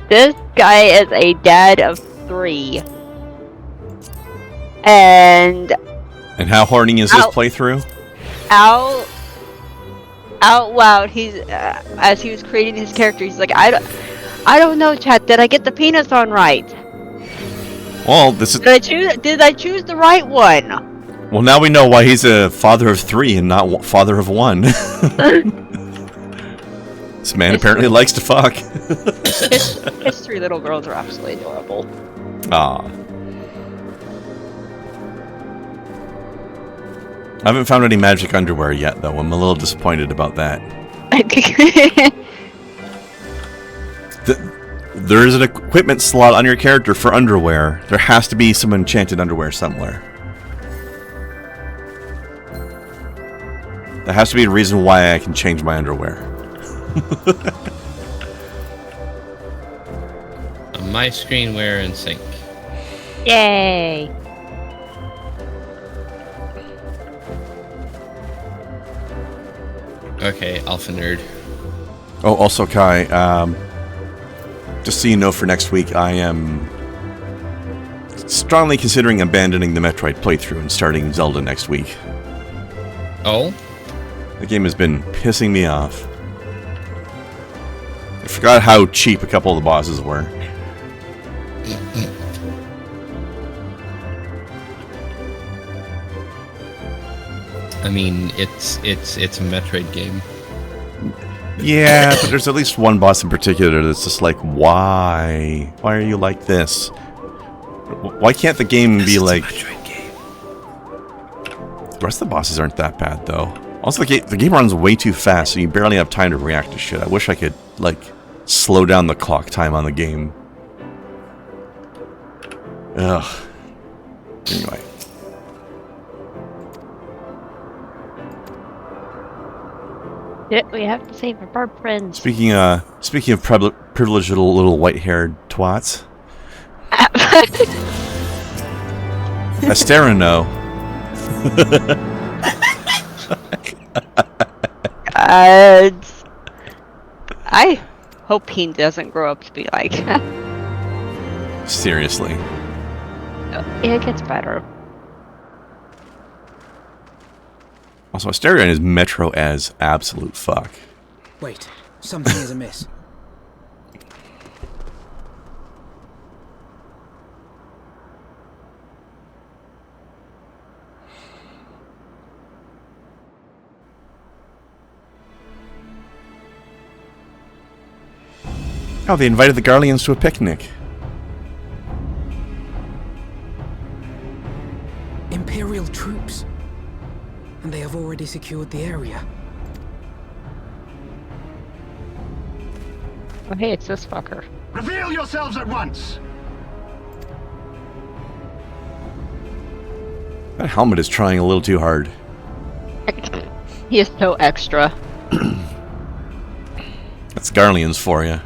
This guy is a dad of 3. And how horny is his playthrough? Out loud, he's as he was creating his character, he's like, I don't know, chat. Did I get the penis on right? Well, this is. Did I choose the right one? Well, now we know why he's a father of 3 and not father of 1. This man apparently likes to fuck. His 3 little girls are absolutely adorable. Ah. I haven't found any magic underwear yet, though. I'm a little disappointed about that. There is an equipment slot on your character for underwear. There has to be some enchanted underwear somewhere. There has to be a reason why I can change my underwear. My screen, we're in sync. Yay! Okay, Alpha Nerd. Oh, also, Kai, just so you know, for next week, I am strongly considering abandoning the Metroid playthrough and starting Zelda next week. Oh? The game has been pissing me off. I forgot how cheap a couple of the bosses were. I mean, it's a Metroid game. Yeah, but there's at least one boss in particular that's just like, why? Why are you like this? Why can't the game be like... Metroid game. The rest of the bosses aren't that bad, though. Also, the game runs way too fast, so you barely have time to react to shit. I wish I could, like, slow down the clock time on the game. Ugh. Anyway. We have to save our bird friends. Speaking of privileged little white-haired twats. Astera, no. I hope he doesn't grow up to be like. Seriously. It gets better. Also, Asterion is Metro as absolute fuck. Wait, something is amiss. Oh, they invited the Garleans to a picnic. Imperial troops. And they have already secured the area. Oh, hey, it's this fucker. Reveal yourselves at once! That helmet is trying a little too hard. He is so extra. That's Garleans for you.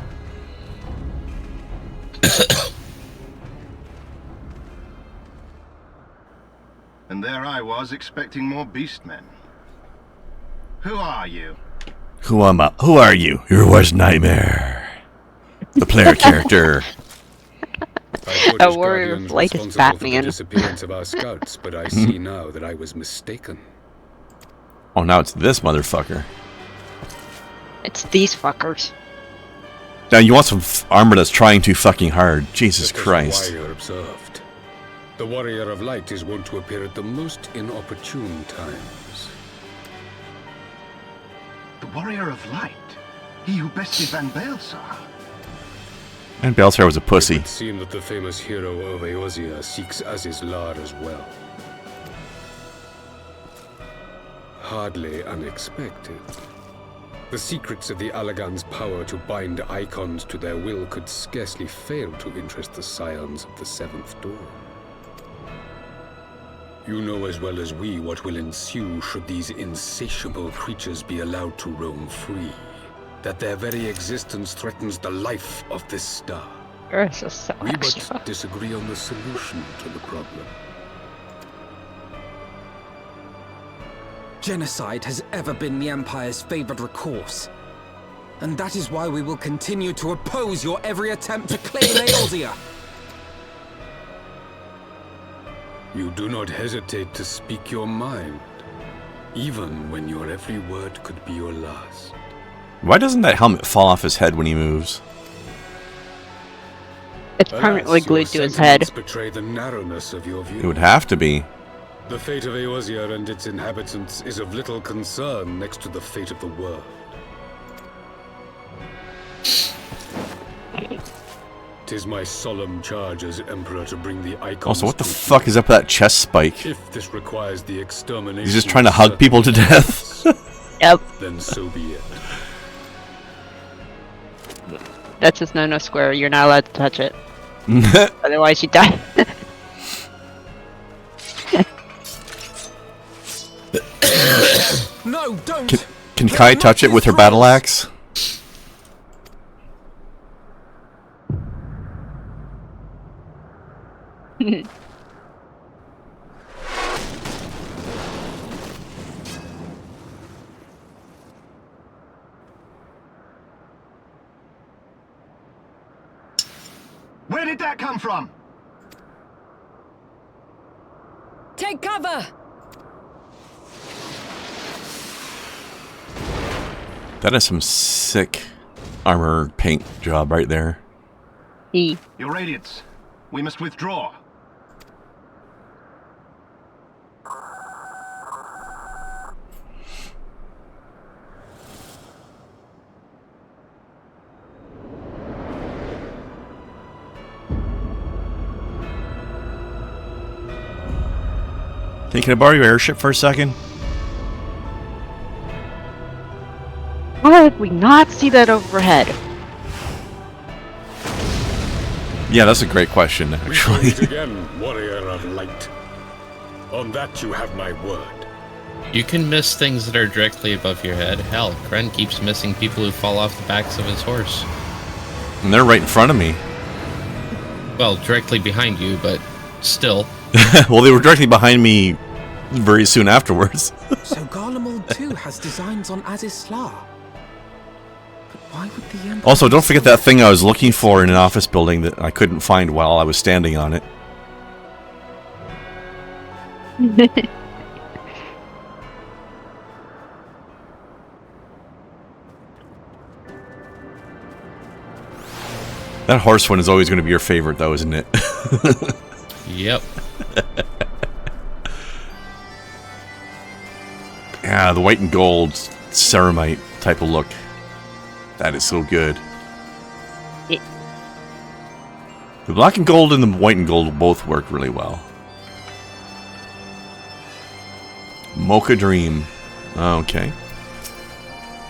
And there I was, expecting more beastmen. Who are you? Who are you? Your worst nightmare. The player character. A warrior of light is Batman. For the disappearance of our scouts, but I see now that I was mistaken. Oh, now it's this motherfucker. It's these fuckers. Now you want some armor that's trying too fucking hard. Jesus Christ. The warrior observed. The warrior of light is wont to appear at the most inopportune times. The warrior of light? He who bested Van Baelsar? And Baelsar was a pussy. It would seem that the famous hero of Eorzea seeks Azizlar as well. Hardly unexpected. The secrets of the Allagan's power to bind icons to their will could scarcely fail to interest the scions of the Seventh Dawn. You know as well as we what will ensue should these insatiable creatures be allowed to roam free. That their very existence threatens the life of this star. Earth is so We extra. but disagree on the solution to the problem. Genocide has ever been the Empire's favored recourse. And that is why we will continue to oppose your every attempt to claim Eorzea. You do not hesitate to speak your mind, even when your every word could be your last. Why doesn't that helmet fall off his head when he moves? It's permanently Alas, glued to your his head. sentiments betray the narrowness of your view. It would have to be. The fate of Eorzea and its inhabitants is of little concern next to the fate of the world. 'Tis my solemn charge as Emperor to bring the icons. Also, what the to fuck is up with that chest spike? If this requires the extermination, He's just trying to hug people to death. Yep. Then so be it. That's his no-no square. You're not allowed to touch it. Otherwise you die. No, don't! Can Kai touch it with her battle axe? Where did that come from? Take cover! That is some sick armor paint job right there. E. Your Radiance, we must withdraw. Hey, can I borrow your airship for a second? How did we not see that overhead? Yeah, that's a great question, We actually. meet again, warrior of light. On that you have my word. You can miss things that are directly above your head. Hell, Kren keeps missing people who fall off the backs of his horse. And they're right in front of me. Well, directly behind you, but still. Well, they were directly behind me very soon afterwards. So Garlemald too has designs on Azizla. But why would the Emperor... Also, don't forget that thing I was looking for in an office building that I couldn't find while I was standing on it. That horse one is always going to be your favorite, though, isn't it? Yep. Yeah, the white and gold ceramite type of look. That is so good. It- The black and gold and the white and gold both work really well. Mocha Dream. Okay.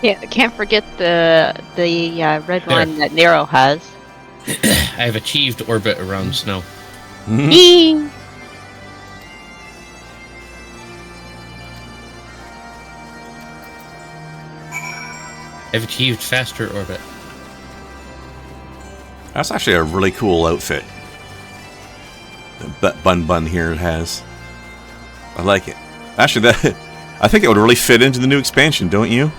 Yeah, can't forget the red There. one that Nero has. I have achieved orbit around snow. Eee! I've achieved faster orbit. That's actually a really cool outfit. That bun here has. I like it. Actually, that I think it would really fit into the new expansion, don't you?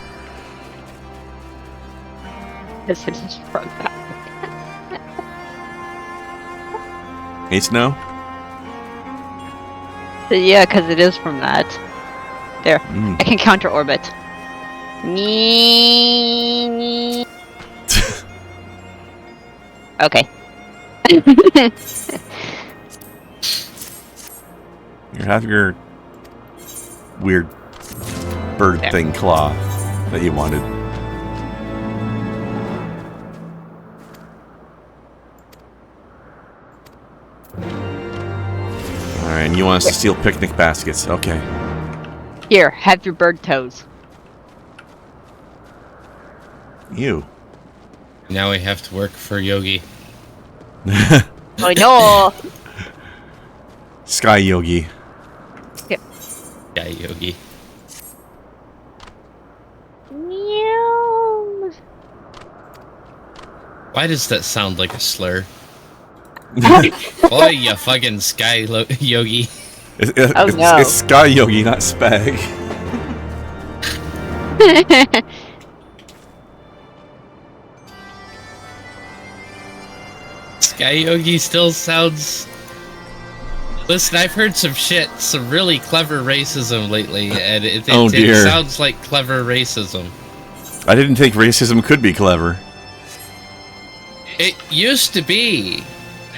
This is from that. Hey, Snow? Yeah, because it is from that. There. Mm. I can counter orbit. Nee. Okay. You have your weird bird There. thing claw that you wanted. Alright, and you want us to steal picnic baskets. Okay. Here, have your bird toes. You. Now I have to work for Yogi. I know. Sky Yogi. Yeah, Yogi. Meow. Why does that sound like a slur? Oh, you fucking Yogi. Oh, no. It's Sky Yogi, not Spag. Sky Yogi still sounds... Listen, I've heard some really clever racism lately, and it sounds like clever racism. I didn't think racism could be clever. It used to be.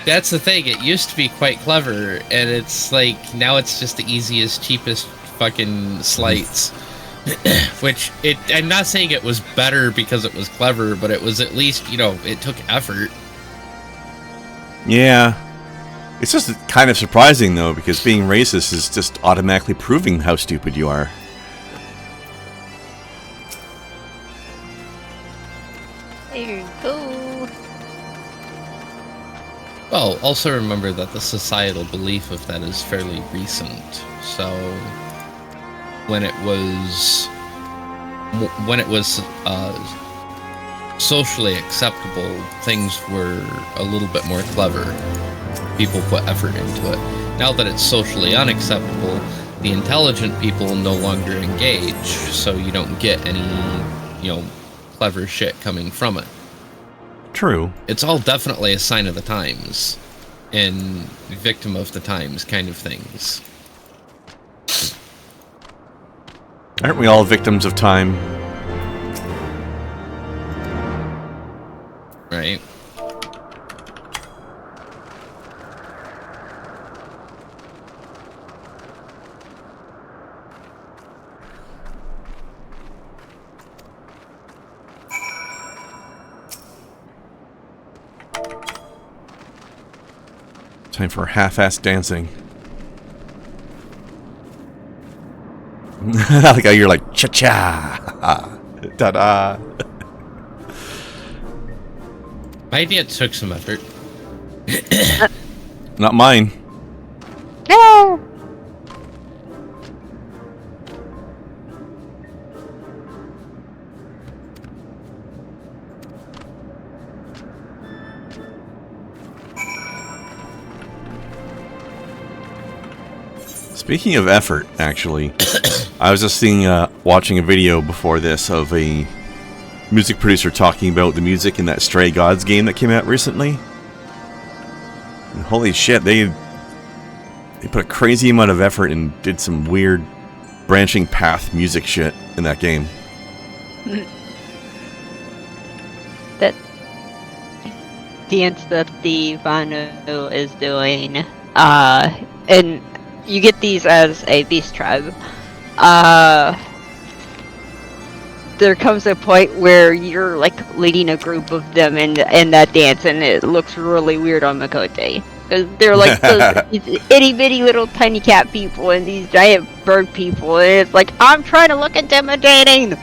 That's the thing, it used to be quite clever, and it's like, now it's just the easiest, cheapest fucking slights. Which, I'm not saying it was better because it was clever, but it was at least, it took effort. Yeah. It's just kind of surprising, though, because being racist is just automatically proving how stupid you are. There you go. Well, also remember that the societal belief of that is fairly recent. So, when it was socially acceptable, things were a little bit more clever. People put effort into it. Now that it's socially unacceptable, the intelligent people no longer engage, so you don't get any, clever shit coming from it. True. It's all definitely a sign of the times, and victim of the times kind of things. Aren't we all victims of time? Right? Time for half-assed dancing. I like how you're like, cha-cha, ta-da. My dance took some effort. Not mine. No! Speaking of effort, actually, I was just watching a video before this of a music producer talking about the music in that Stray Gods game that came out recently. And holy shit, they put a crazy amount of effort and did some weird branching path music shit in that game. That dance that the Vanu is doing, and you get these as a beast tribe. There comes a point where you're like leading a group of them in that dance, and it looks really weird on Makote. Because they're like these itty bitty little tiny cat people and these giant bird people, and it's like, I'm trying to look intimidating!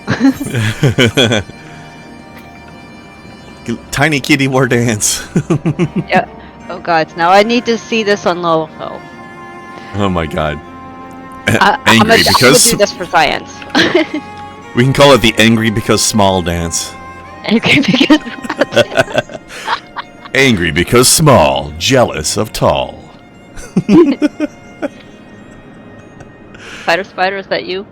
Tiny kitty war dance. Yeah. Oh god, now I need to see this on Loho. Oh my god. I'm gonna because do this for science. we can call it the angry because small dance. Angry because Angry because small, jealous of tall. Spider, is that you?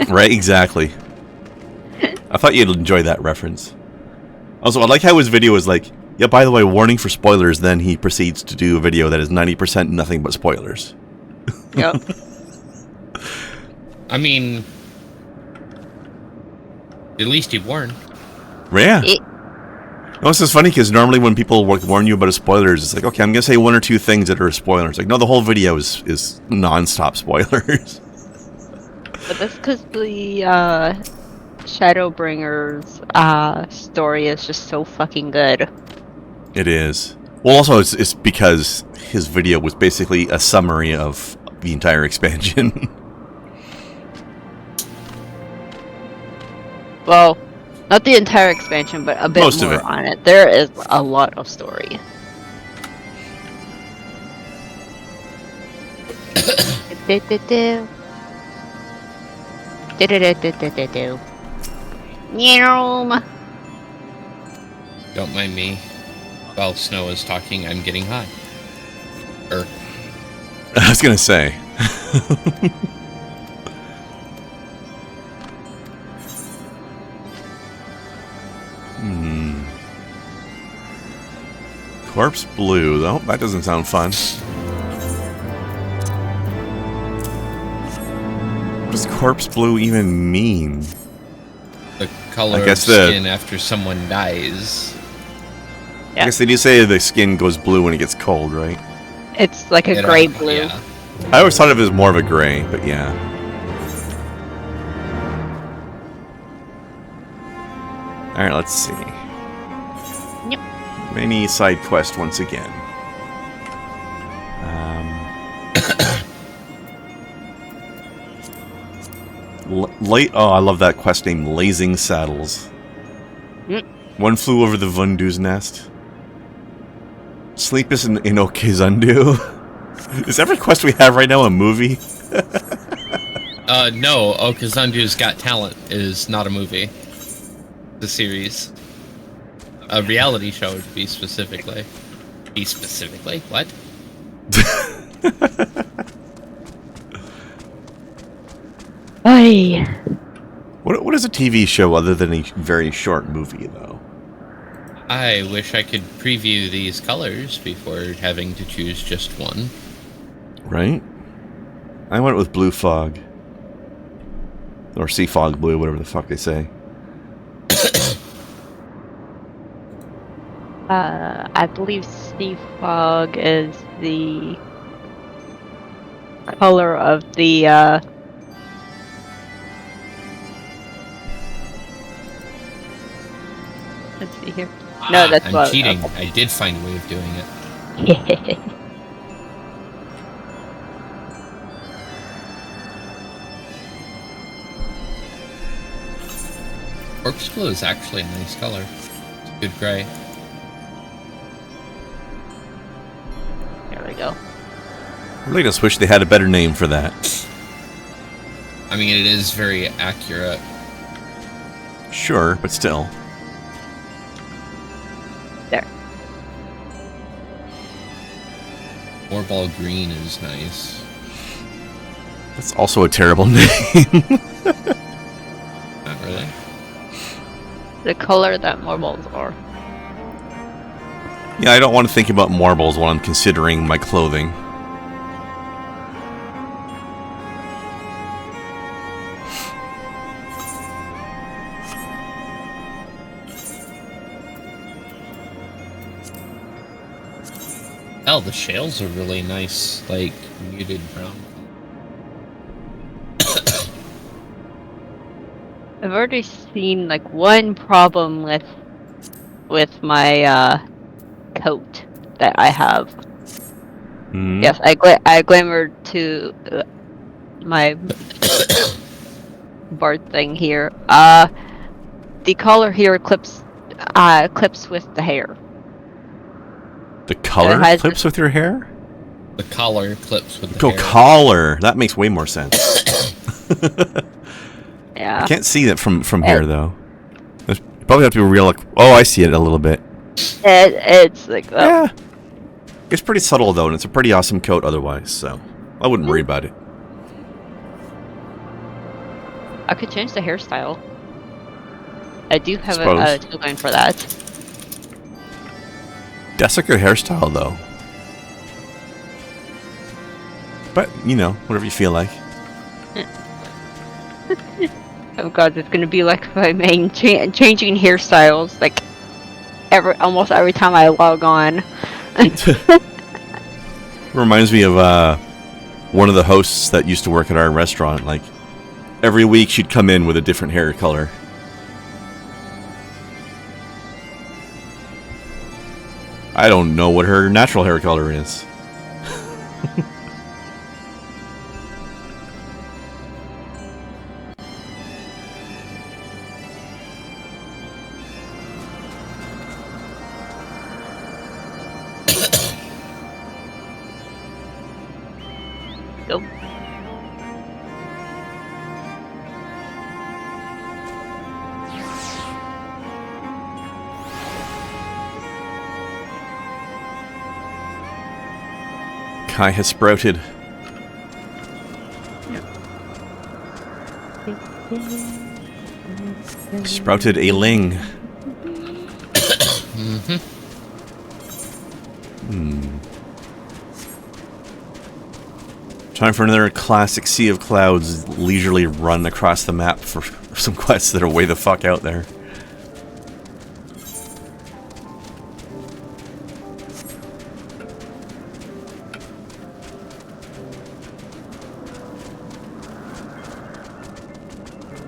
Right, exactly. I thought you'd enjoy that reference. Also, I like how his video is like, yeah, by the way, warning for spoilers, then he proceeds to do a video that is 90% nothing but spoilers. Yep. I mean, at least he warned. Yeah. No, it's just funny because normally when people warn you about a spoilers, it's like, okay, I'm going to say one or two things that are spoilers. Like, no, the whole video is non-stop spoilers. But that's because the Shadowbringer's story is just so fucking good. It is. Well, also, it's because his video was basically a summary of the entire expansion. Well, not the entire expansion, but a bit Most of more it. on it. There is a lot of story. Don't mind me. While Snow is talking, I'm getting high. I was going to say. Corpse blue, though. That doesn't sound fun. What does corpse blue even mean? The color of skin after someone dies. Yeah. I guess they do say the skin goes blue when it gets cold, right? It's like a gray blue. Yeah. I always thought of it as more of a gray, but yeah. Alright, let's see. Yep. Mini side quest once again. Oh, I love that quest name, Blazing Saddles. One flew over the Vundu's nest. Sleep is in Okizundu. Is every quest we have right now a movie? No, Okizundu's Got Talent is not a movie. The series. A reality show, to be specifically. What? Ay. What is a TV show other than a very short movie, though? I wish I could preview these colors before having to choose just one. Right? I went with blue fog. Or sea fog blue, whatever the fuck they say. I believe sea fog is the color of the let's see here. No, that's I'm cheating. Okay. I did find a way of doing it. Corpse blue is actually a nice color. It's a good gray. There we go. I really just wish they had a better name for that. I mean, it is very accurate. Sure, but still. There. Warball green is nice. That's also a terrible name. Not really. The color that marbles are. Yeah, I don't want to think about marbles while I'm considering my clothing. Oh, the shales are really nice, like muted brown. I've already seen like one problem with my coat that I have. Mm. Yes, I glimmered to my Bard thing here. The collar here clips with the hair. The color clips with your hair? The collar clips with the hair. Collar. That makes way more sense. Yeah. I can't see that from here though. You probably have to be real. Oh, I see it a little bit. It's like that. Yeah. It's pretty subtle though, and it's a pretty awesome coat otherwise. So I wouldn't worry about it. I could change the hairstyle. I do have a tool going for that. That's a good hairstyle though. But you know, whatever you feel like. Oh god, it's gonna be like my main changing hairstyles like almost every time I log on. Reminds me of one of the hosts that used to work at our restaurant. Like every week she'd come in with a different hair color. I don't know what her natural hair color is. Nope. Kai has sprouted. Sprouted a ling. Time for another classic Sea of Clouds leisurely run across the map for some quests that are way the fuck out there.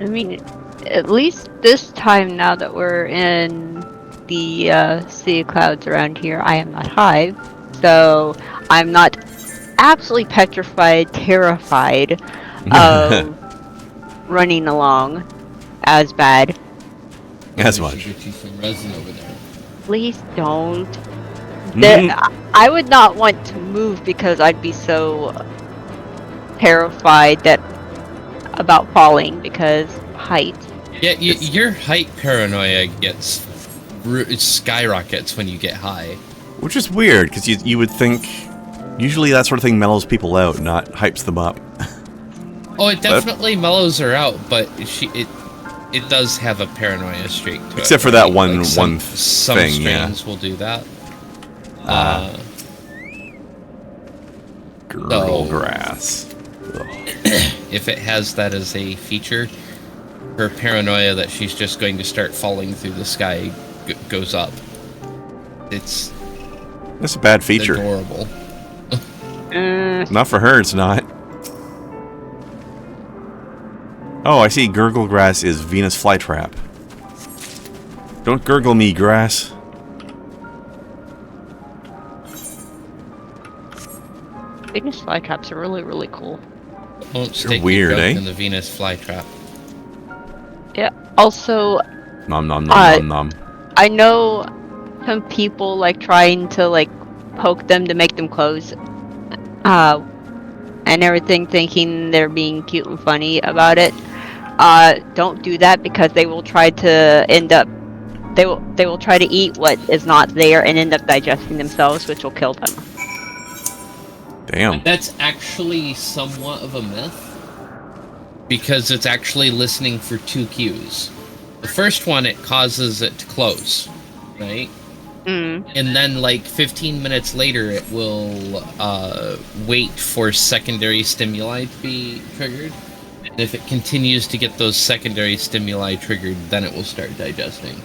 I mean, at least this time now that we're in the Sea of Clouds around here, I am not high, so I'm not absolutely petrified, terrified of running along as bad. As We should much. get you some resin over there. Please don't. I would not want to move because I'd be so terrified about falling because height. Yeah, your height paranoia skyrockets when you get high. Which is weird, because you would think usually that sort of thing mellows people out, not hypes them up. Oh, it definitely mellows her out, but it does have a paranoia streak to it. Except for that one some thing, yeah. strains will do that. Girdle grass. If it has that as a feature, her paranoia that she's just going to start falling through the sky goes up. That's a bad feature. Adorable. Not for her, it's not. Oh, I see. Gurgle grass is Venus flytrap. Don't gurgle me, grass. Venus flytraps are really, really cool. Won't stick weird, your eh? in the Venus flytrap. Yeah. Also, Nom nom nom nom nom. I know some people like trying to like poke them to make them close, and everything, thinking they're being cute and funny about it. Don't do that because they will try to end up. They will try to eat what is not there and end up digesting themselves, which will kill them. Damn. That's actually somewhat of a myth, because it's actually listening for two cues. The first one, it causes it to close, right? And then like 15 minutes later, it will wait for secondary stimuli to be triggered. And if it continues to get those secondary stimuli triggered, then it will start digesting.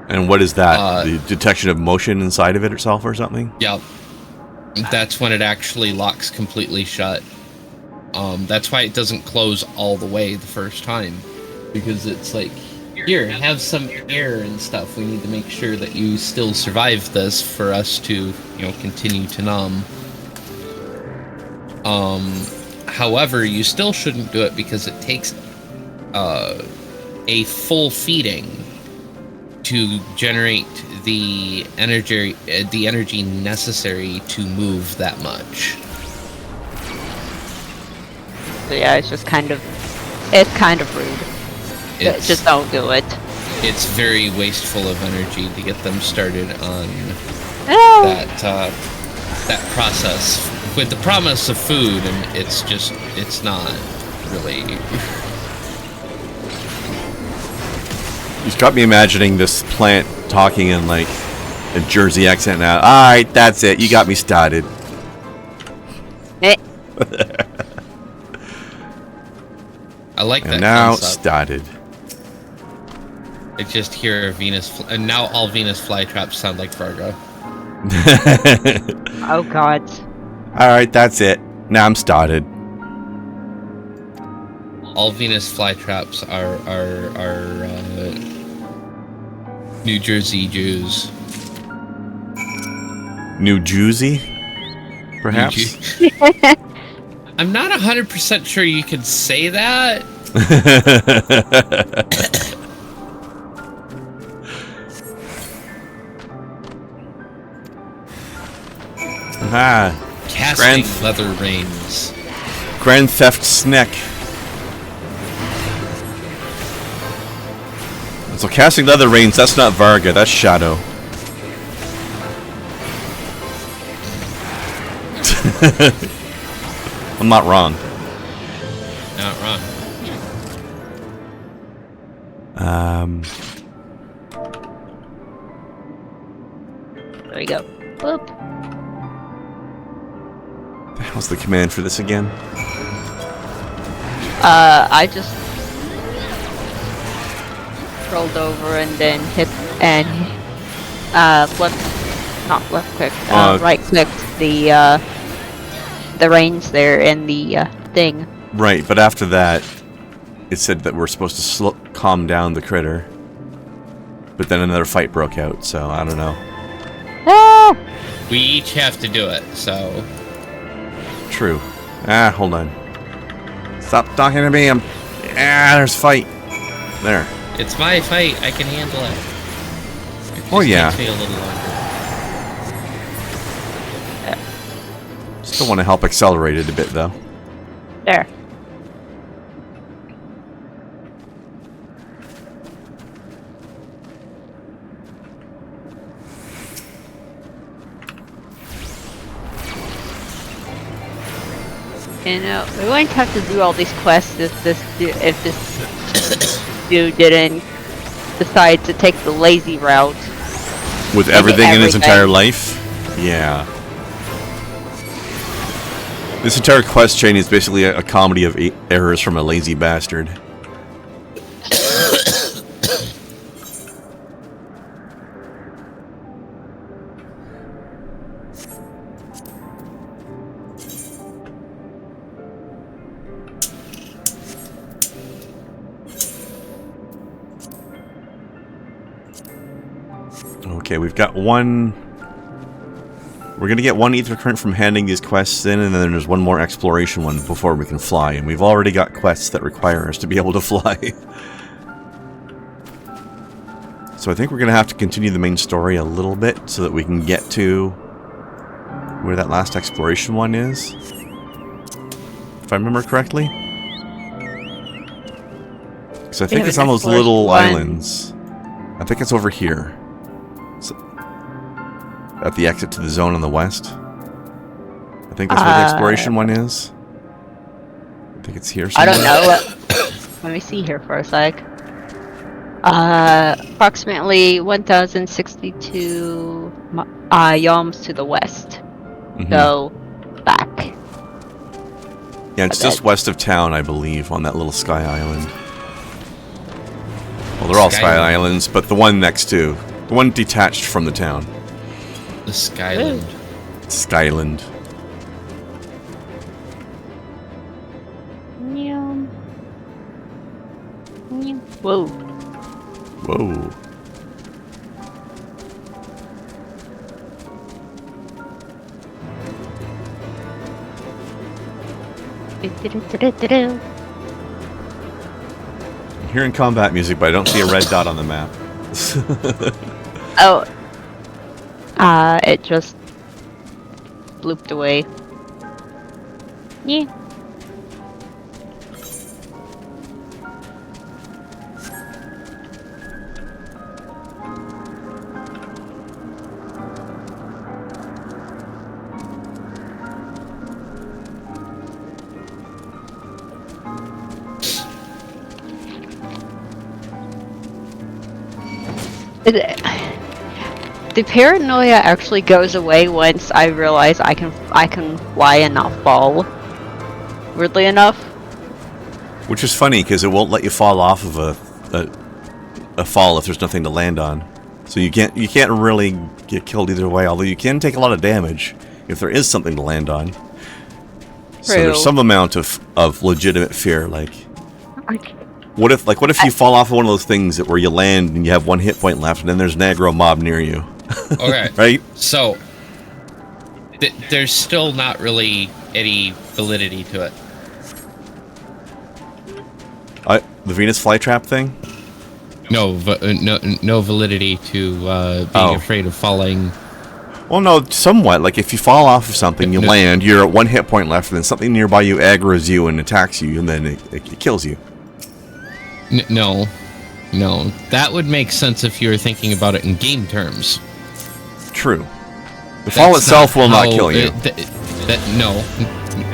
And what is that? The detection of motion inside of it itself or something? Yep. That's when it actually locks completely shut. That's why it doesn't close all the way the first time. Because it's like, here, have some air and stuff. We need to make sure that you still survive this for us to, continue to numb. However, you still shouldn't do it because it takes a full feeding to generate the energy necessary to move that much. So yeah, it's kind of rude. Just don't do it. It's very wasteful of energy to get them started on that process with the promise of food, and it's not really. You've got me imagining this plant talking in like a Jersey accent now. Alright, that's it. You got me started. I like that. And now concept. started. I just hear Venus, and now all Venus flytraps sound like Fargo. Oh God. Alright, that's it. Now I'm started. All Venus flytraps are New Jersey Jews. New Jersey? Perhaps? I'm not 100% sure you can say that. Casting leather reins. Grand Theft Snack. So casting leather reins, that's not Varga, that's Shadow. I'm not wrong. Not wrong. There we go. Boop. What's the command for this again? I just rolled over and then hit and left click, right clicked the reins there and the thing. Right, but after that, it said that we're supposed to calm down the critter. But then another fight broke out, so I don't know. Ah! We each have to do it, so... True. Hold on. Stop talking to me, there's fight. There. It's my fight, I can handle it. It Oh, just yeah. takes me a little longer. Still want to help accelerate it a bit, though. There. You know, we're going to have to do all these quests if this dude didn't decide to take the lazy route. With everything in his entire life? Yeah. This entire quest chain is basically a comedy of errors from a lazy bastard. Okay, we've got one... We're going to get one ether current from handing these quests in, and then there's one more exploration one before we can fly. And we've already got quests that require us to be able to fly. So I think we're going to have to continue the main story a little bit so that we can get to where that last exploration one is. If I remember correctly. Because I think it's on those little islands. I think it's over here. At the exit to the zone on the west. I think that's where the exploration one is. I think it's here somewhere. I don't know. Let me see here for a sec. Approximately 1,062 yalms to the west. So, back. Yeah, it's just west of town, I believe, on that little Sky Island. Well, they're all Sky Islands, but the one next to... The one detached from the town. The Skyland. Skyland. Whoa. Whoa. I'm hearing combat music, but I don't see a red dot on the map. Oh. It just blooped away. Yeah. The paranoia actually goes away once I realize I can fly and not fall. Weirdly enough. Which is funny because it won't let you fall off of a fall if there's nothing to land on. So you can't really get killed either way. Although you can take a lot of damage if there is something to land on. True. So there's some amount of legitimate fear. Like, what if you fall off of one of those things where you land and you have one hit point left, and then there's an aggro mob near you? Okay. Right? So, there's still not really any validity to it. The Venus flytrap thing? No validity to being afraid of falling. Well, no, somewhat. Like, if you fall off of something, you land, you're at one hit point left, and then something nearby you aggroes you and attacks you, and then it kills you. No. That would make sense if you were thinking about it in game terms. True. The fall itself will not kill you. No,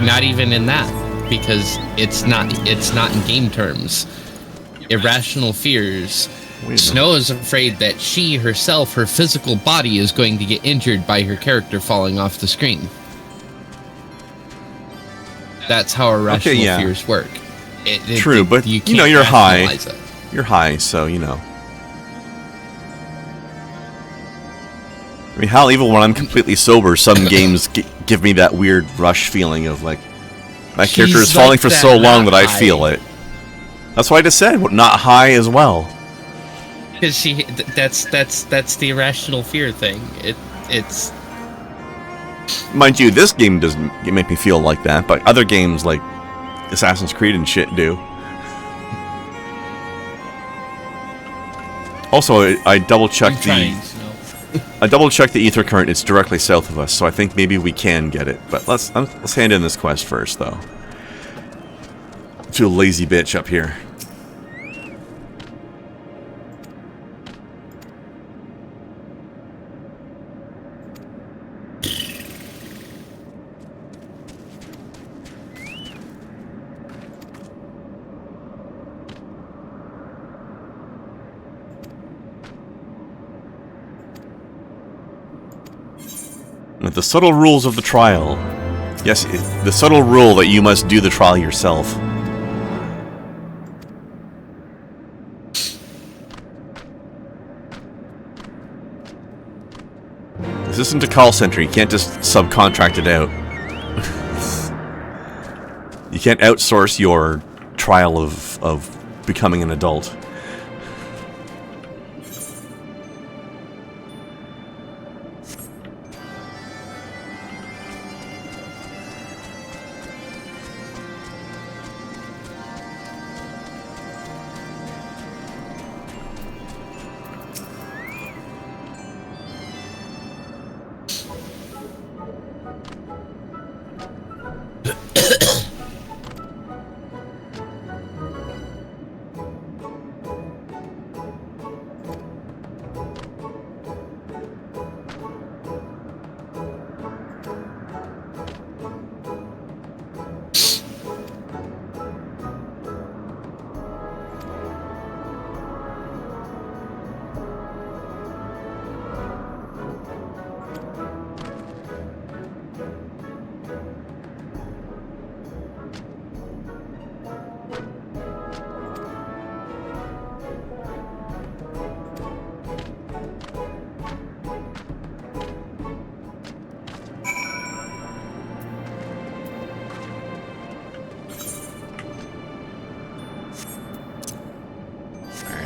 not even in that, because it's not in game terms. Irrational fears Snow is afraid that she herself, her physical body, is going to get injured by her character falling off the screen. That's how irrational fears work. True, but you you know, can't you're high. rationalize it. You're high, so you know. I mean, hell, even when I'm completely sober, some games give me that weird rush feeling of like my character is falling for so long that I feel it. That's what I just said. Not high as well. Because that's the irrational fear thing. It's Mind you, this game doesn't make me feel like that, but other games like Assassin's Creed and shit do. Also, I double-checked the ether current. It's directly south of us, so I think maybe we can get it. But let's hand in this quest first, though. To a lazy bitch up here. With the subtle rules of the trial. Yes, the subtle rule that you must do the trial yourself. This isn't a call center. You can't just subcontract it out. You can't outsource your trial of becoming an adult.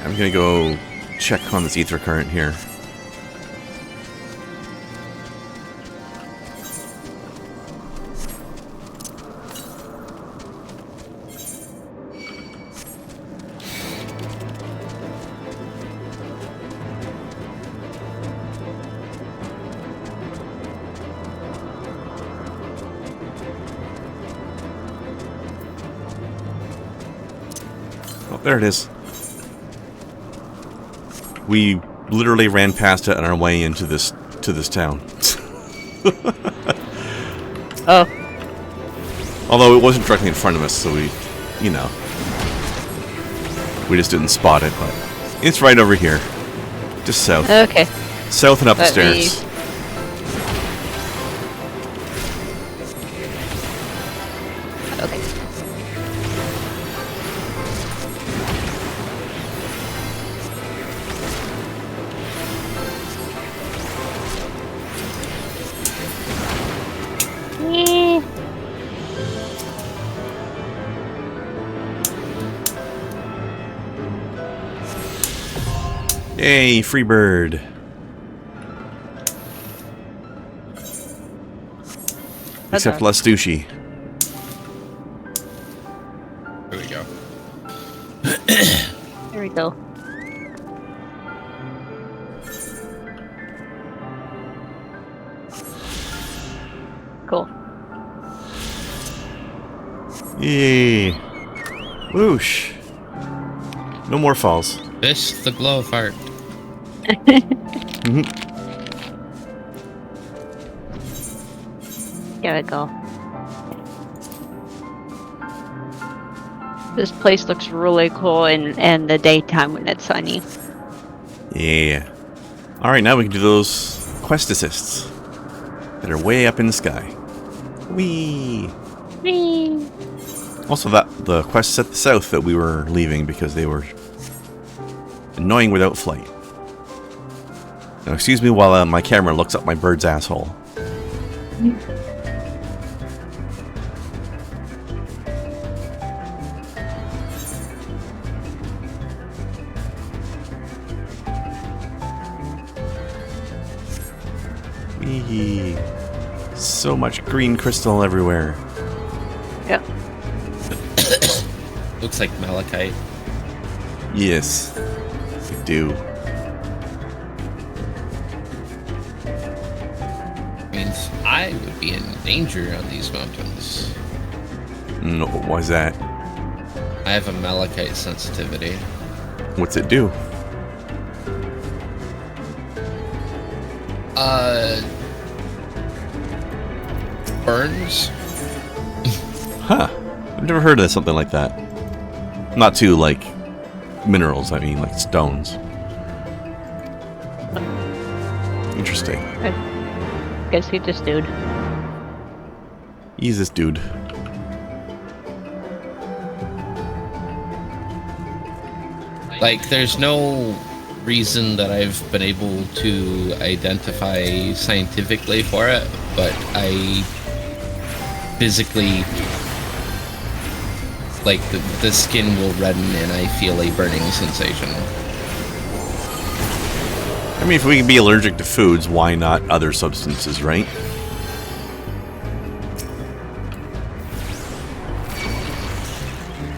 I'm gonna go check on this ether current here. Oh, there it is. We literally ran past it on our way into this town. Oh. Although it wasn't directly in front of us, so we, you know, we just didn't spot it. But it's right over here, just south. Okay. South and up the stairs. Okay. Yay, free bird. Except less douchey. There we go. There we go. Cool. Yay. Whoosh. No more falls. This the glow fart. There we go. This place looks really cool in the daytime when it's sunny. Yeah. Alright, now we can do those quest assists that are way up in the sky. Whee! Whee! Also, the quests at the south that we were leaving because they were annoying without flight. Now, excuse me while my camera looks up my bird's asshole. Whee! So much green crystal everywhere. Yep. Looks like malachite. Yes, we do. Means I would be in danger on these mountains. No, why's that? I have a malachite sensitivity. What's it do? Burns? Huh. I've never heard of something like that. Not to, like, minerals, I mean, like stones. Interesting. Guess he just dude. He's this dude. Like, there's no reason that I've been able to identify scientifically for it, but I physically, like, the skin will redden and I feel a burning sensation. I mean, if we can be allergic to foods, why not other substances, right?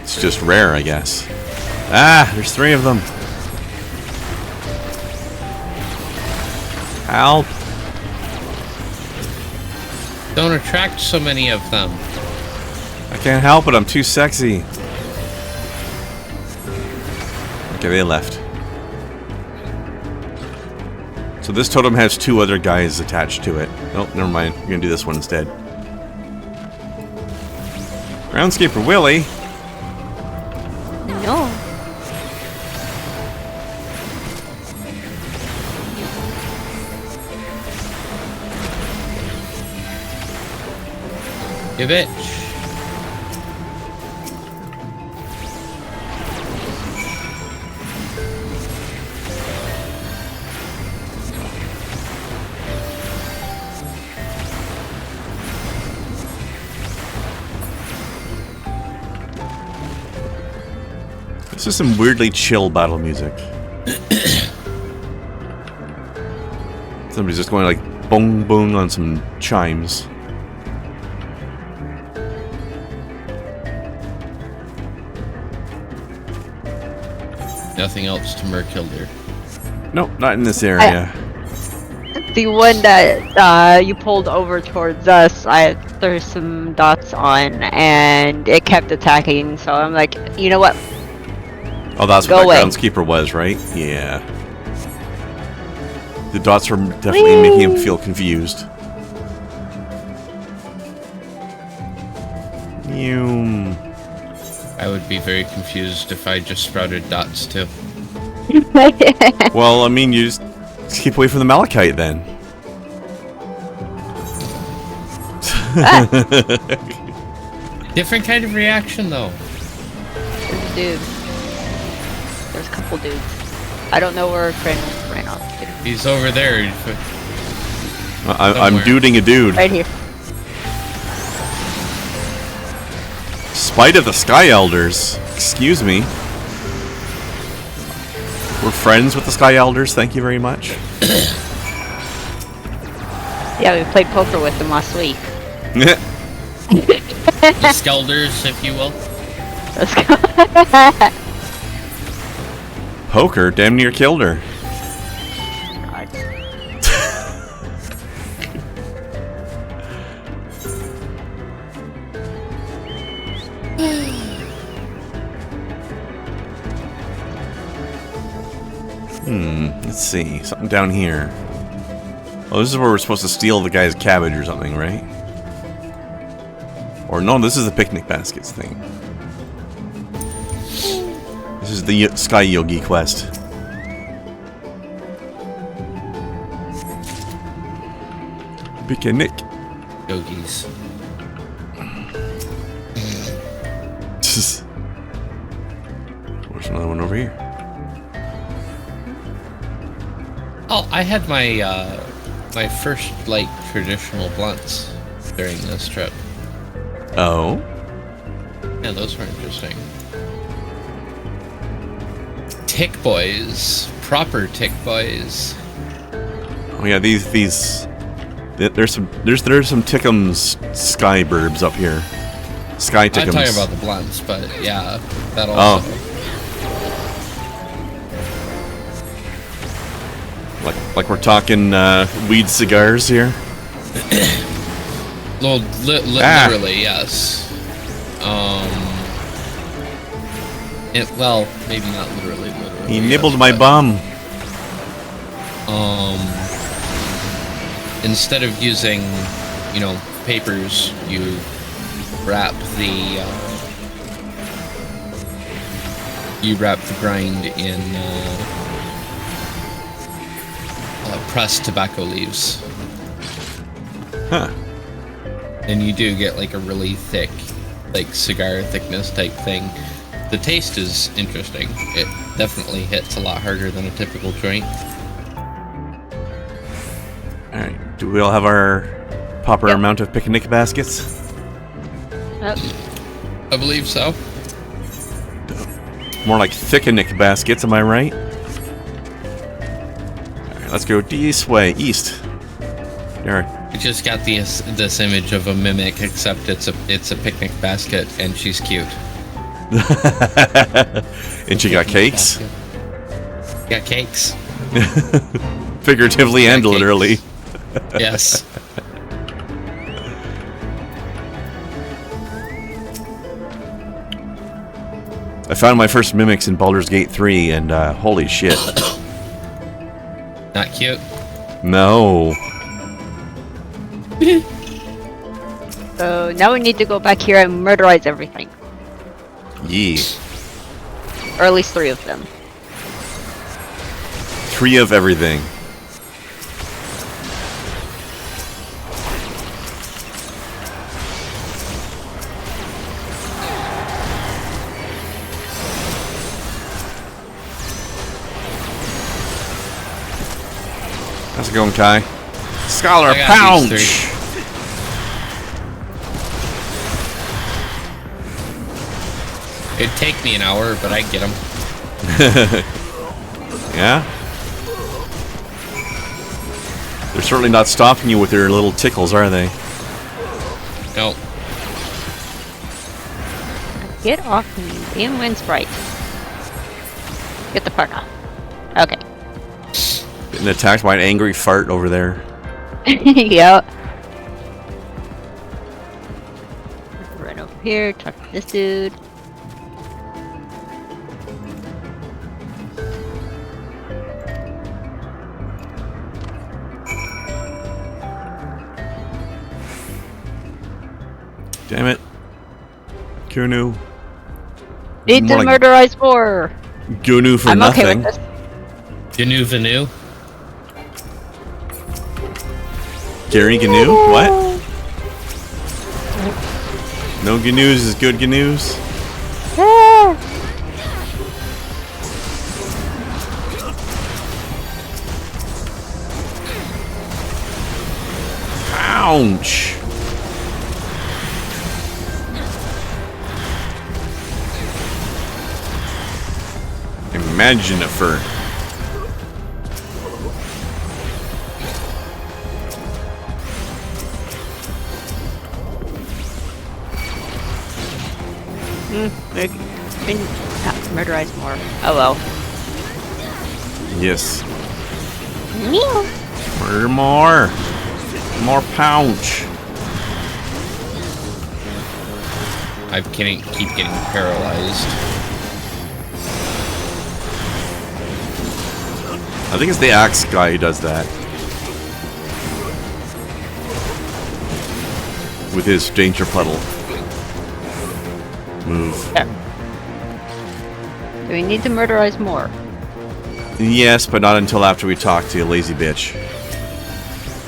It's just rare, I guess. Ah, there's 3 of them. Help. Don't attract so many of them. I can't help it, I'm too sexy. Okay, they left. So this totem has 2 other guys attached to it. Oh, never mind. We're gonna do this one instead. Groundskeeper Willie. No. You bitch. This is some weirdly chill battle music. Somebody's just going like bong bong on some chimes. Nothing else to Merkilder. Nope, not in this area. The one that you pulled over towards us, there's some dots on, and it kept attacking. So I'm like, you know what? Oh, that's Go what away. that groundskeeper was, right? Yeah. The dots were definitely making him feel confused. Ew. I would be very confused if I just sprouted dots too. Well, I mean, you just keep away from the malachite then. Different kind of reaction though. There's a dude. There's a couple dudes. I don't know where Krendar ran off to. He's over there. I'm duding a dude. Right here. Spite of the Sky Elders. Excuse me. We're friends with the Sky Elders, thank you very much. Yeah, we played poker with them last week. The Skelders, if you will. Let's go. Poker damn near killed her. Let's see. Something down here. Oh, this is where we're supposed to steal the guy's cabbage or something, right? Or no, this is the picnic baskets thing. This is the Sky Yogi quest. Picnic. Yogis. There's another one over here. Oh, I had my my first like traditional blunts during this trip. Oh. Yeah, those were interesting. Tick boys, proper tick boys. Oh yeah, these there's some Tickums sky burbs up here. Sky Tickums. I'm talking about the blunts, but yeah, that also. Oh. Like we're talking weed cigars here. Well, literally, yes. Well, maybe not literally. He nibbled my bum. Instead of using, papers, you wrap the grind in pressed tobacco leaves. Huh. And you do get like a really thick, like cigar thickness type thing. The taste is interesting. It definitely hits a lot harder than a typical joint. Alright, do we all have our proper amount of picnic baskets? Yep. I believe so. More like thick-a-nick baskets, am I right? Alright, let's go this way, east. There. I just got this image of a mimic, except it's a picnic basket, and she's cute. And she got cakes? Got cakes. Figuratively and Cakes. literally. Yes. I found my first mimics in Baldur's Gate 3, and holy shit. Not cute. No. So now we need to go back here and murderize everything. Yee. Or at least 3 of them. 3 of everything. How's it going, Kai? Scholar I got Pounce! these 3. It'd take me an hour, but I'd get them. Yeah? They're certainly not stopping you with their little tickles, are they? No. Get off me, damn wind sprite. Get the fuck off. Okay. Getting attacked by an angry fart over there. Yep. Run over here, talk to this dude. Damn it. Gunu. Need to More like murderize more. Gunu for I'm nothing. okay with this. Gnu Vanu. Gary Gnu? What? No Gnus is good Gnus? Ouch! Imagine it for. Murderize more. Oh well. Yes. Murder more. More pouch. I keep getting paralyzed. I think it's the axe guy who does that. With his danger puddle move. Yeah. Do we need to murderize more? Yes, but not until after we talk to you, lazy bitch.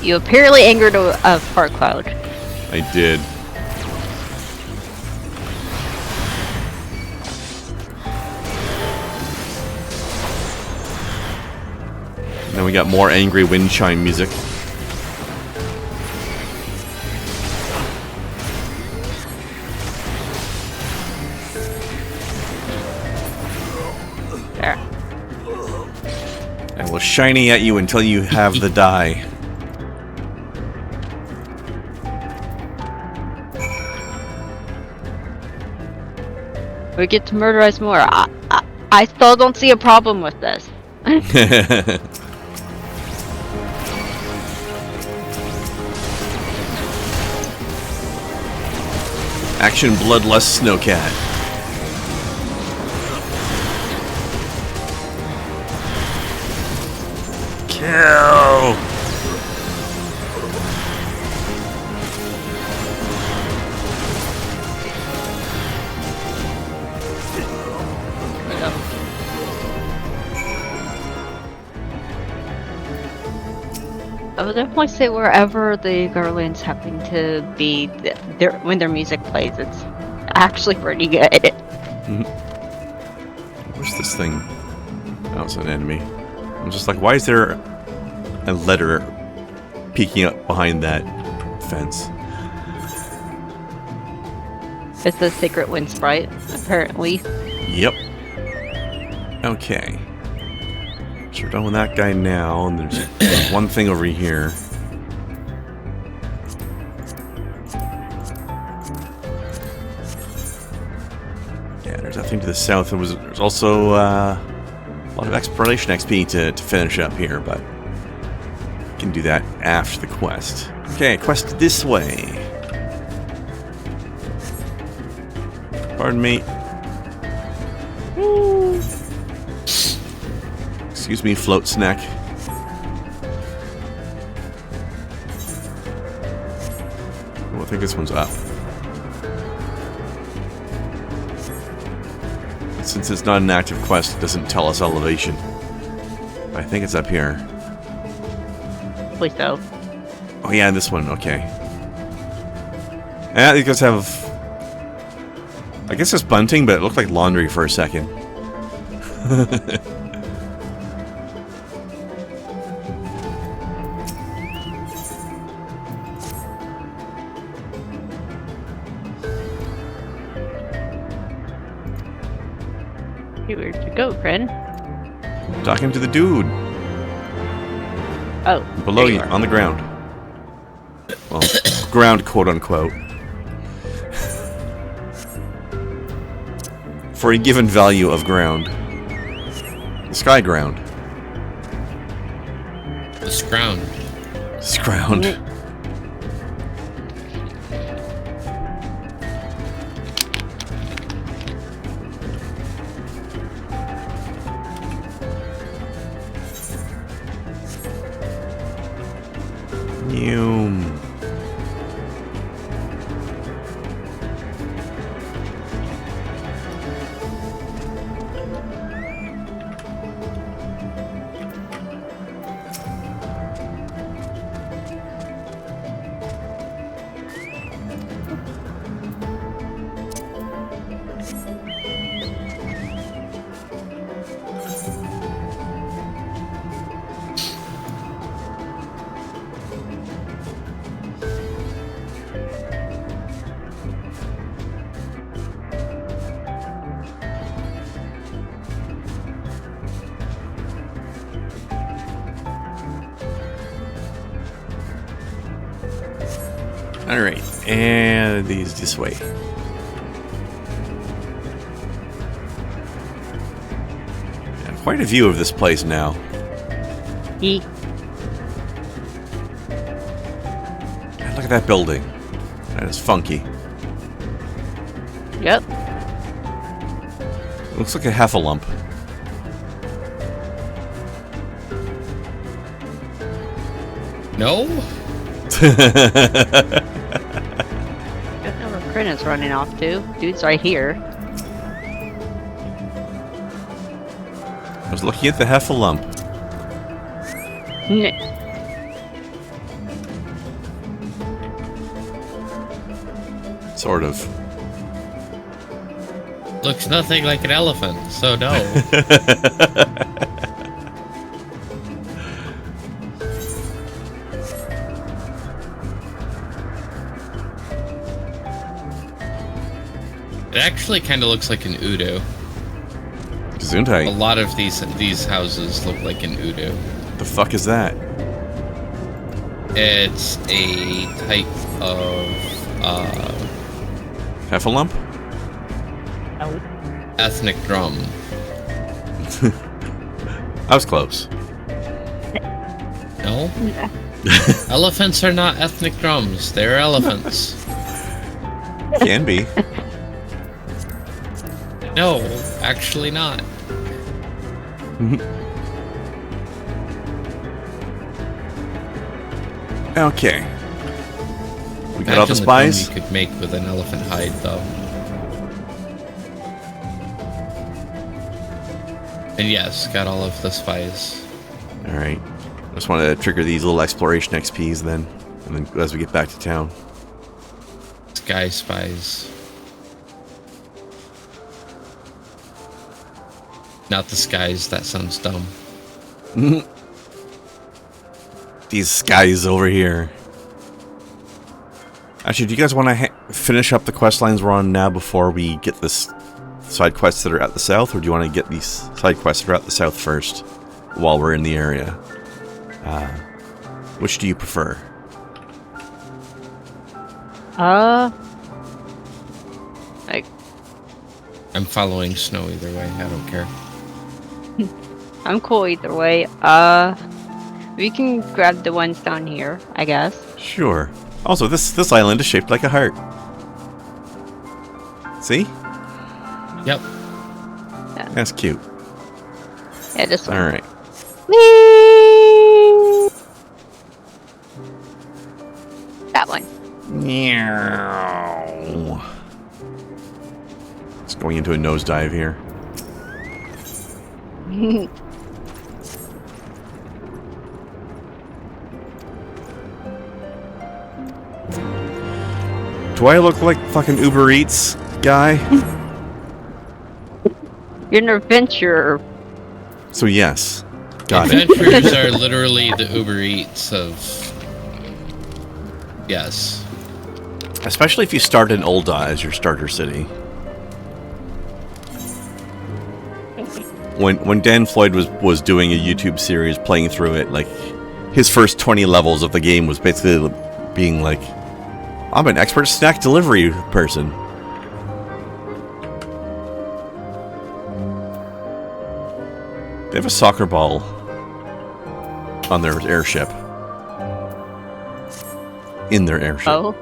You apparently angered a fart cloud. I did. And then we got more angry wind chime music. There. I will shiny at you until you have the die. We get to murderize more. I still don't see a problem with this. Action bloodlust snowcat. Kill! I would definitely say wherever the Garlands happen to be, when their music plays, it's actually pretty good. Where's this thing? Oh, it's an enemy. I'm just like, why is there a letter peeking up behind that fence? It's a secret wind sprite, apparently. Yep. Okay. So we're done with that guy now, and there's one thing over here. Yeah, there's that thing to the south. There's also a lot of exploration XP to finish up here, but we can do that after the quest. Okay, quest this way. Pardon me. Excuse me, float snack. Oh, I think this one's up. Since it's not an active quest, it doesn't tell us elevation. I think it's up here. Please so. Oh yeah, this one, okay. Yeah, these guys have... I guess it's bunting, but it looked like laundry for a second. Hey, where'd you go, friend? Talking to the dude. Oh. Below there you, are. on the ground. Well, ground, quote unquote. For a given value of ground. The sky ground. The scround. Scround. Alright, and these this way. Yeah, quite a view of this place now. Eek. And look at that building. That is funky. Yep. Looks like a heffalump. No? Don't know where Krend's running off to. Dude's right here. I was looking at the heffalump. Sort of. Looks nothing like an elephant, so no. It actually kind of looks like an Udo. A Gesundheit. lot of these houses look like an Udo. The fuck is that? It's a type of Heffalump? ethnic drum. I was close. No? Elephants are not ethnic drums. They're elephants. Can be. No, actually not. Okay. We got all the Imagine spies? drum you could make with an elephant hide, though. And yes, got all of the spies. Alright. Just wanted to trigger these little exploration XPs then. And then as we get back to town. Sky spies. Not the skies, that sounds dumb. These guys over here. Actually, do you guys want to finish up the quest lines we're on now before we get this side quests that are at the south? Or do you want to get these side quests that are at the south first while we're in the area? Which do you prefer? Like, I'm following Snow either way, I don't care. I'm cool either way. We can grab the ones down here, I guess. Sure. Also, this island is shaped like a heart. See? Yep. That's cute. Yeah, this one. Alright. Whee! That one. Meow. It's going into a nosedive here. Do I look like fucking Uber Eats guy? You're an adventurer. So yes. Got it. Adventures are literally the Uber Eats of... Yes. Especially if you start in Ul'dah as your starter city. When Dan Floyd was doing a YouTube series playing through it, like his first 20 levels of the game was basically being like, I'm an expert snack delivery person. They have a soccer ball on their airship. In their airship. Oh.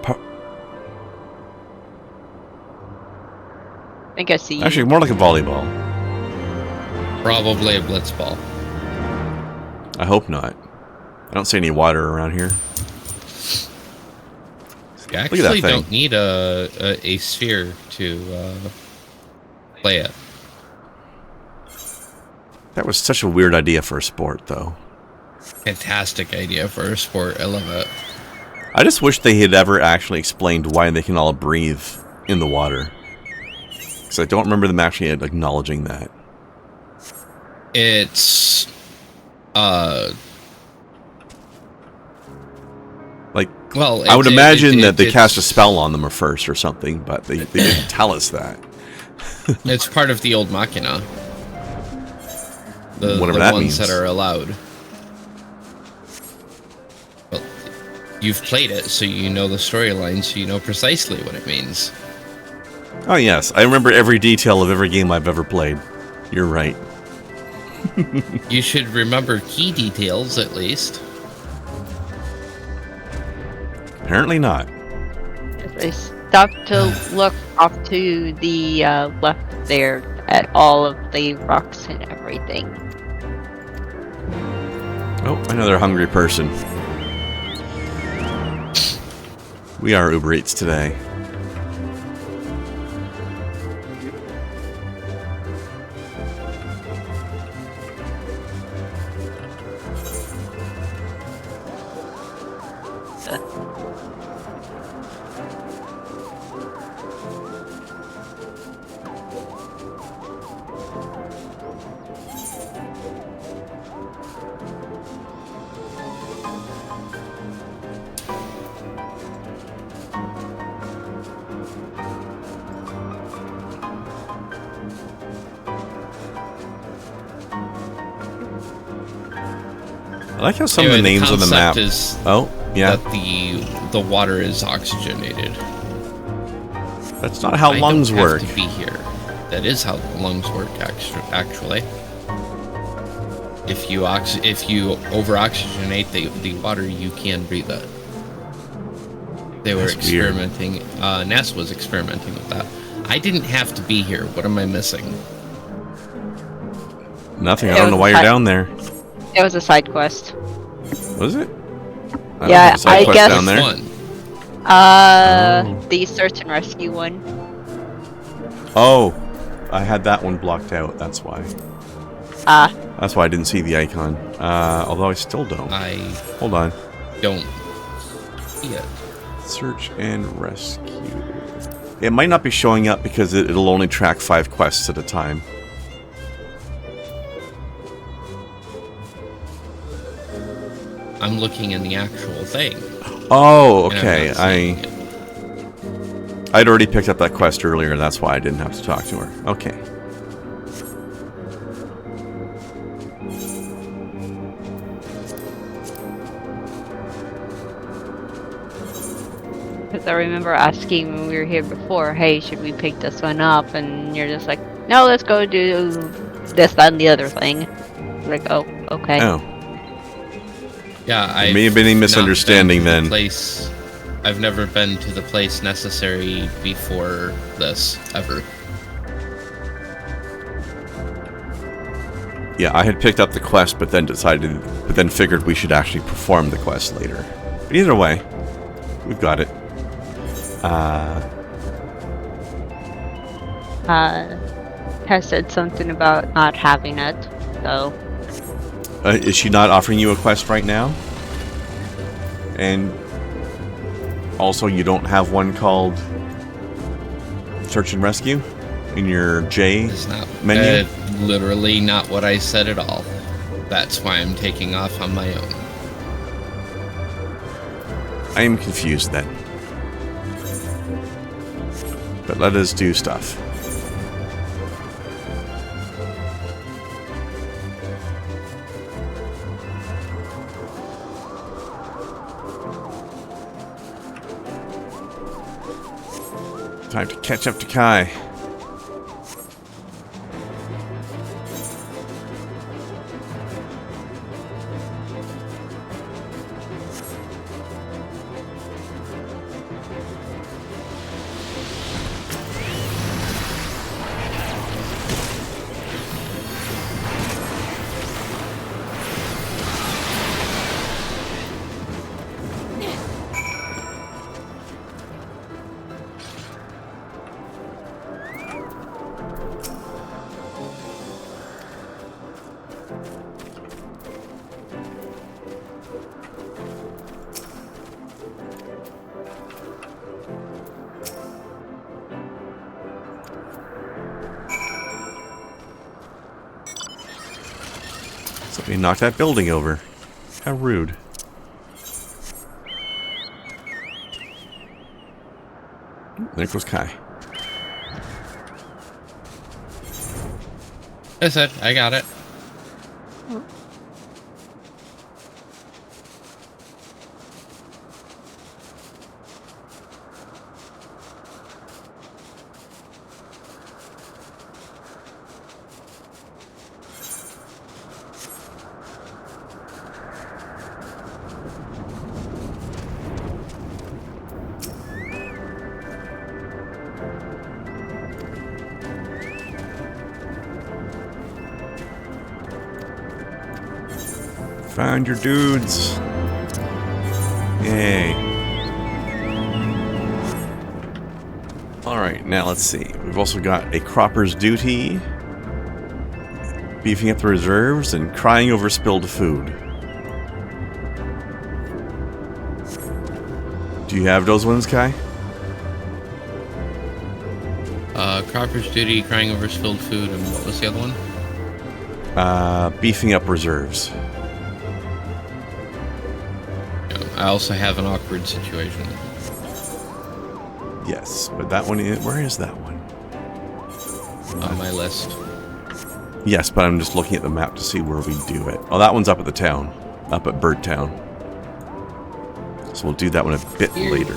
I think I see. Actually, more like a volleyball. Probably a blitzball. I hope not. I don't see any water around here. You Look at that actually thing. don't need a sphere to play it. That was such a weird idea for a sport, though. Fantastic idea for a sport. I love it. I just wish they had ever actually explained why they can all breathe in the water. Because I don't remember them actually acknowledging that. It's Like, well, I would imagine that they cast a spell on them or first or something, but they didn't tell us that. It's part of the old Machina. Whatever the that ones means. that are allowed. Well, you've played it, so you know the storyline, so you know precisely what it means. Oh yes, I remember every detail of every game I've ever played. You're right. You should remember key details, at least. Apparently not. I stopped to look off to the left there at all of the rocks and everything. Oh, another hungry person. We are Uber Eats today. like how some Anyway, of the names on the map. concept is Oh, yeah. that the water is oxygenated. That's not how I lungs don't have work. to be here. That is how lungs work, actually. If you over-oxygenate the water, you can breathe it. They were That's weird. experimenting. NASA was experimenting with that. I didn't have to be here. What am I missing? Nothing. I don't know why you're down there. It was a side quest. Was it? I Yeah, don't think I quest guess- down there. One. The search and rescue one. Oh, I had that one blocked out. That's why. Ah, That's why I didn't see the icon. Although I still don't. I Hold on. don't see it. Search and rescue. It might not be showing up because it'll only track 5 quests at a time. I'm looking in the actual thing. Oh, and I'm okay. not seeing it. I'd already picked up that quest earlier. That's why I didn't have to talk to her. Okay. because I remember asking when we were here before, hey, should we pick this one up? And you're just like, no, let's go do this, that, and the other thing. Like, oh, okay. Oh. Yeah, I may have been a misunderstanding then. I've never been to the place necessary before this, ever. Yeah, I had picked up the quest, but then figured we should actually perform the quest later. But either way, we've got it. Has said something about not having it, so Is she not offering you a quest right now? And also, you don't have one called Search and Rescue in your J It's not menu? literally not what I said at all. That's why I'm taking off on my own. I am confused then. But let us do stuff. Time to catch up to Kai. Somebody knocked that building over. How rude. There goes Kai. I said, I got it. Found your dudes. Yay. Alright, now let's see. We've also got a cropper's duty, beefing up the reserves, and crying over spilled food. Do you have those ones, Kai? Cropper's duty, crying over spilled food, and what was the other one? Beefing up reserves. I also have an awkward situation. Yes, but that one is... Where is that one? On my list. Yes, but I'm just looking at the map to see where we do it. Oh, that one's up at the town. up at Birdtown. So we'll do that one a bit later.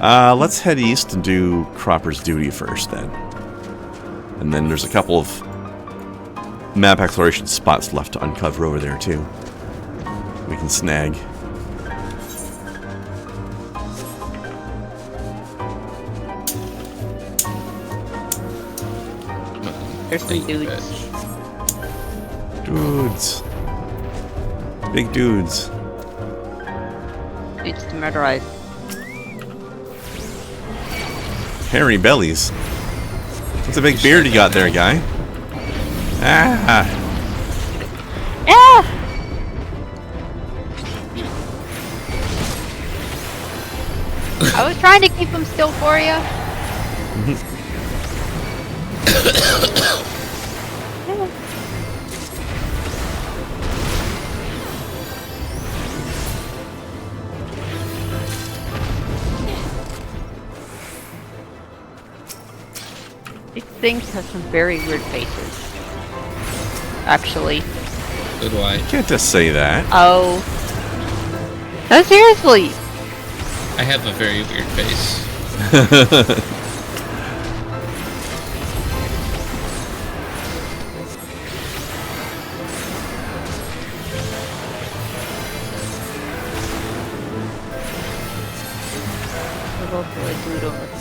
Let's head east and do Cropper's Duty first then. And then there's a couple of map exploration spots left to uncover over there too. We can snag. There's some dudes. Dudes. Big dudes. Dudes to murderize. Hairy bellies. What's a big beard you got there, guy? Ah! Ah! I was trying to keep them still for you. These things have some very weird faces. Actually. So do I. Can't just say that. Oh. No, seriously. I have a very weird face. We'll go for a dude over here.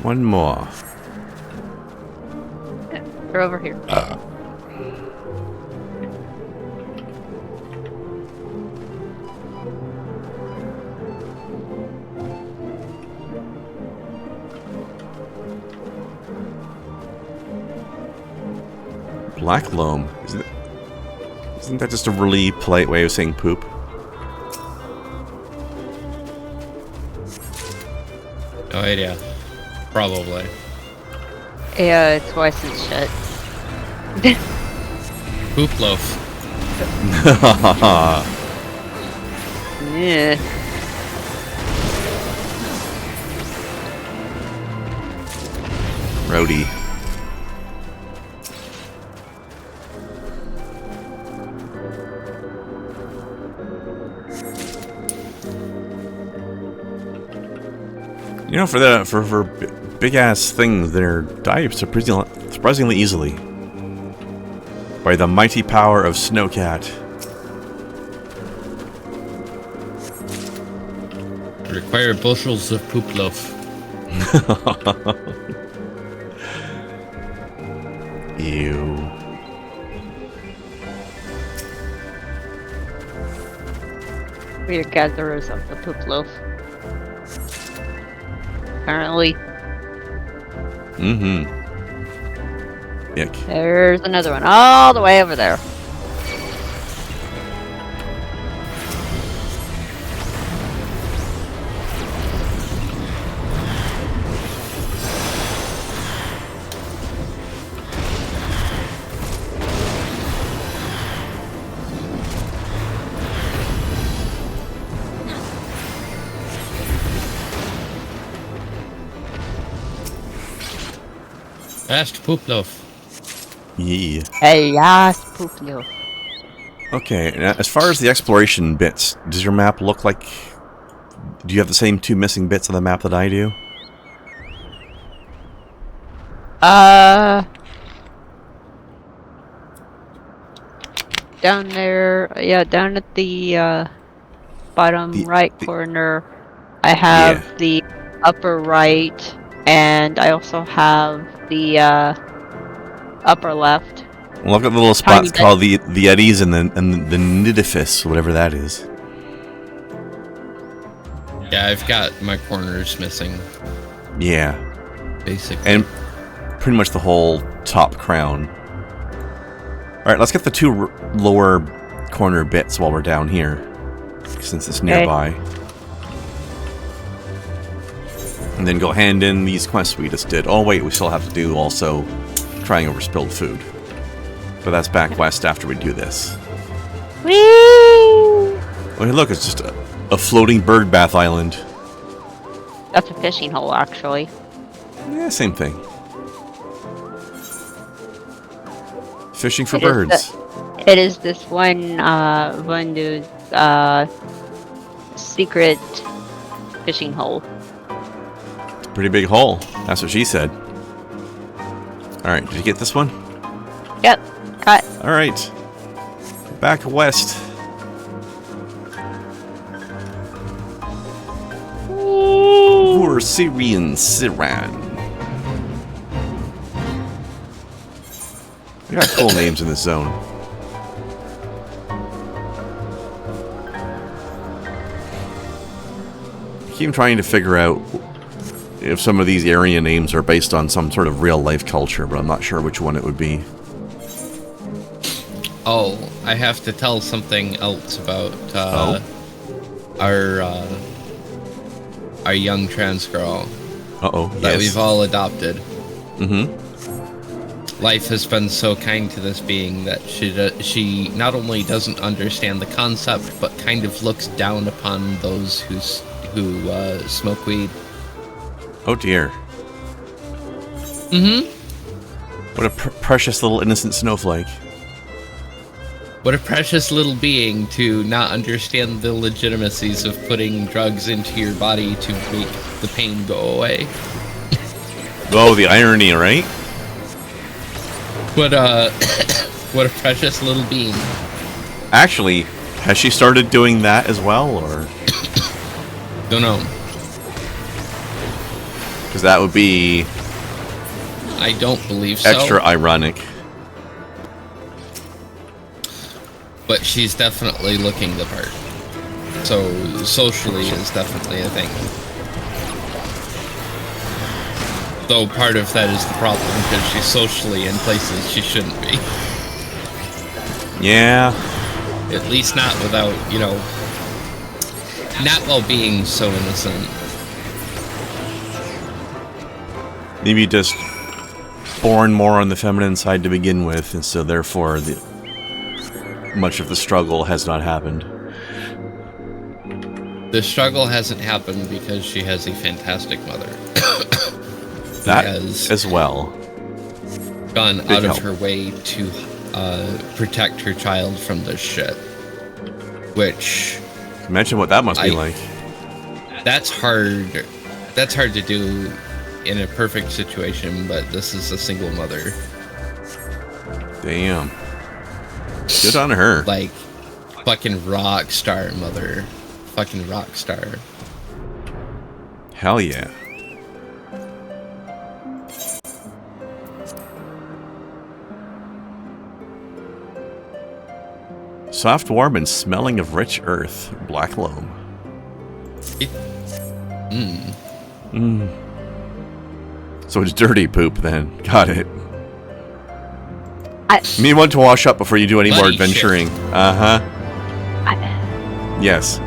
One more. Yeah, they're over here. Black loam. Isn't that just a really polite way of saying poop? No idea. Probably. Yeah, it's why since shit. Poop loaf. Yeah. Rowdy. You know, for big ass things, they're die surprisingly easily by the mighty power of Snowcat. Require bushels of poop loaf. Ew. We're gatherers of the poop loaf. Apparently. Mm-hmm. Yuck. There's another one all the way over there. Last poop loaf. Yeah. Hey, yes, poop loaf. Okay, now, as far as the exploration bits, does your map look like... Do you have the same two missing bits on the map that I do? Down there, yeah, down at the bottom right corner, I have the upper right, and I also have the upper left. Look at the little spots called the eddies and the nidifis, whatever that is. Yeah, I've got my corners missing. Yeah. Basically. And pretty much the whole top crown. Alright, let's get the two lower corner bits while we're down here, since it's nearby. And then go hand in these quests we just did. Oh wait, we still have to do also crying over spilled food. But that's back west after we do this. Whee! Oh hey, look, it's just a floating bird bath island. That's a fishing hole, actually. Yeah, same thing. Fishing for It is birds. It is this one dude's secret fishing hole. Pretty big hole. That's what she said. Alright, did you get this one? Yep, cut. Alright. Back west. For Syrian Siran. We got cool names in this zone. I keep trying to figure out if some of these area names are based on some sort of real life culture, but I'm not sure which one it would be. Oh, I have to tell something else about our young trans girl that we've all adopted. Mm-hmm. Life has been so kind to this being that she not only doesn't understand the concept, but kind of looks down upon those who smoke weed. Oh dear. Mm-hmm. What a precious little innocent snowflake. What a precious little being to not understand the legitimacies of putting drugs into your body to make the pain go away. Oh, the irony, right? What what a precious little being. Actually, has she started doing that as well, or? Don't know. Because that would be I don't believe so. extra ironic. But she's definitely looking the part. So socially is definitely a thing. Though part of that is the problem because she's socially in places she shouldn't be. Yeah. At least not without, not while being so innocent. Maybe just born more on the feminine side to begin with, and so therefore much of the struggle has not happened. The struggle hasn't happened because she has a fantastic mother. That as well. Gone Big out help. of her way to protect her child from this shit. Which... Imagine what that must be like. That's hard. That's hard to do in a perfect situation, but this is a single mother. Damn. Good on her. Like, fucking rock star mother. Fucking rock star. Hell yeah. Soft, warm, and smelling of rich earth. Black loam. So it's dirty poop then. Got it. You need one to wash up before you do any more Bloody adventuring. shit. Uh-huh. Yes.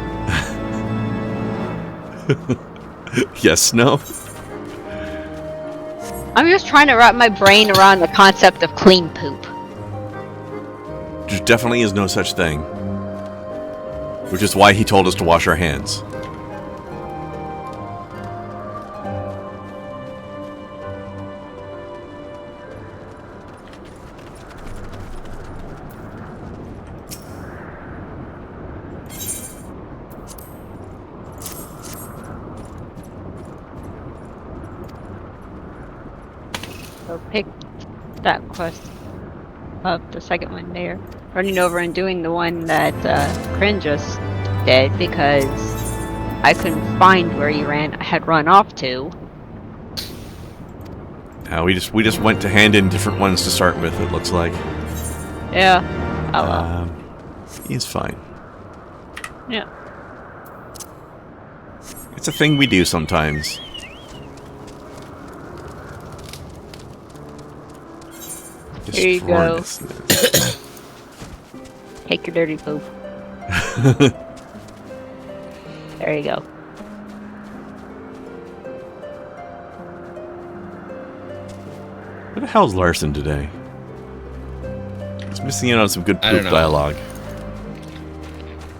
Yes, no? I'm just trying to wrap my brain around the concept of clean poop. There definitely is no such thing. Which is why he told us to wash our hands. So pick that quest up, the second one there. Running over and doing the one that Krend just did because I couldn't find where he had run off to. We just went to hand in different ones to start with, it looks like. Yeah. Oh well. He's fine. Yeah. It's a thing we do sometimes. Here you go. Destroy Take your dirty poop. There you go. Where the hell's Larson today? He's missing out on some good I don't poop know. dialogue.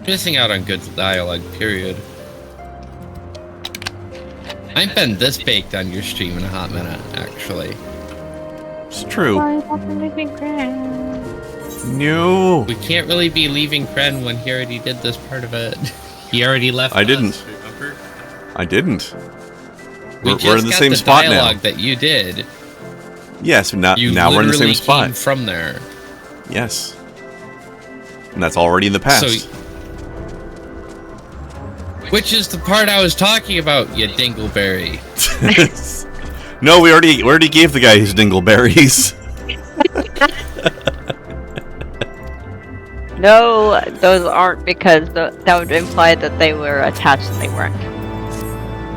Missing out on good dialogue, period. I've been this baked on your stream in a hot minute, actually. It's true. No. We can't really be leaving Kren when he already did this part of it. He already left. I didn't. us, remember? I didn't. We We're in the same spot now. dialogue that you did. Yes, now You we're in the same literally spot. came from there. Yes. And that's already in the past. So, which is the part I was talking about, you dingleberry. No, we already gave the guy his dingleberries. No, those aren't, because that would imply that they were attached and they weren't.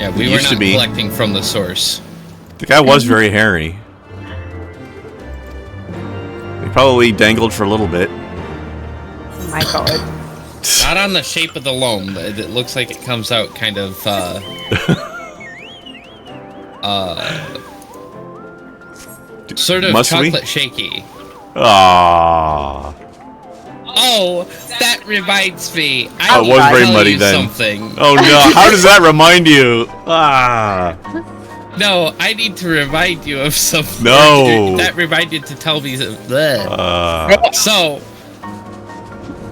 Yeah, we It were used to not be. collecting from the source. The guy was very hairy. He probably dangled for a little bit. Oh my god. Not on the shape of the loam. It looks like it comes out kind of, sort of Muscly? chocolate shaky. Ah. Oh, that reminds me. Oh, I it need was to very tell muddy you then. something. Oh no! How does that remind you? Ah. No, I need to remind you of something. No. That reminded to tell me. Bleh. So,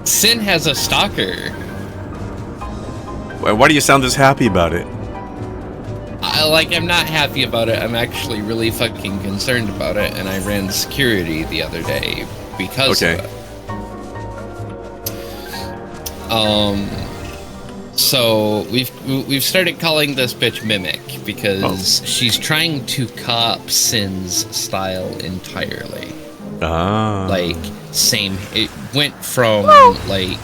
Sin has a stalker. Why do you sound this happy about it? I'm not happy about it. I'm actually really fucking concerned about it, and I ran security the other day because of it. So we've started calling this bitch Mimic because she's trying to cop Sin's style entirely. Ah. Like, same. It went from like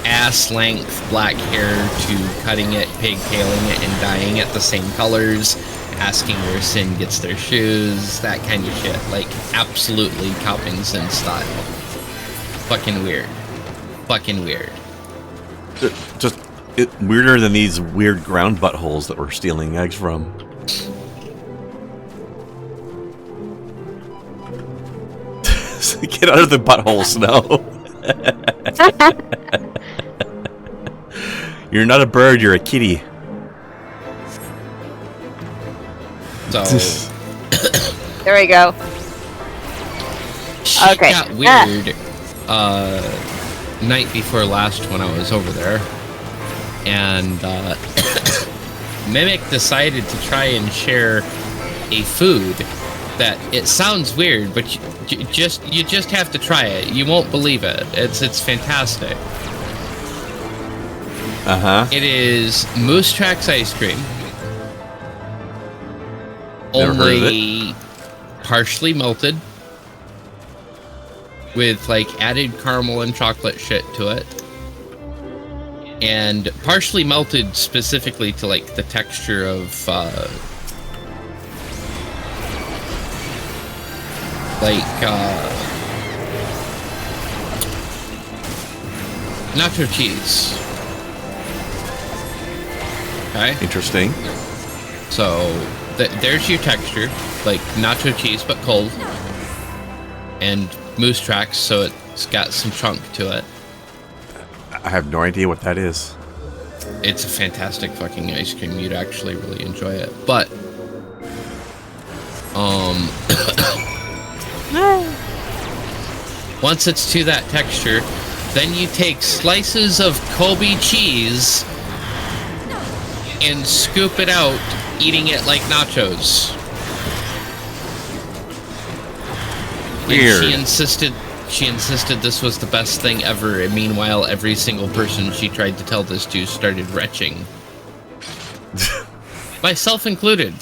ass length black hair to cutting it, pigtailing it, and dyeing it the same colors, asking where Sin gets their shoes, that kind of shit. Like, absolutely copying Sin's style. Fucking weird. Fucking weird. Just weirder than these weird ground buttholes that we're stealing eggs from. Get out of the butthole, Snow. You're not a bird, you're a kitty. So There we go. shit Okay. got weird night before last when I was over there. And Mimic decided to try and share a food that it sounds weird, but you just have to try it. You won't believe it. It's fantastic. Uh-huh. It is Moose Tracks ice cream. Never heard of Only partially melted with like added caramel and chocolate shit to it. And partially melted specifically to like the texture of nacho cheese. Okay. Interesting. So there's your texture, like nacho cheese but cold, and Moose Tracks, so it's got some chunk to it. I have no idea what that is. It's a fantastic fucking ice cream. You'd actually really enjoy it. But once it's to that texture, then you take slices of Kobe cheese and scoop it out, eating it like nachos. Weird. And she insisted this was the best thing ever, and meanwhile every single person she tried to tell this to started retching. Myself included.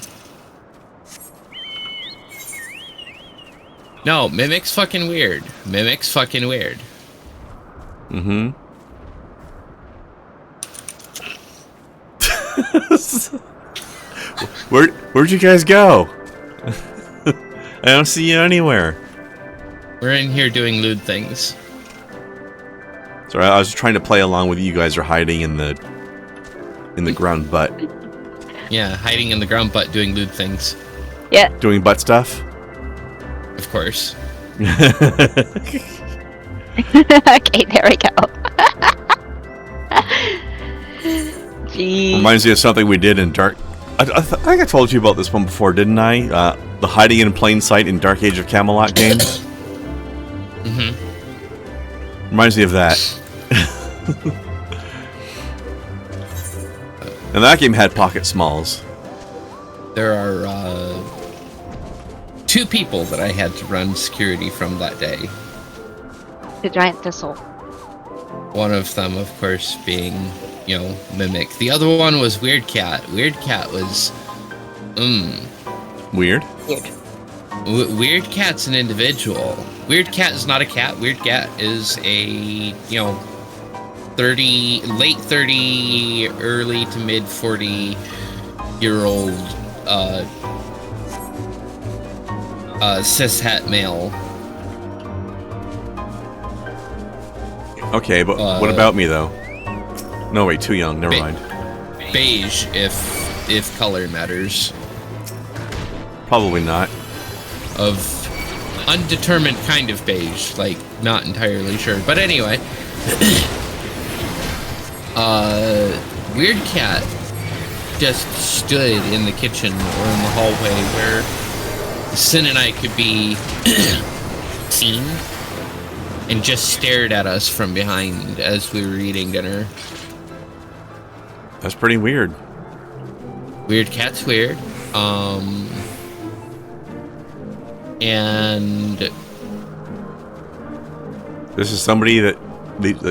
No, Mimic's fucking weird. Mimic's fucking weird. Mm-hmm. Where'd you guys go? I don't see you anywhere. We're in here doing lewd things. Sorry, I was trying to play along with you guys are hiding in the ground butt. Yeah, hiding in the ground butt doing lewd things. Yeah. Doing butt stuff? Of course. Okay, there we go. Jeez. Reminds me of something we did in Dark... I think I told you about this one before, didn't I? The hiding in plain sight in Dark Age of Camelot game. Reminds me of that. And that game had pocket smalls. There are 2 people that I had to run security from that day. The giant thistle. One of them, of course, being, Mimic. The other one was Weird Cat. Weird Cat was, Weird? Weird Cat's an individual. Weird Cat is not a cat. Weird Cat is a, late 30, early to mid 40-year-old, cishet male. Okay, but what about me, though? No, wait, too young. Never mind. Beige, if color matters. Probably not. Of undetermined kind of beige, like, not entirely sure. But anyway, Weird Cat just stood in the kitchen or in the hallway where Sin and I could be seen, and just stared at us from behind as we were eating dinner. That's pretty weird. Weird Cat's weird. And this is somebody that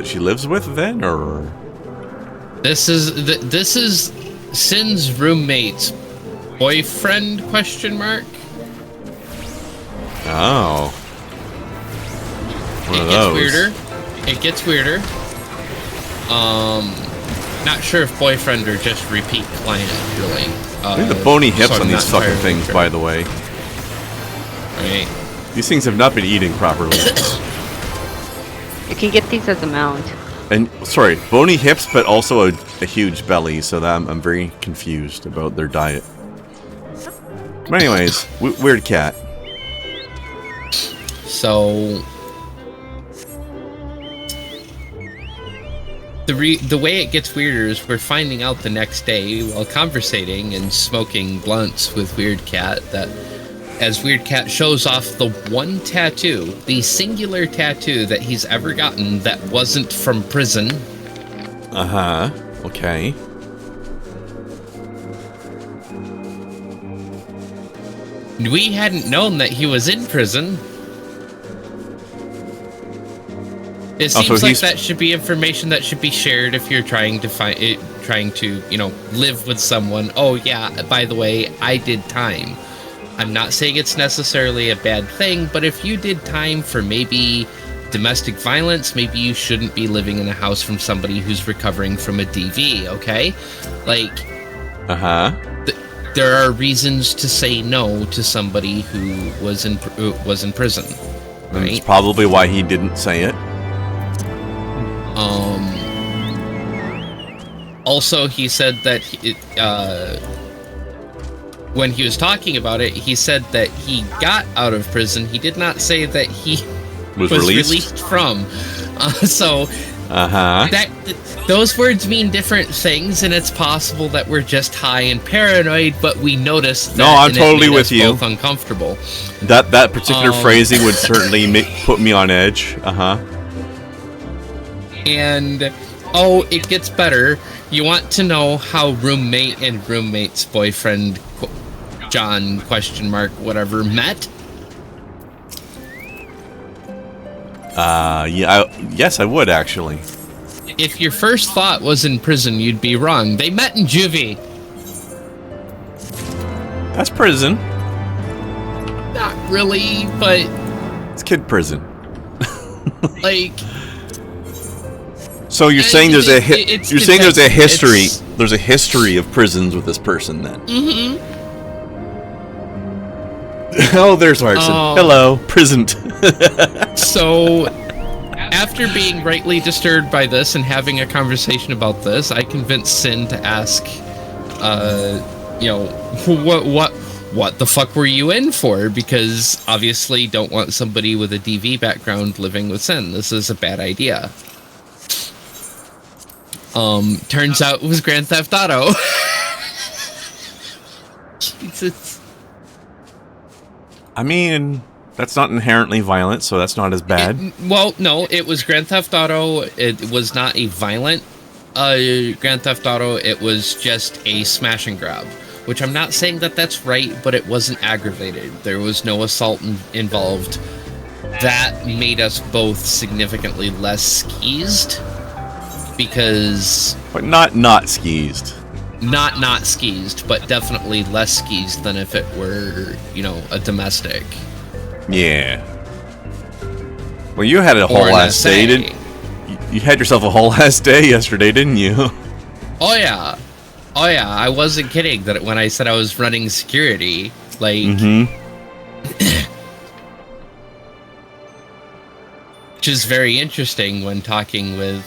she lives with, then, or this is Sin's roommate's boyfriend? Question mark. Oh, one of those. It gets weirder. Not sure if boyfriend or just repeat client, really. Look at the bony hips so on these fucking things, by the way. Right. These things have not been eating properly. You can get these as a mount. And, sorry, bony hips, but also a huge belly, so that I'm very confused about their diet. But anyways, Weird Cat. So the way it gets weirder is we're finding out the next day while conversating and smoking blunts with Weird Cat that as Weird Cat shows off the one tattoo, the singular tattoo that he's ever gotten that wasn't from prison. Uh-huh. Okay. We hadn't known that he was in prison. It seems like that should be information that should be shared if you're trying to live with someone. Oh yeah, by the way, I did time. I'm not saying it's necessarily a bad thing, but if you did time for maybe domestic violence, maybe you shouldn't be living in a house from somebody who's recovering from a DV, okay? Like, there are reasons to say no to somebody who was in prison. Right? That's probably why he didn't say it. Also, he said that when he was talking about it, he said that he got out of prison. He did not say that he was released from. Those words mean different things, and it's possible that we're just high and paranoid, but we noticed that. No, I'm totally with you. Both uncomfortable. That particular phrasing would certainly put me on edge. And it gets better. You want to know how roommate and roommate's boyfriend, John whatever, met? Yes, I would actually. If your first thought was in prison, you'd be wrong. They met in juvie. That's prison. Not really, but it's kid prison. Like. So you're saying there's a history. There's a history of prisons with this person, then. Mm-hmm. Oh, there's Hartson. Hello, prison. So, after being rightly disturbed by this and having a conversation about this, I convinced Sin to ask, what the fuck were you in for? Because obviously, don't want somebody with a DV background living with Sin. This is a bad idea. Turns out it was Grand Theft Auto. Jesus. I mean, that's not inherently violent, so that's not as bad. Well, no, it was Grand Theft Auto. It was not a violent Grand Theft Auto. It was just a smash and grab, which I'm not saying that that's right, but it wasn't aggravated. There was no assault involved. That made us both significantly less skeezed, because... But not skeezed. Not skeezed, but definitely less skeezed than if it were, you know, a domestic. Yeah. Well, you had a whole Or an ass day, SA. didn't you? Had yourself a whole ass day yesterday, didn't you? Oh yeah, I wasn't kidding that when I said I was running security, like, which is very interesting when talking with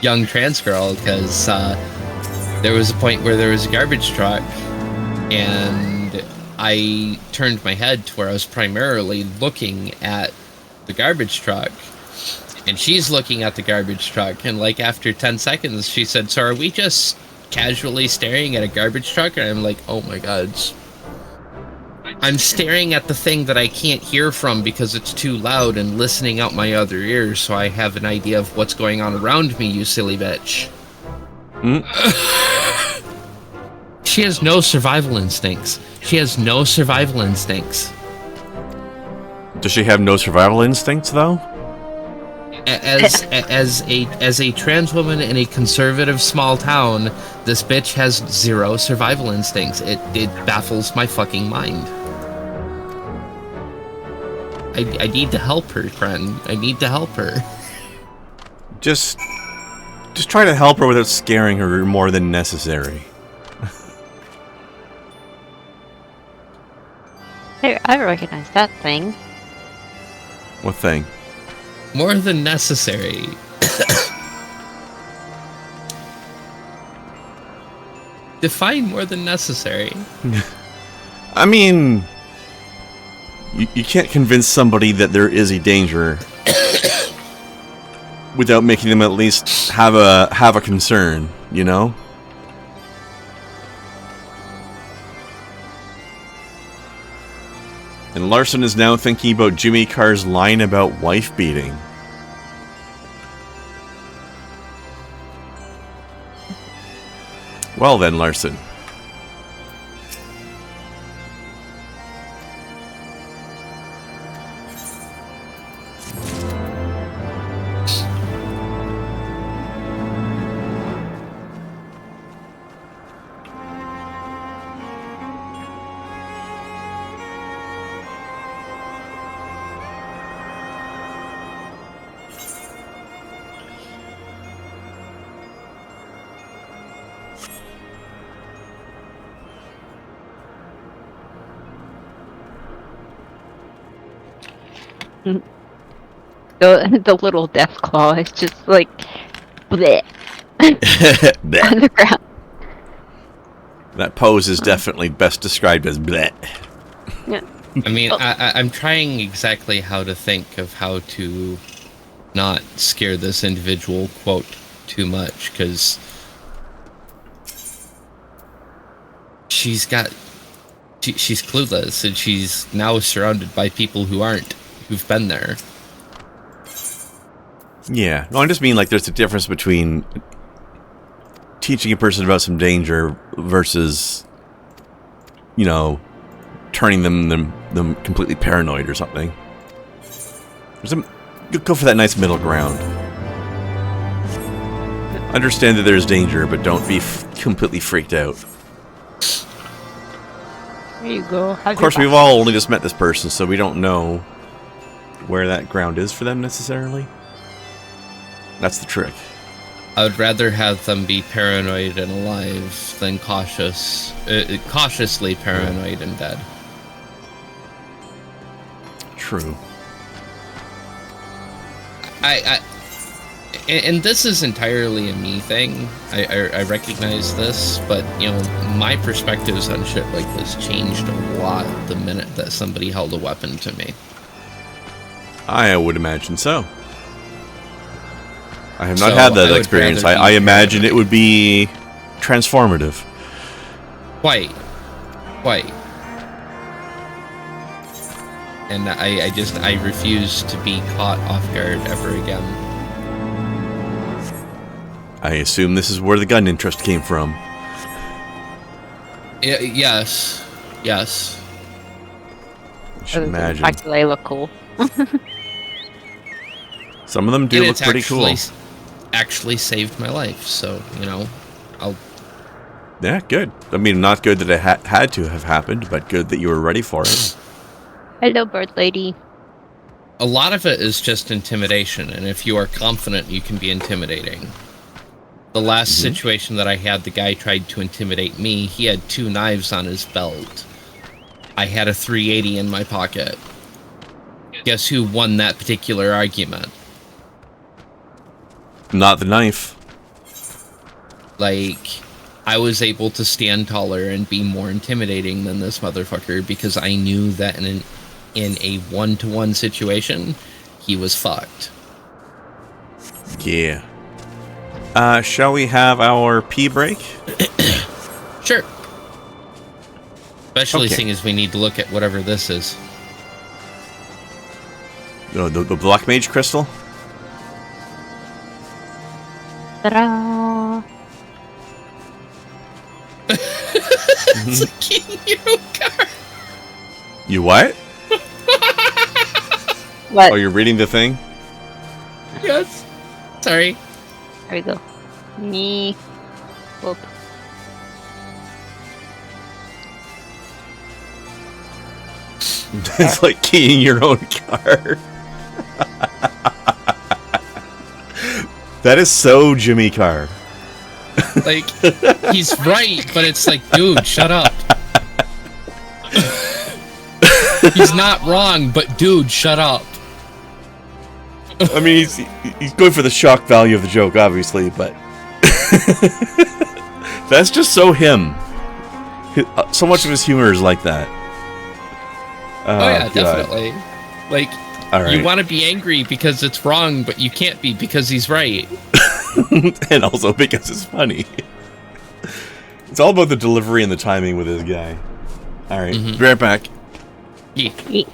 young trans girl, because there was a point where there was a garbage truck, and I turned my head to where I was primarily looking at the garbage truck. And she's looking at the garbage truck, and like after 10 seconds, she said, "So are we just casually staring at a garbage truck?" And I'm like, "Oh my god. I'm staring at the thing that I can't hear from because it's too loud, and listening out my other ears so I have an idea of what's going on around me, you silly bitch." She has no survival instincts. Does she have no survival instincts, though? As a trans woman in a conservative small town, this bitch has zero survival instincts. It baffles my fucking mind. I need to help her, friend. I need to help her. Just try to help her without scaring her more than necessary. Hey, I recognize that thing. What thing? More than necessary. Define more than necessary. I mean, you can't convince somebody that there is a danger without making them at least have a concern, you know? And Larson is now thinking about Jimmy Carr's line about wife beating. Well then, Larson. The little death claw is just like bleh. On the ground. That pose is definitely best described as bleh. Yeah. I mean, I'm trying exactly how to think of how to not scare this individual, quote, too much, because she's clueless, and she's now surrounded by people who've been there. Yeah. No, I just mean like there's a difference between teaching a person about some danger versus, you know, turning them completely paranoid or something. Go for that nice middle ground. Understand that there's danger, but don't be completely freaked out. There you go. Of course, we've all only just met this person, so we don't know where that ground is for them necessarily. That's the trick. I would rather have them be paranoid and alive than cautiously paranoid and dead. True. And this is entirely a me thing. I recognize this, but, you know, my perspectives on shit like this changed a lot the minute that somebody held a weapon to me. I would imagine so. I have not So had that I would experience. rather I be imagine it paranoid. would be transformative. Quite. And I refuse to be caught off guard ever again. I assume this is where the gun interest came from. Yes. I should imagine. The fact that they look cool. Some of them do And look it's pretty cool. actually saved my life, so, I'll... Yeah, good. I mean, not good that it had to have happened, but good that you were ready for it. Hello, bird lady. A lot of it is just intimidation, and if you are confident, you can be intimidating. The last situation that I had, the guy tried to intimidate me. He had 2 knives on his belt. I had a 380 in my pocket. Guess who won that particular argument? Not the knife. Like, I was able to stand taller and be more intimidating than this motherfucker because I knew that in a 1-to-1 situation, he was fucked. Yeah. Shall we have our pee break? Sure. Especially Okay. seeing as we need to look at whatever this is. The Black Mage Crystal? Ta-da! It's a King Hero card. You what? What? Oh, you're reading the thing? Yes. Sorry. There we go. Me. Whoop. It's like keying your own card. That is so Jimmy Carr. Like, he's right, but it's like, dude, shut up. He's not wrong, but dude, shut up. I mean, he's going for the shock value of the joke, obviously, but that's just so him. So much of his humor is like that. Oh yeah, God. definitely. Like, All right. you want to be angry because it's wrong, but you can't be because he's right. And also because it's funny. It's all about the delivery and the timing with this guy. All right, be right back. Yeah. Yeet.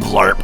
Blarp.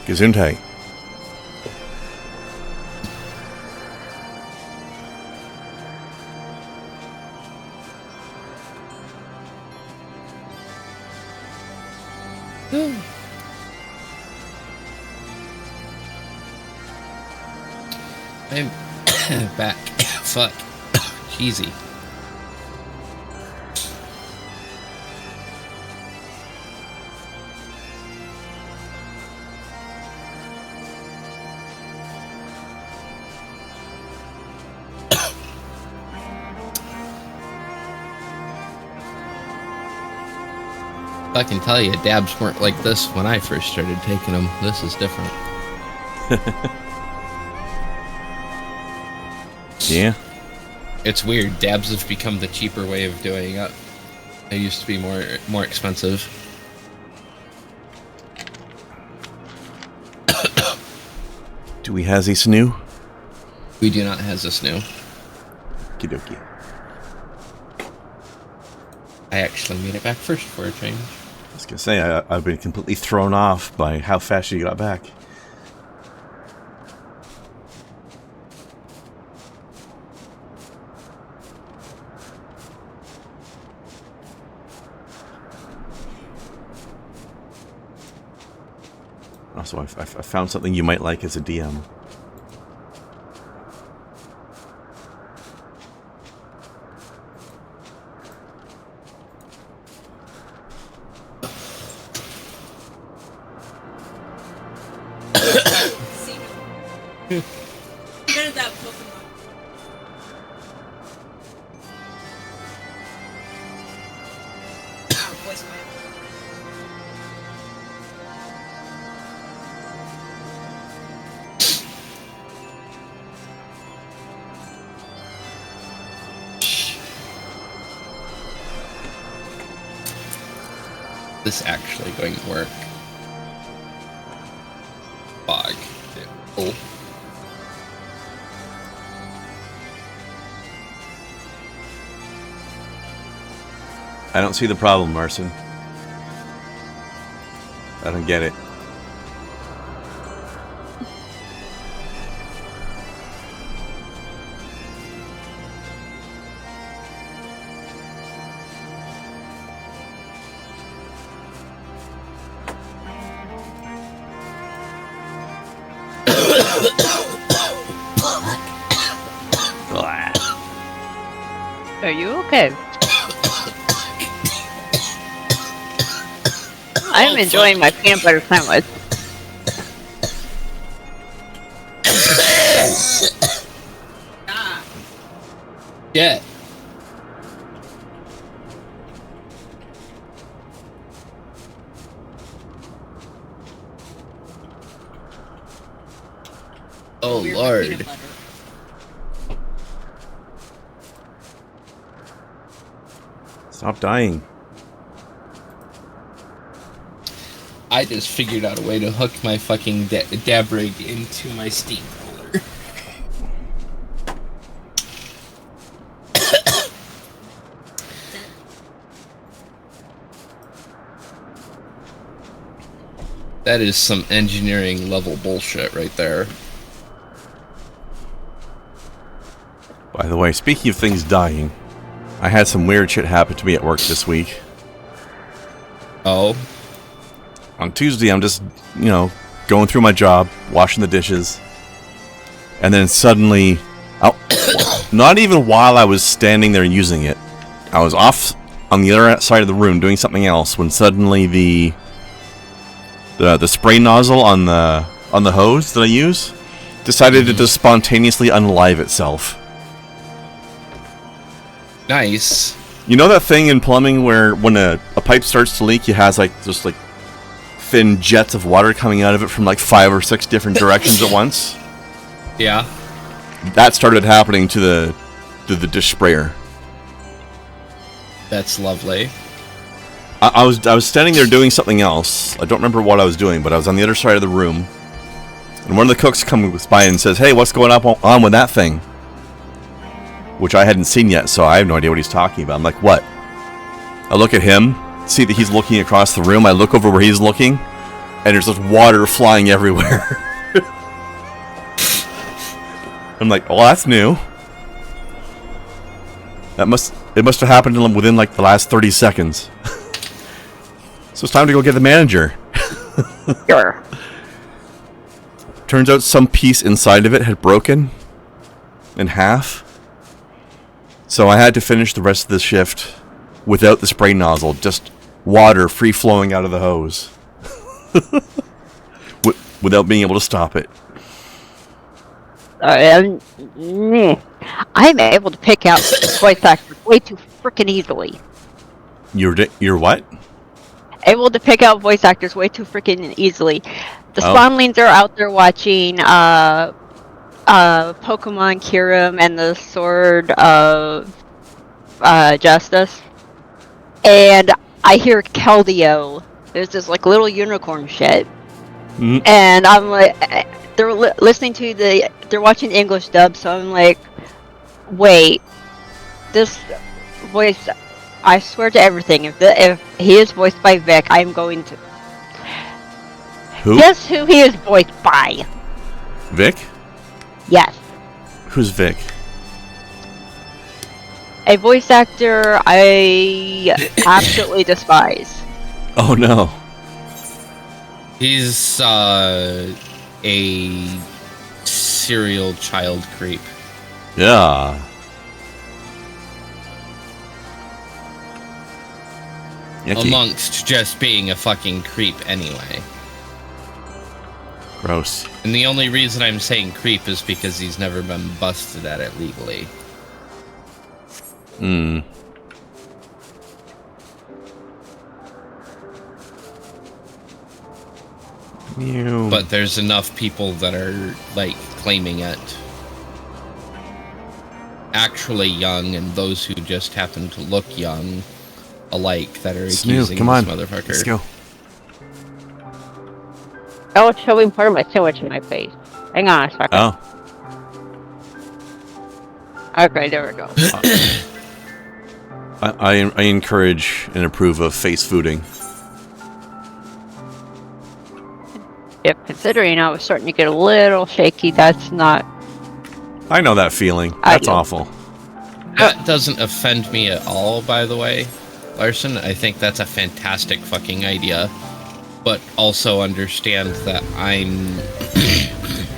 Gesundheit. I'm back. Fuck. Cheesy. I can tell you, dabs weren't like this when I first started taking them. This is different. Yeah. It's weird. Dabs have become the cheaper way of doing it. They used to be more expensive. Do we has a snoo? We do not have this new. Kidoki. I actually made it back first for a change. I was gonna say, I've been completely thrown off by how fast you got back. Also, I found something you might like as a DM. There's that Pokemon. Oh, voice mic. This actually going to work. Fog. Oh. I don't see the problem, Marson. I don't get it. Are you okay? I'm enjoying my peanut butter sandwich. Ah, Yeah. Oh weird Lord. peanut butter. Stop dying. I just figured out a way to hook my fucking dab rig into my steamroller. That is some engineering level bullshit right there. By the way, speaking of things dying, I had some weird shit happen to me at work this week. Oh. On Tuesday, I'm just, going through my job, washing the dishes, and then suddenly, not even while I was standing there using it, I was off on the other side of the room doing something else when suddenly the spray nozzle on the hose that I use decided to just spontaneously unalive itself. Nice. You know that thing in plumbing where when a pipe starts to leak, it has just thin jets of water coming out of it from 5 or 6 different directions at once? Yeah. That started happening to the dish sprayer. That's lovely. I was standing there doing something else. I don't remember what I was doing, but I was on the other side of the room. And one of the cooks comes by and says, "Hey, what's going on with that thing?" which I hadn't seen yet, so I have no idea what he's talking about. I'm like, what? I look at him, see that he's looking across the room. I look over where he's looking, and there's just water flying everywhere. I'm like, oh, that's new. It must have happened within like the last 30 seconds. So it's time to go get the manager. Sure. Turns out some piece inside of it had broken in half. So I had to finish the rest of the shift without the spray nozzle, just water free flowing out of the hose. Without being able to stop it. I'm able to pick out voice actors way too freaking easily. You're what? Able to pick out voice actors way too freaking easily. The spawnlings are out there watching Pokemon Kyurem and the Sword of Justice, and I hear Keldeo. There's this like little unicorn shit, and I'm like, they're listening to they're watching the English dub, so I'm like, wait, this voice, I swear to everything, if he is voiced by Vic, I'm going to. Who? Guess who he is voiced by? Vic? Yes. Who's Vic? A voice actor I absolutely despise. Oh no. He's a serial child creep. Yeah. Yucky. Amongst just being a fucking creep anyway. Gross. And the only reason I'm saying creep is because he's never been busted at it legally. Hmm. But there's enough people that are, like, claiming it. Actually young, and those who just happen to look young alike that are accusing come this on. motherfucker. Let's go. Oh, it's showing part of my sandwich in my face. Hang on a second. Oh. Okay, there we go. I encourage and approve of face fooding. Yep, considering I was starting to get a little shaky, that's not... I know that feeling. That's Ideal. awful. That doesn't offend me at all, by the way, Larson. I think that's a fantastic fucking idea. But also understand that I'm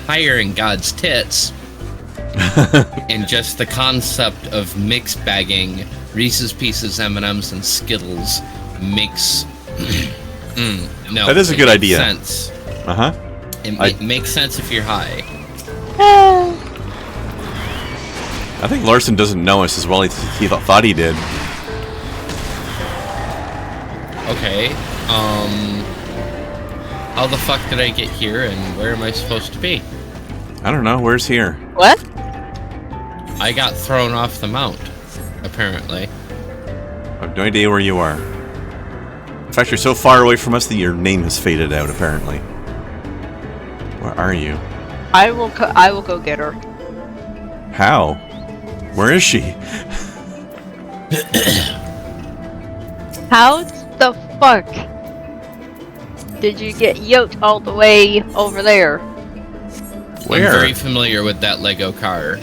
higher in God's tits. And just the concept of mix bagging Reese's Pieces, M&Ms, and Skittles makes... no, That is a good makes idea. Sense. Uh-huh. It makes sense if you're high. I think Larson doesn't know us as well as he thought he did. Okay, how the fuck did I get here, and where am I supposed to be? I don't know. Where's here? What? I got thrown off the mount, apparently. I have no idea where you are. In fact, you're so far away from us that your name has faded out, apparently. Where are you? I will go get her. How? Where is she? How the fuck did you get yoked all the way over there? Where? I'm very familiar with that Lego car.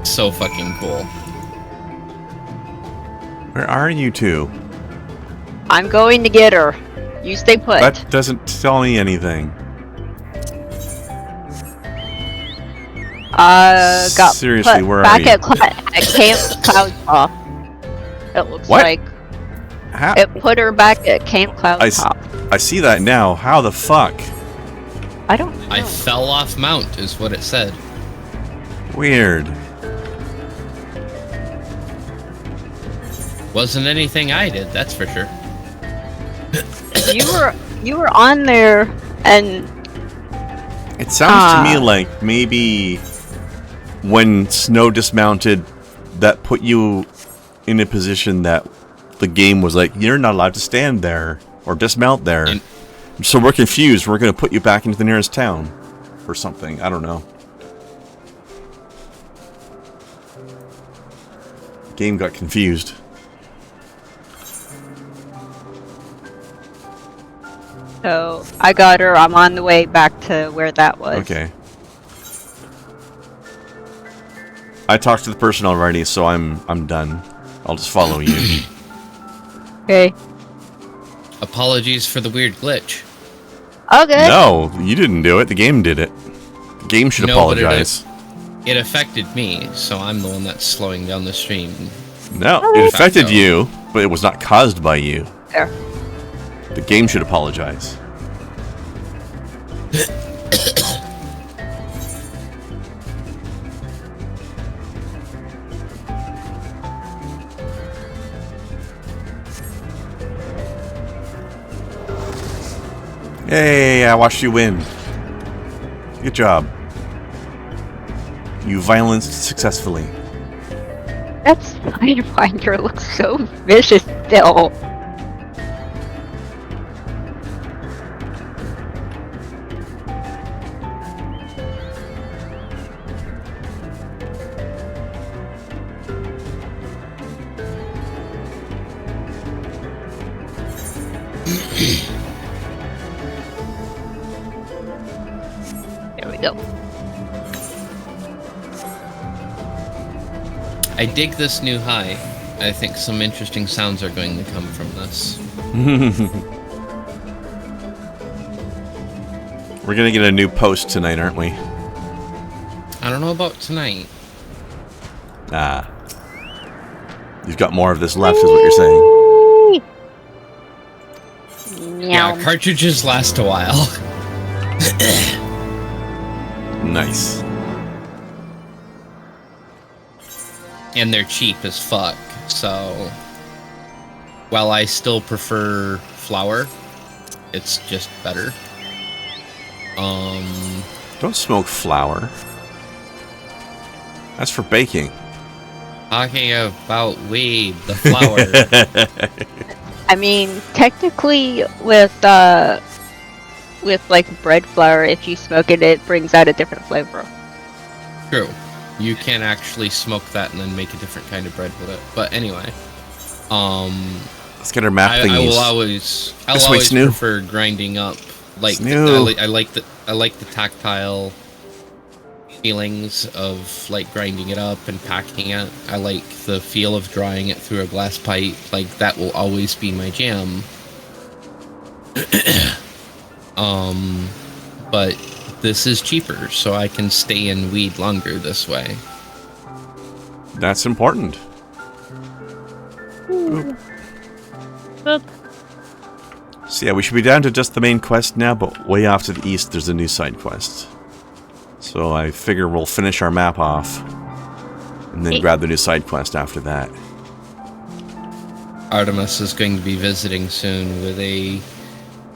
So fucking cool. Where are you two? I'm going to get her. You stay put. That doesn't tell me anything. Got Seriously, put where back are you? at Camp Cloudtop. It looks What? like How? it put her back at Camp Cloudtop. I see that now. How the fuck? I don't know. I fell off mount, is what it said. Weird. Wasn't anything I did, that's for sure. You were on there, and It sounds to me like maybe when Snow dismounted, that put you in a position that the game was like, you're not allowed to stand there or dismount there. So we're confused. We're going to put you back into the nearest town or something. I don't know. Game got confused. So I got her. I'm on the way back to where that was. Okay. I talked to the person already, so I'm done. I'll just follow you. Okay. Apologies for the weird glitch. Okay. No, you didn't do it. The game did it. The game should No, but apologize. It affected me, so I'm the one that's slowing down the stream. No, it affected you, but it was not caused by you. There. The game should apologize. Hey, I watched you win. Good job. You violenced successfully. That Spiderfinder looks so vicious still. There we go. I dig this new high. I think some interesting sounds are going to come from this. We're gonna get a new post tonight, aren't we? I don't know about tonight. Ah. You've got more of this left, is what you're saying. Yeah, cartridges last a while. Nice. And they're cheap as fuck, so while I still prefer flour, it's just better. Don't smoke flour. That's for baking. Talking about weed, the flour. I mean, technically, with like bread flour, if you smoke it, it brings out a different flavor. True. You can actually smoke that and then make a different kind of bread with it. But anyway, let's get our map thingies. I will always prefer grinding up. Like I like the tactile feelings of like grinding it up and packing it. I like the feel of drawing it through a glass pipe. Like that will always be my jam. But this is cheaper, so I can stay in weed longer this way. That's important. So yeah, we should be down to just the main quest now, but way off to the east there's a new side quest. So I figure we'll finish our map off, and then grab the new side quest after that. Artemis is going to be visiting soon with a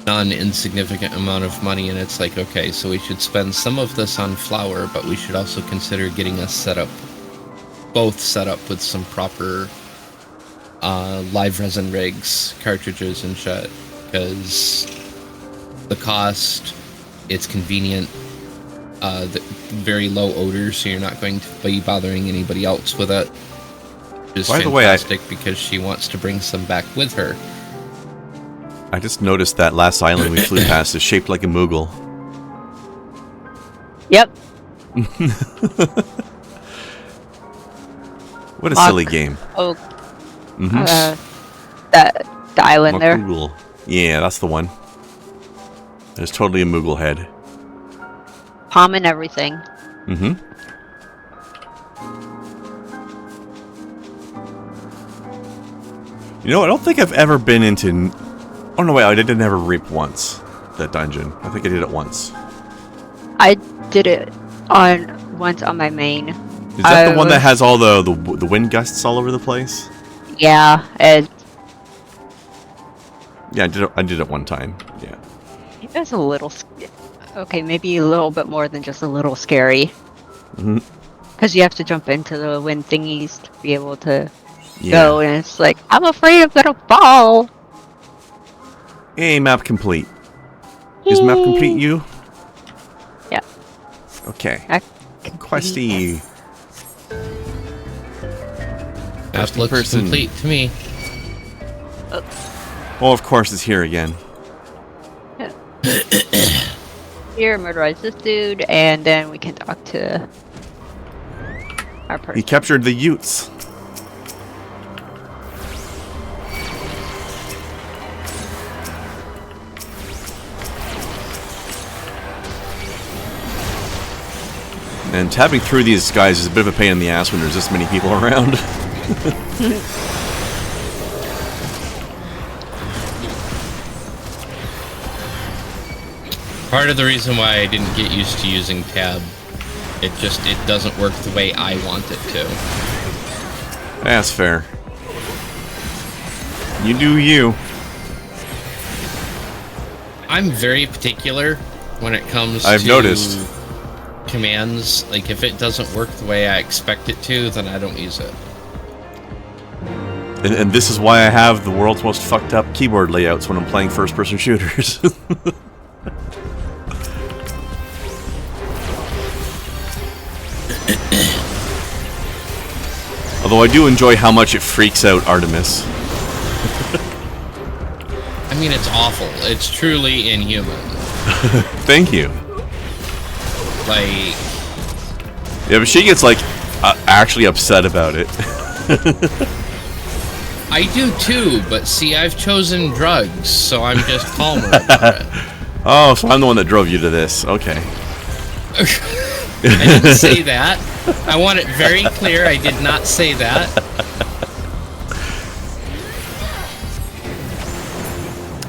non-insignificant amount of money, and it's like, okay, so we should spend some of this on flour, but we should also consider getting us both set up with some proper live resin rigs, cartridges and shit, because the cost, it's convenient, very low odor, so you're not going to be bothering anybody else with it. Which is fantastic because she wants to bring some back with her. I just noticed that last island we flew past is shaped like a Moogle. Yep. What a silly game. Oh. The island there. Moogle. Yeah, that's the one. There's totally a Moogle head. Palm and everything. Mm-hmm. You know, I don't think I've ever been into... Oh, no, wait, I didn't ever reap once, that dungeon. I think I did it once. I did it once on my main. Is that the one that has all the wind gusts all over the place? Yeah, yeah, I did it one time, yeah. It was a little... Okay, maybe a little bit more than just a little scary. Because you have to jump into the wind thingies to be able to go, and it's like, I'm afraid I'm gonna fall! Hey, map complete. Is map complete you? Yeah. Okay. Questy. That looks person. complete to me. Well, of course, it's here again. Here, murderize this dude, and then we can talk to our person. He captured the Utes. And tapping through these guys is a bit of a pain in the ass when there's this many people around. Part of the reason why I didn't get used to using tab, it doesn't work the way I want it to. That's fair. You do you. I'm very particular when it comes I've to noticed. commands. Like, if it doesn't work the way I expect it to, then I don't use it. And this is why I have the world's most fucked up keyboard layouts when I'm playing first-person shooters. Although I do enjoy how much it freaks out Artemis. I mean, it's awful. It's truly inhuman. Thank you. Like, Yeah, but she gets, like, actually upset about it. I do too, but see, I've chosen drugs, so I'm just calmer about it. Oh, so I'm the one that drove you to this. Okay. I didn't say that. I want it very clear, I did not say that.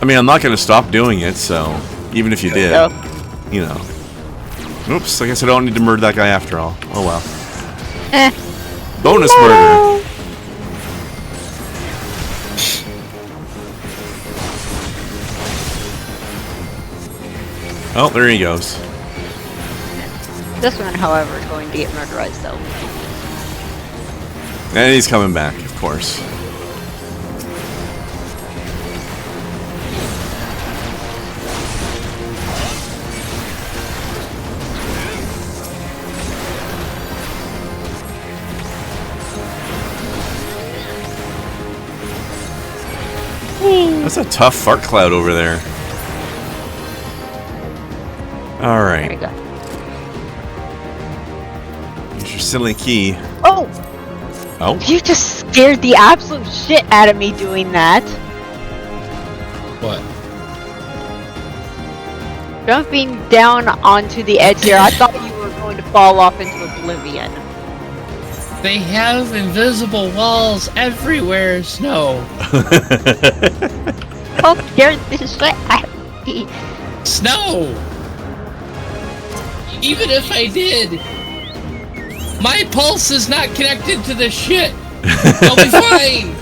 I mean, I'm not going to stop doing it, so even if you did, you know. Oops, I guess I don't need to murder that guy after all. Oh well. Bonus murder. Oh, there he goes. This one, however, is going to get murderized, though. And he's coming back, of course. That's a tough fart cloud over there. Alright. There you go. Here's your silly key. Oh! Oh? You just scared the absolute shit out of me doing that. What? Jumping down onto the edge here, I thought you were going to fall off into oblivion. They have invisible walls everywhere, Snow. Oh, scared the shit out of me. Snow! Even if I did, my pulse is not connected to the shit. I'll be fine.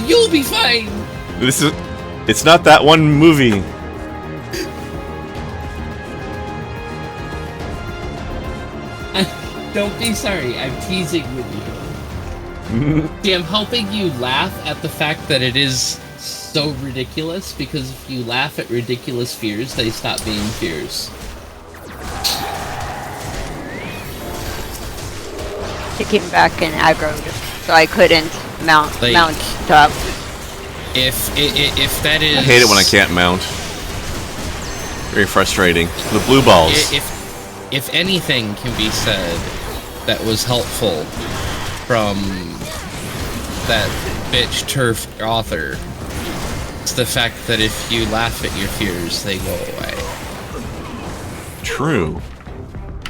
You'll be fine. It's not that one movie. Don't be sorry, I'm teasing with you. See, I'm helping you laugh at the fact that it is so ridiculous, because if you laugh at ridiculous fears, they stop being fears. She came back and aggroed, so I couldn't mount up. If that is... I hate it when I can't mount. Very frustrating. The blue balls. If anything can be said that was helpful from that bitch turf author, it's the fact that if you laugh at your fears, they go away. True.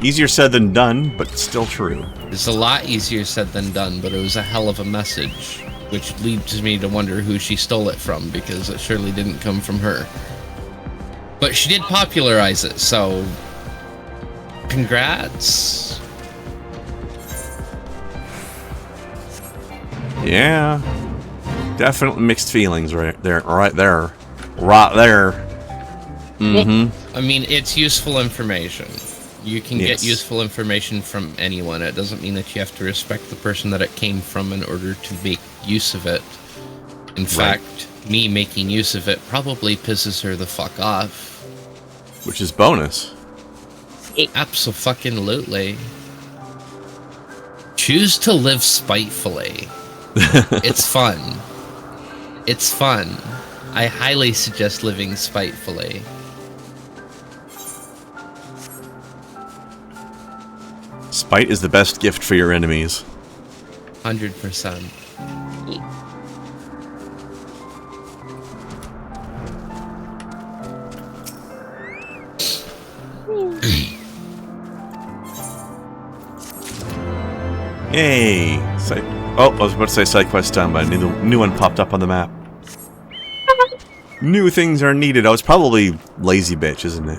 Easier said than done, but still true. It's a lot easier said than done, but it was a hell of a message, which leads me to wonder who she stole it from, because it surely didn't come from her. But she did popularize it, so congrats. Yeah. Definitely mixed feelings right there. Mm-hmm. I mean, it's useful information. You can Yes. get useful information from anyone. It doesn't mean that you have to respect the person that it came from in order to make use of it. In fact, me making use of it probably pisses her the fuck off. Which is bonus. Abso-fucking-lutely. Choose to live spitefully. It's fun. It's fun. I highly suggest living spitefully. Spite is the best gift for your enemies. 100%. Yay! Oh, I was about to say side quest done, but a new one popped up on the map. New things are needed. Oh, it's probably lazy bitch, isn't it?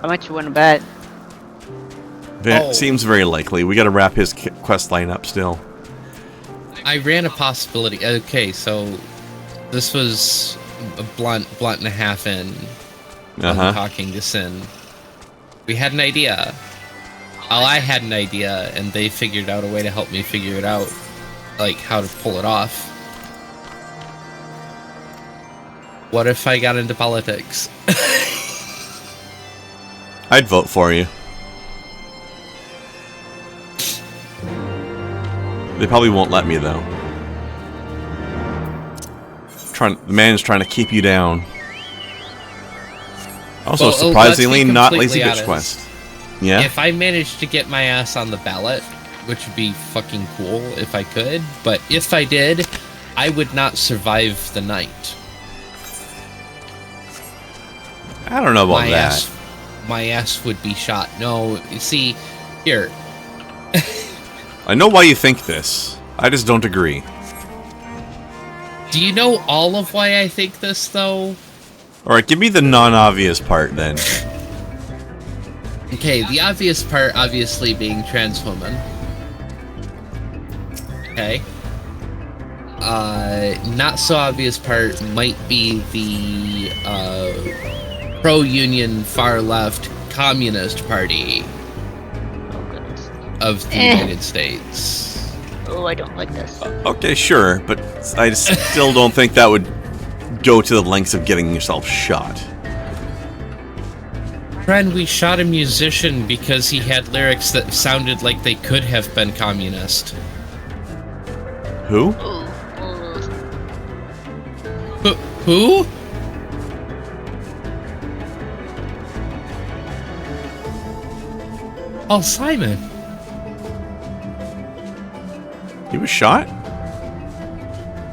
How much you want to bet? That seems very likely. We gotta wrap his quest line up still. I ran a possibility. Okay, so this was a blunt and a half in. Talking to Sin. We had an idea. I had an idea, and they figured out a way to help me figure it out, like how to pull it off. What if I got into politics? I'd vote for you. They probably won't let me though. The man's trying to keep you down. Also, Well, surprisingly, not lazy bitch honest. quest. Yeah. If I managed to get my ass on the ballot, which would be fucking cool if I could, but if I did, I would not survive the night. I don't know about that. My ass would be shot. No, you see, here. I know why you think this. I just don't agree. Do you know all of why I think this, though? Alright, give me the non-obvious part then. Okay, the obvious part, obviously, being trans woman. Okay. Not so obvious part might be the, pro-union, far-left Communist Party of the United States. Oh, I don't like this. Okay, sure, but I still don't think that would go to the lengths of getting yourself shot. Friend, we shot a musician because he had lyrics that sounded like they could have been communist. Who? Who? Oh, Simon. He was shot?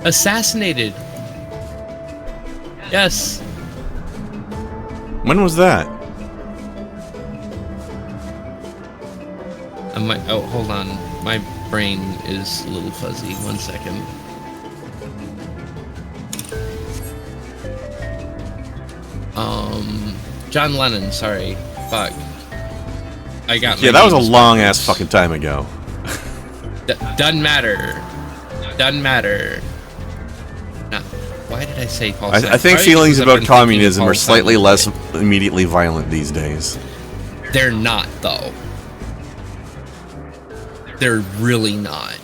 Assassinated. Yes. When was that? Oh, hold on. My brain is a little fuzzy. 1 second. John Lennon, sorry. Fuck. I got Yeah, that was a long-ass fucking time ago. Doesn't matter. Doesn't matter. No, why did I say Paul Simon? I think Probably feelings because I've about been thinking communism Paul are slightly Simon less lately. immediately violent these days. They're not, though. They're really not.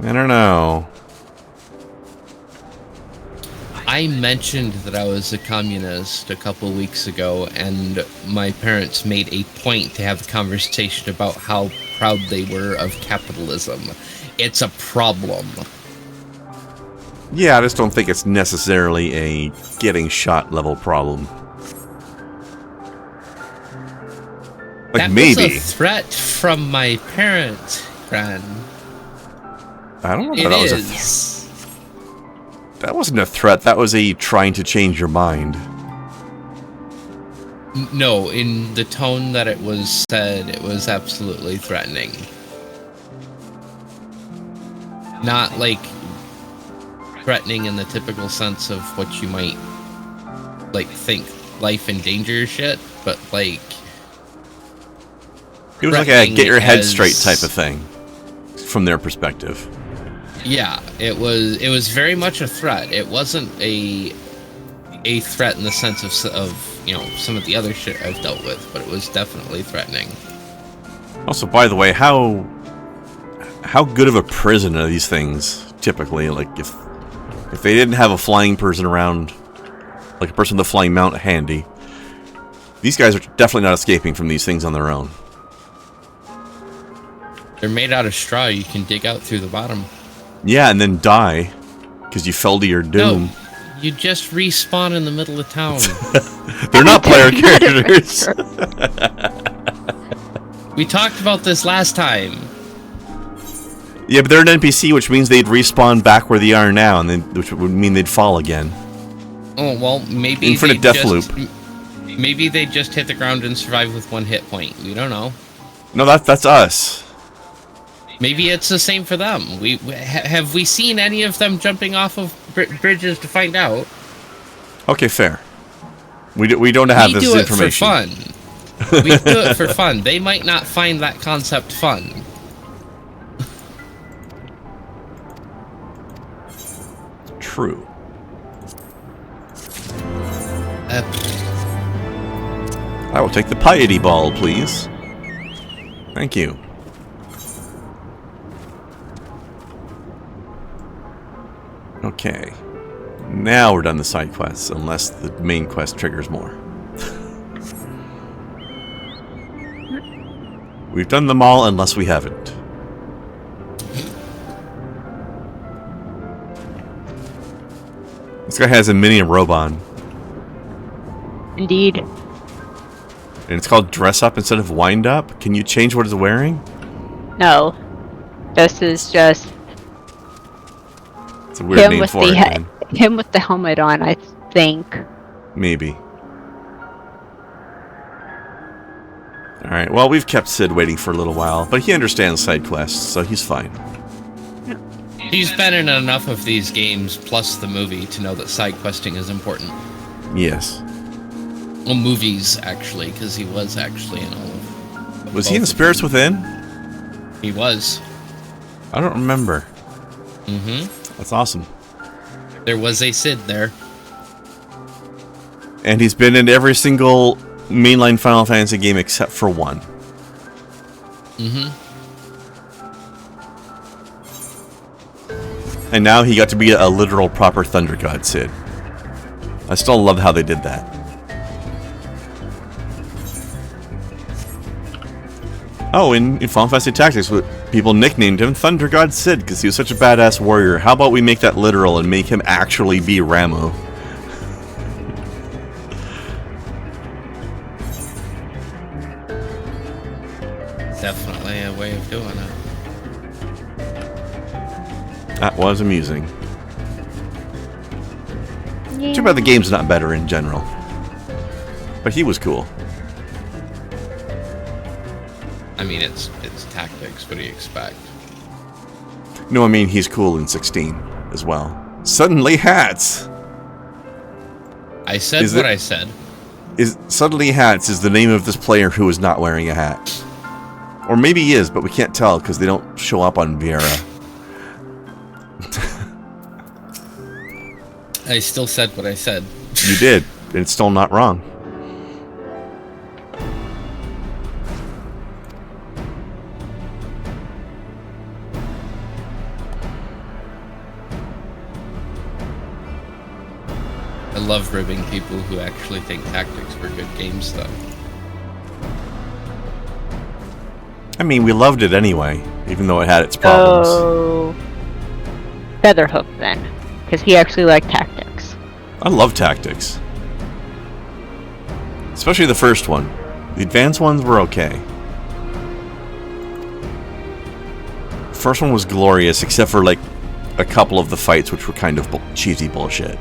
I don't know. I mentioned that I was a communist a couple weeks ago, and my parents made a point to have a conversation about how proud they were of capitalism. It's a problem. Yeah, I just don't think it's necessarily a getting shot level problem. Like, That maybe. was a threat from my parents, friend. I don't know if It that was is. that wasn't a threat, that was a trying to change your mind. No, in the tone that it was said, it was absolutely threatening. Not like threatening in the typical sense of what you might like think life and danger shit, but like It was like a threatening get your head as- straight type of thing, from their perspective. yeah, it was very much a threat. It wasn't a threat in the sense of you know some of the other shit I've dealt with, but it was definitely threatening. Also, by the way, how good of a prison are these things typically? Like, if they didn't have a flying person around, like a person with a flying mount handy, these guys are definitely not escaping from these things on their own. They're made out of straw. You can dig out through the bottom. Yeah, and then die because you fell to your doom. No, you just respawn in the middle of town. They're not player characters. We talked about this last time. Yeah, but they're an NPC, which means they'd respawn back where they are now, and then which would mean they'd fall again. Oh, well, maybe Infinite death loop. Maybe they just hit the ground and survive with 1 hit point. We don't know. No, that's us. Maybe it's the same for them. Have we seen any of them jumping off of bridges to find out? Okay, fair. We don't have this information. We do it for fun. We do it for fun. They might not find that concept fun. True. I will take the piety ball, please. Thank you. Okay. Now we're done the side quests, unless the main quest triggers more. We've done them all, unless we haven't. This guy has a mini robot. Indeed. And it's called dress up instead of wind up? Can you change what it's wearing? No. This is just It's a weird name for it, man. him with the helmet on, I think. Maybe. Alright, well, we've kept Sid waiting for a little while, but he understands side quests, so he's fine. He's been in enough of these games, plus the movie, to know that side questing is important. Yes. Well, movies, actually, because he was actually in all of them. Was he in Spirits Within? He was. I don't remember. Mm-hmm. That's awesome. There was a Sid there. And he's been in every single mainline Final Fantasy game except for one. Mm-hmm. And now he got to be a literal proper Thunder God Sid. I still love how they did that. Oh, in Final Fantasy Tactics, people nicknamed him Thunder God Sid because he was such a badass warrior. How about we make that literal and make him actually be Ramo? Definitely a way of doing it. That was amusing. Yeah. Too bad the game's not better in general. But he was cool. I mean, it's tactics. What do you expect? No, I mean, he's cool in 16 as well. Suddenly Hats! I said Is what it- I said. Suddenly Hats is the name of this player who is not wearing a hat. Or maybe he is, but we can't tell because they don't show up on Viera. I still said what I said. You did, and it's still not wrong. I love ribbing people who actually think tactics were good games, though. I mean, we loved it anyway, even though it had its problems. Oh, Featherhoof then, because he actually liked tactics. I love Tactics. Especially the first one. The advanced ones were okay. The first one was glorious, except for, like, a couple of the fights, which were kind of cheesy bullshit.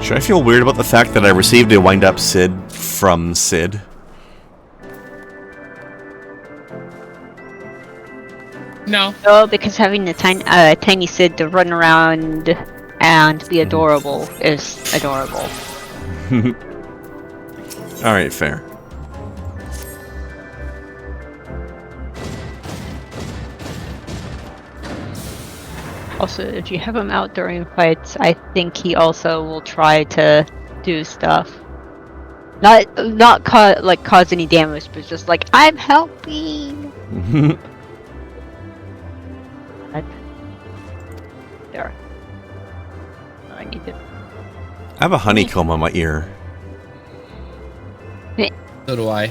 Should I feel weird about the fact that I received a wind-up Sid from Sid? No. No, because having the tiny Sid to run around and be adorable is adorable. Alright, fair. Also, if you have him out during fights, I think he also will try to do stuff. Not cause any damage, but just like I'm helping. There. I need to. I have a honeycomb on my ear. So do I.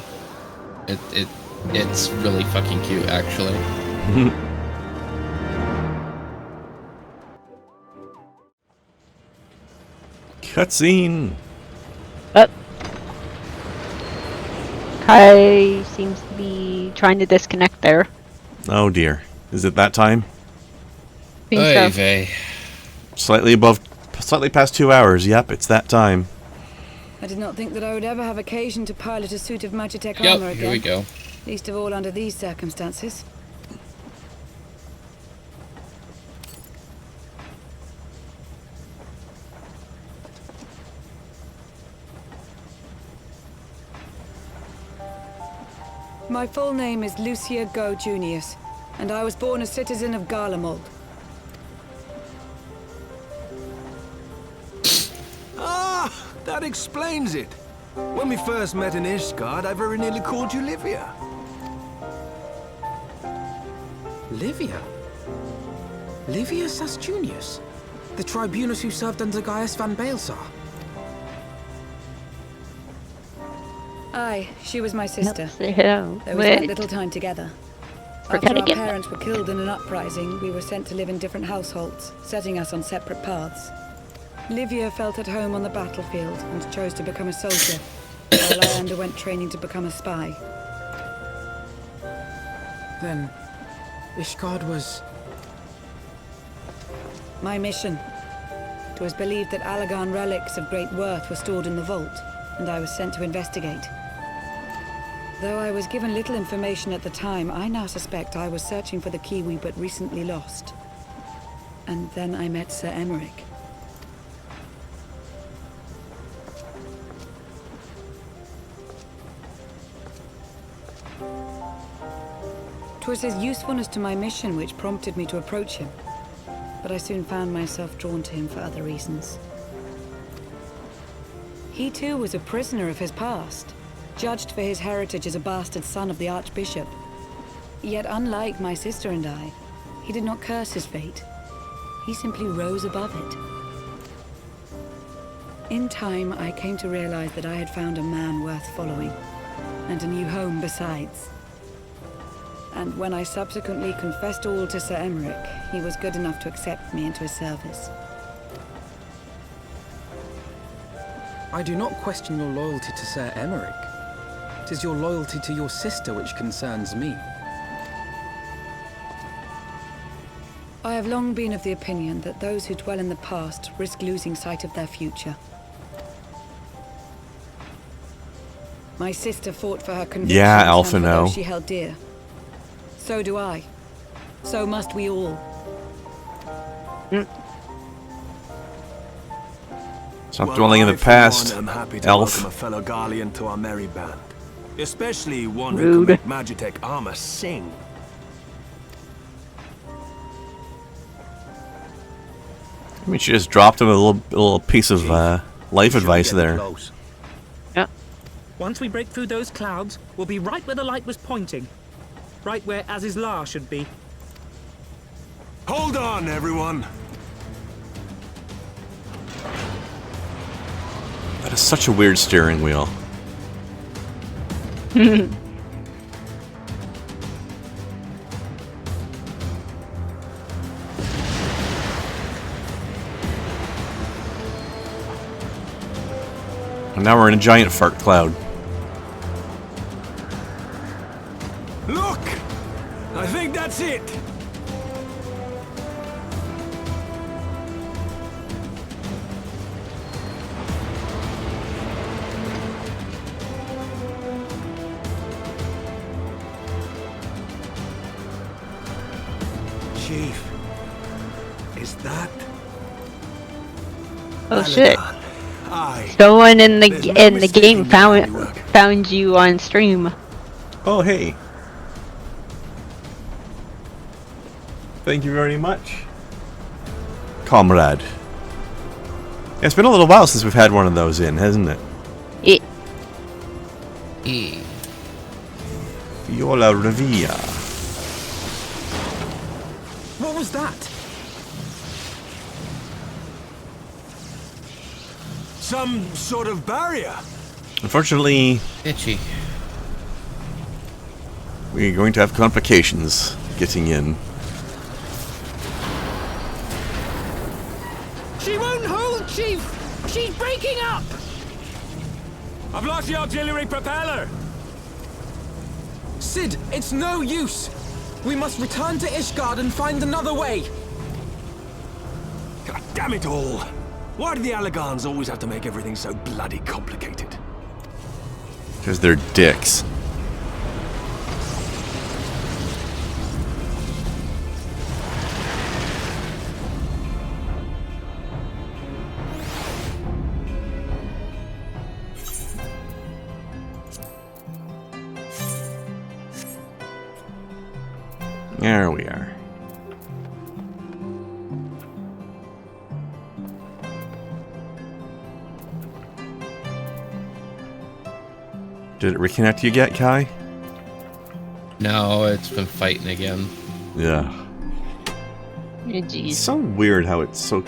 It's really fucking cute, actually. Cutscene. Kai seems to be trying to disconnect there. Oh dear. Is it that time? Think Oy so. vey. Slightly past 2 hours. Yep, it's that time. I did not think that I would ever have occasion to pilot a suit of Magitech Yep, armor again. here we go. Least of all under these circumstances. My full name is Lucia Go Junius, and I was born a citizen of Garlemald. Ah, that explains it. When we first met in Ishgard, I very nearly called you Livia. Livia? Livia Sastunius? The tribunus who served under Gaius van Baelsar? Aye, she was my sister. Say hello. Though we spent Wait. little time together. Forget After our again. parents were killed in an uprising, we were sent to live in different households, setting us on separate paths. Livia felt at home on the battlefield and chose to become a soldier, while I underwent training to become a spy. Then, Ishgard was... My mission. It was believed that Allagan relics of great worth were stored in the vault, and I was sent to investigate. Though I was given little information at the time, I now suspect I was searching for the key we but recently lost. And then I met Sir Emmerich. 'Twas his usefulness to my mission which prompted me to approach him, but I soon found myself drawn to him for other reasons. He too was a prisoner of his past, judged for his heritage as a bastard son of the Archbishop. Yet unlike my sister and I, he did not curse his fate. He simply rose above it. In time, I came to realize that I had found a man worth following, and a new home besides. And when I subsequently confessed all to Sir Emmerich, he was good enough to accept me into his service. I do not question your loyalty to Sir Emmerich. It is your loyalty to your sister which concerns me. I have long been of the opinion that those who dwell in the past risk losing sight of their future. My sister fought for her convictions, Yeah, and Alpha for no. those she held dear. So do I. So must we all. Stop dwelling in the past, I'm happy to elf. welcome a fellow Garlean to our merry band. Especially one Rude. who can make Magitech armor sing. I mean, she just dropped him a little piece of life advice there. Close. Yeah. Once we break through those clouds, we'll be right where the light was pointing. Right where Azizlar should be. Hold on, everyone. That is such a weird steering wheel. And now we're in a giant fart cloud. Look! I think that's it. Chief, is that Oh shit! Allagan? Aye. Someone in There's the no game mistaking the handiwork. found you on stream. Oh, hey. Thank you very much, comrade. It's been a little while since we've had one of those in, hasn't it? E. Viola Revia. What was that? Some sort of barrier. Unfortunately, Itchy. we're going to have complications getting in. She won't hold, Chief! She's breaking up! I've lost the auxiliary propeller. Sid, it's no use. We must return to Ishgard and find another way. God damn it all. Why do the Allagans always have to make everything so bloody complicated? Because they're dicks. There we are. Did it reconnect you yet, Kai? No, it's been fighting again. Yeah. It's Jeez. so weird how it's so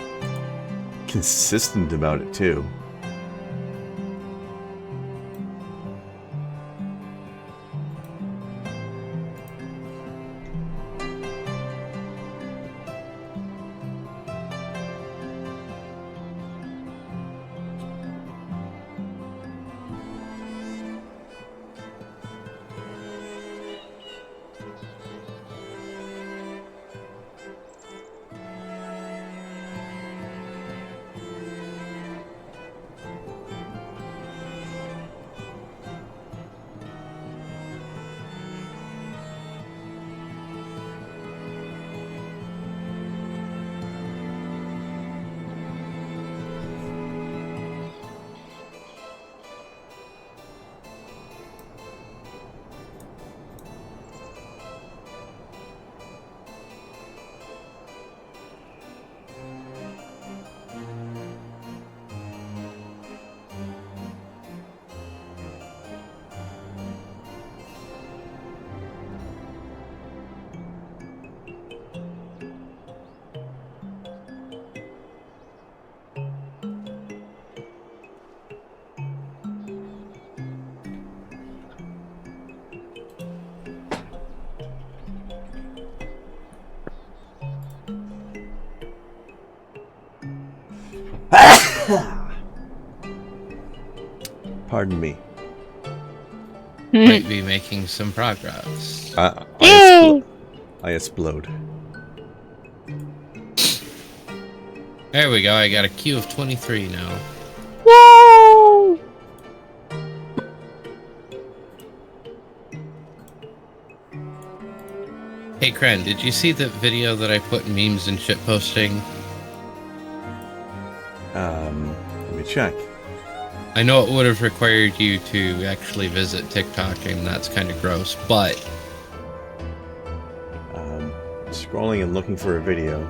consistent about it, too. Pardon me. Might be making some progress. I explode. There we go, I got a queue of 23 now. Whoa! Hey Kren, did you see the video that I put in memes and shit posting? Let me check. I know it would have required you to actually visit TikTok, and that's kind of gross, but Scrolling and looking for a video.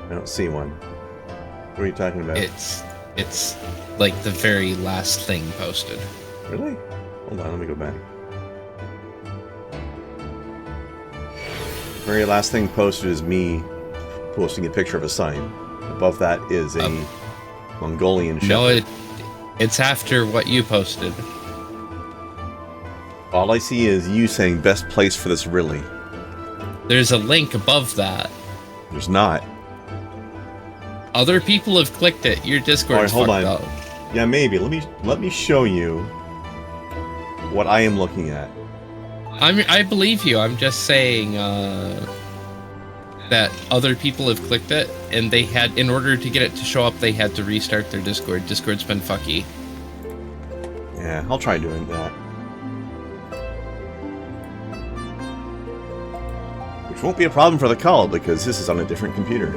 I don't see one. What are you talking about? it's like the very last thing posted. Really? Hold on, let me go back. The very last thing posted is me posting a picture of a sign. Above that is a Mongolian shepherd. No, it's after what you posted. All I see is you saying best place for this really. There's a link above that. There's not. Other people have clicked it. Your Discord's Alright, fucked hold up. on. Yeah, maybe. Let me show you what I am looking at. I believe you. I'm just saying that other people have clicked it, and they had, in order to get it to show up, they had to restart their Discord. Discord's been fucky. Yeah, I'll try doing that. Which won't be a problem for the call, because this is on a different computer.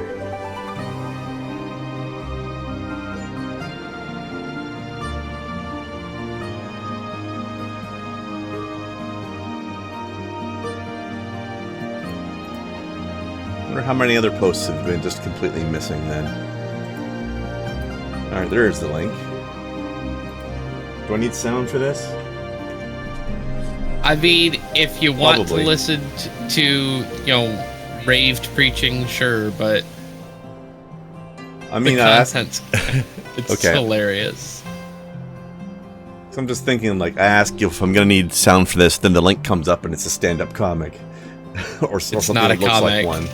I wonder how many other posts have been just completely missing then. Alright, there's the link. Do I need sound for this? I mean, if you want Probably. to listen to, raved preaching, sure, but I mean, the I asked, content's it's Okay. hilarious. so I'm just thinking, like, I ask you if I'm gonna need sound for this, then the link comes up and it's a stand-up comic, or something not a that looks like comic. one.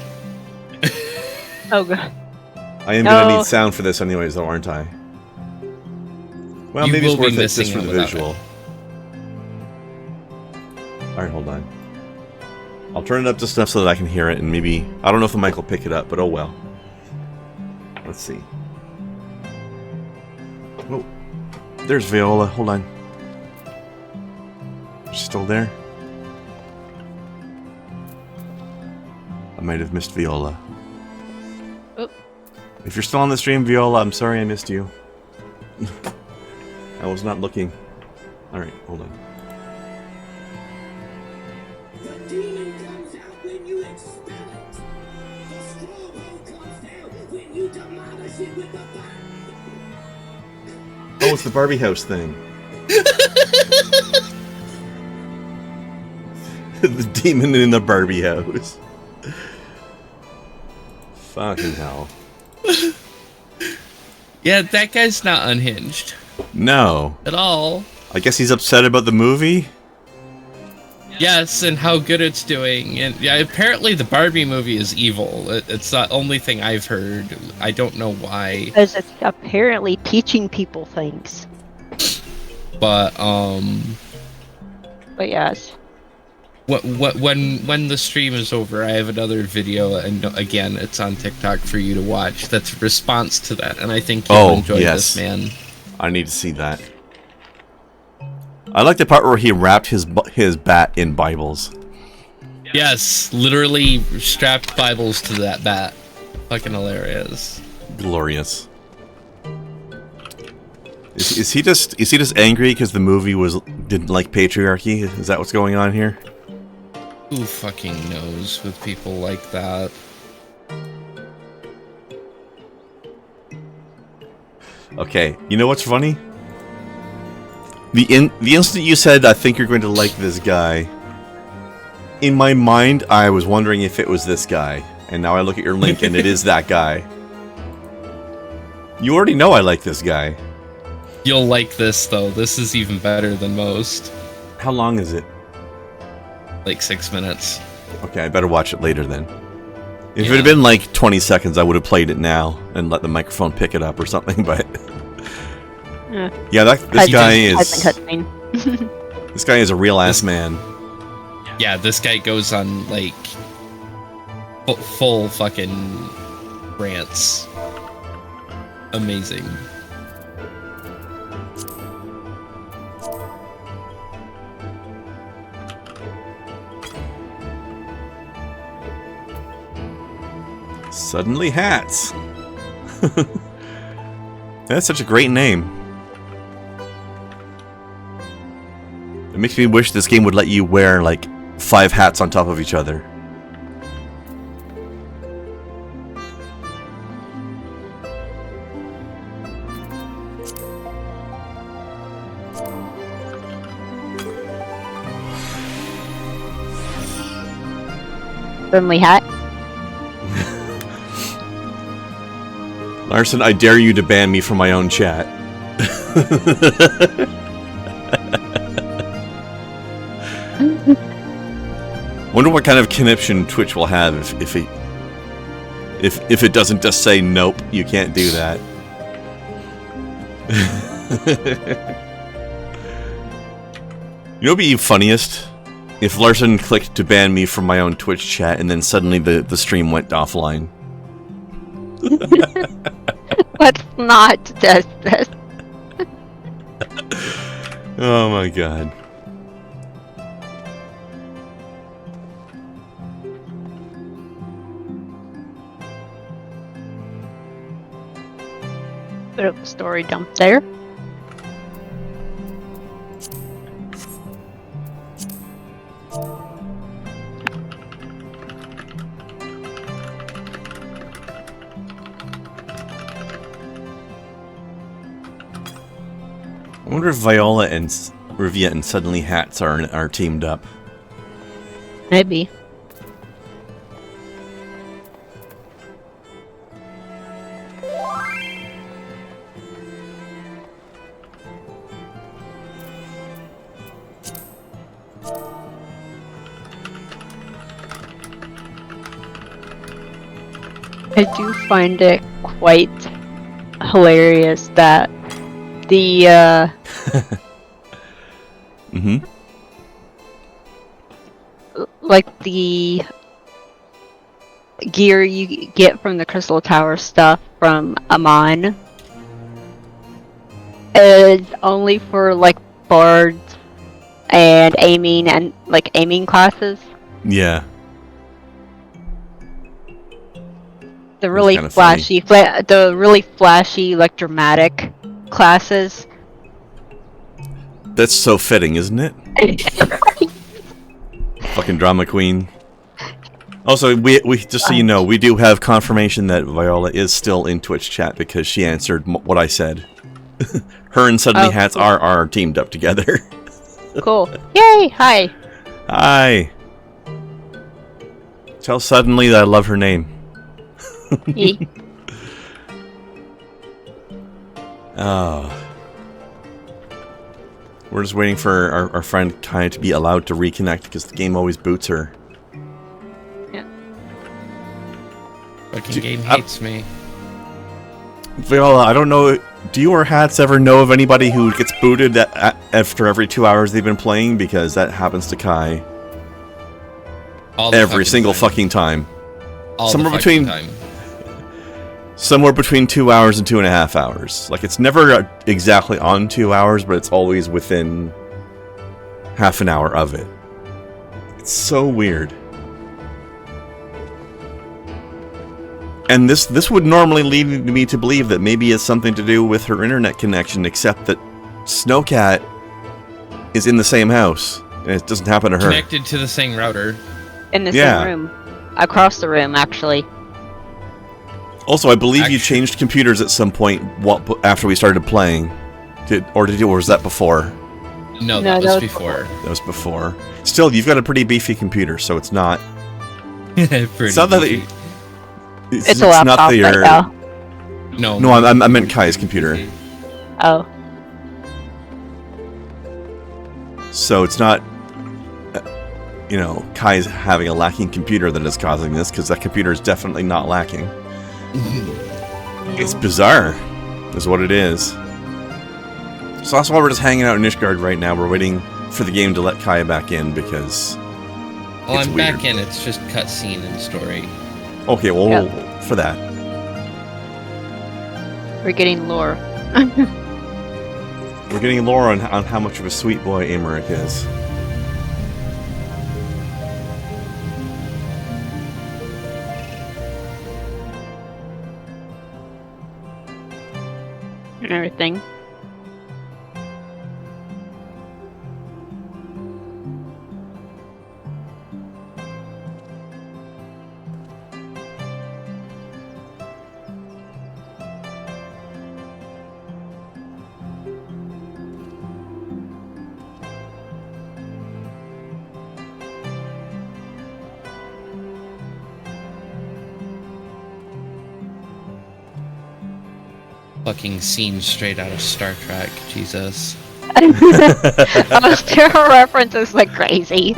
Oh god. I am gonna No. need sound for this anyways, though, aren't I? Well, You maybe it's will be worth it just missing for it the without visual. Alright, hold on. I'll turn it up just enough so that I can hear it, and maybe... I don't know if the mic will pick it up, but oh well. Let's see. Oh, there's Viola. Hold on. She's still there? I might have missed Viola. Oh. If you're still on the stream, Viola, I'm sorry I missed you. I was not looking. Alright, hold on. The demon comes out when you expel it. The stronghold comes down when you demolish it with the fire. Oh, it's the Barbie house thing. The demon in the Barbie house. Fucking hell. Yeah, that guy's not unhinged No. at all. I guess he's upset about the movie? Yes, and how good it's doing. And yeah, apparently the Barbie movie is evil. It's the only thing I've heard. I don't know why. Because it's apparently teaching people things. But But yes. when the stream is over, I have another video, and again, it's on TikTok for you to watch. That's a response to that, and I think you'll enjoy yes. this, man. I need to see that. I like the part where he wrapped his bat in Bibles. Yes, literally strapped Bibles to that bat. Fucking hilarious. Glorious. Is he just angry because the movie didn't like patriarchy? Is that what's going on here? Who fucking knows with people like that? Okay, you know what's funny? The instant you said, I think you're going to like this guy, in my mind, I was wondering if it was this guy. And now I look at your link and it is that guy. You already know I like this guy. You'll like this, though. This is even better than most. How long is it? Like 6 minutes. Okay, I better watch it later then. If Yeah. it had been like 20 seconds, I would have played it now and let the microphone pick it up or something, but... Yeah, this guy is... This guy is a real-ass man. Yeah, this guy goes on, like, full fucking rants. Amazing. Suddenly Hats. That's such a great name. It makes me wish this game would let you wear, like, 5 hats on top of each other. Friendly hat. Larson, I dare you to ban me from my own chat. Wonder what kind of conniption Twitch will have if it doesn't just say nope, you can't do that. You know what'd be funniest? If Larson clicked to ban me from my own Twitch chat and then suddenly the stream went offline. Let's not test this. Oh my god. Bit of a story dump there. I wonder if Viola and Riviette and suddenly hats are teamed up. Maybe. I do find it quite hilarious that the Mm-hmm. like the gear you get from the Crystal Tower stuff from Amon is only for like bards and aiming classes. Yeah. The really kinda flashy, like dramatic classes. That's so fitting, isn't it? Fucking drama queen. Also, we just so you know, we do have confirmation that Viola is still in Twitch chat because she answered what I said. Her and Suddenly Hats cool. are teamed up together. Cool. Yay! Hi. Hi. Tell Suddenly that I love her name. Oh. We're just waiting for our friend Kai to be allowed to reconnect because the game always boots her. Yeah. Fucking game hates me. Viola, I don't know. Do you or Hats ever know of anybody who gets booted after every 2 hours they've been playing? Because that happens to Kai every single fucking time. Somewhere between 2 hours and 2.5 hours. Like, it's never exactly on 2 hours, but it's always within half an hour of it. It's so weird. And this would normally lead me to believe that maybe it's something to do with her internet connection, except that Snowcat is in the same house, and it doesn't happen to her. Connected to the same router. In the same room. Across the room, actually. Also, I believe you changed computers at some point after we started playing. Or was that before? No, that was before. That was before. Still, you've got a pretty beefy computer, so it's not... It's not that it's a laptop right now. No, I meant Kai's computer. Oh. So it's not... Kai's having a lacking computer that is causing this, because that computer is definitely not lacking. It's bizarre, is what it is. So that's why we're just hanging out in Ishgard right now. We're waiting for the game to let Kaya back in because well, it's I'm weird. back in. It's just cutscene and story. Okay, well, for that. We're getting lore. We're getting lore on how much of a sweet boy Emmerich is. And everything. Fucking scene straight out of Star Trek. Jesus. Those two references like crazy.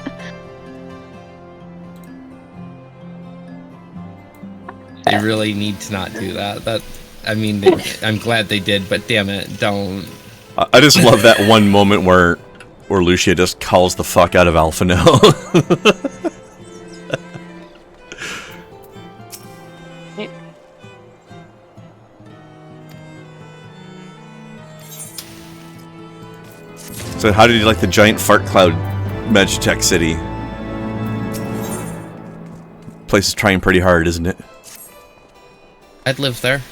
They really need to not do that. I'm glad they did, but damn it, don't. I just love that one moment where Lucia just calls the fuck out of Alphino. So how did you like the giant fart cloud Magitech City? Place is trying pretty hard, isn't it? I'd live there.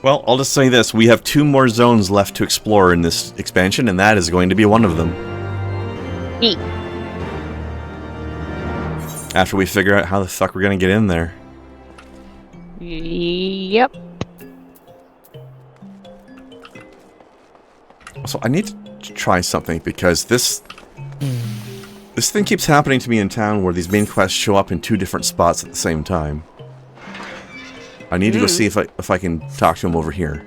Well, I'll just say this. We have 2 more zones left to explore in this expansion, and that is going to be one of them. Neat. After we figure out how the fuck we're going to get in there. Yep. So I need to try something because this thing keeps happening to me in town where these main quests show up in 2 different spots at the same time. I need to go see if I can talk to him over here.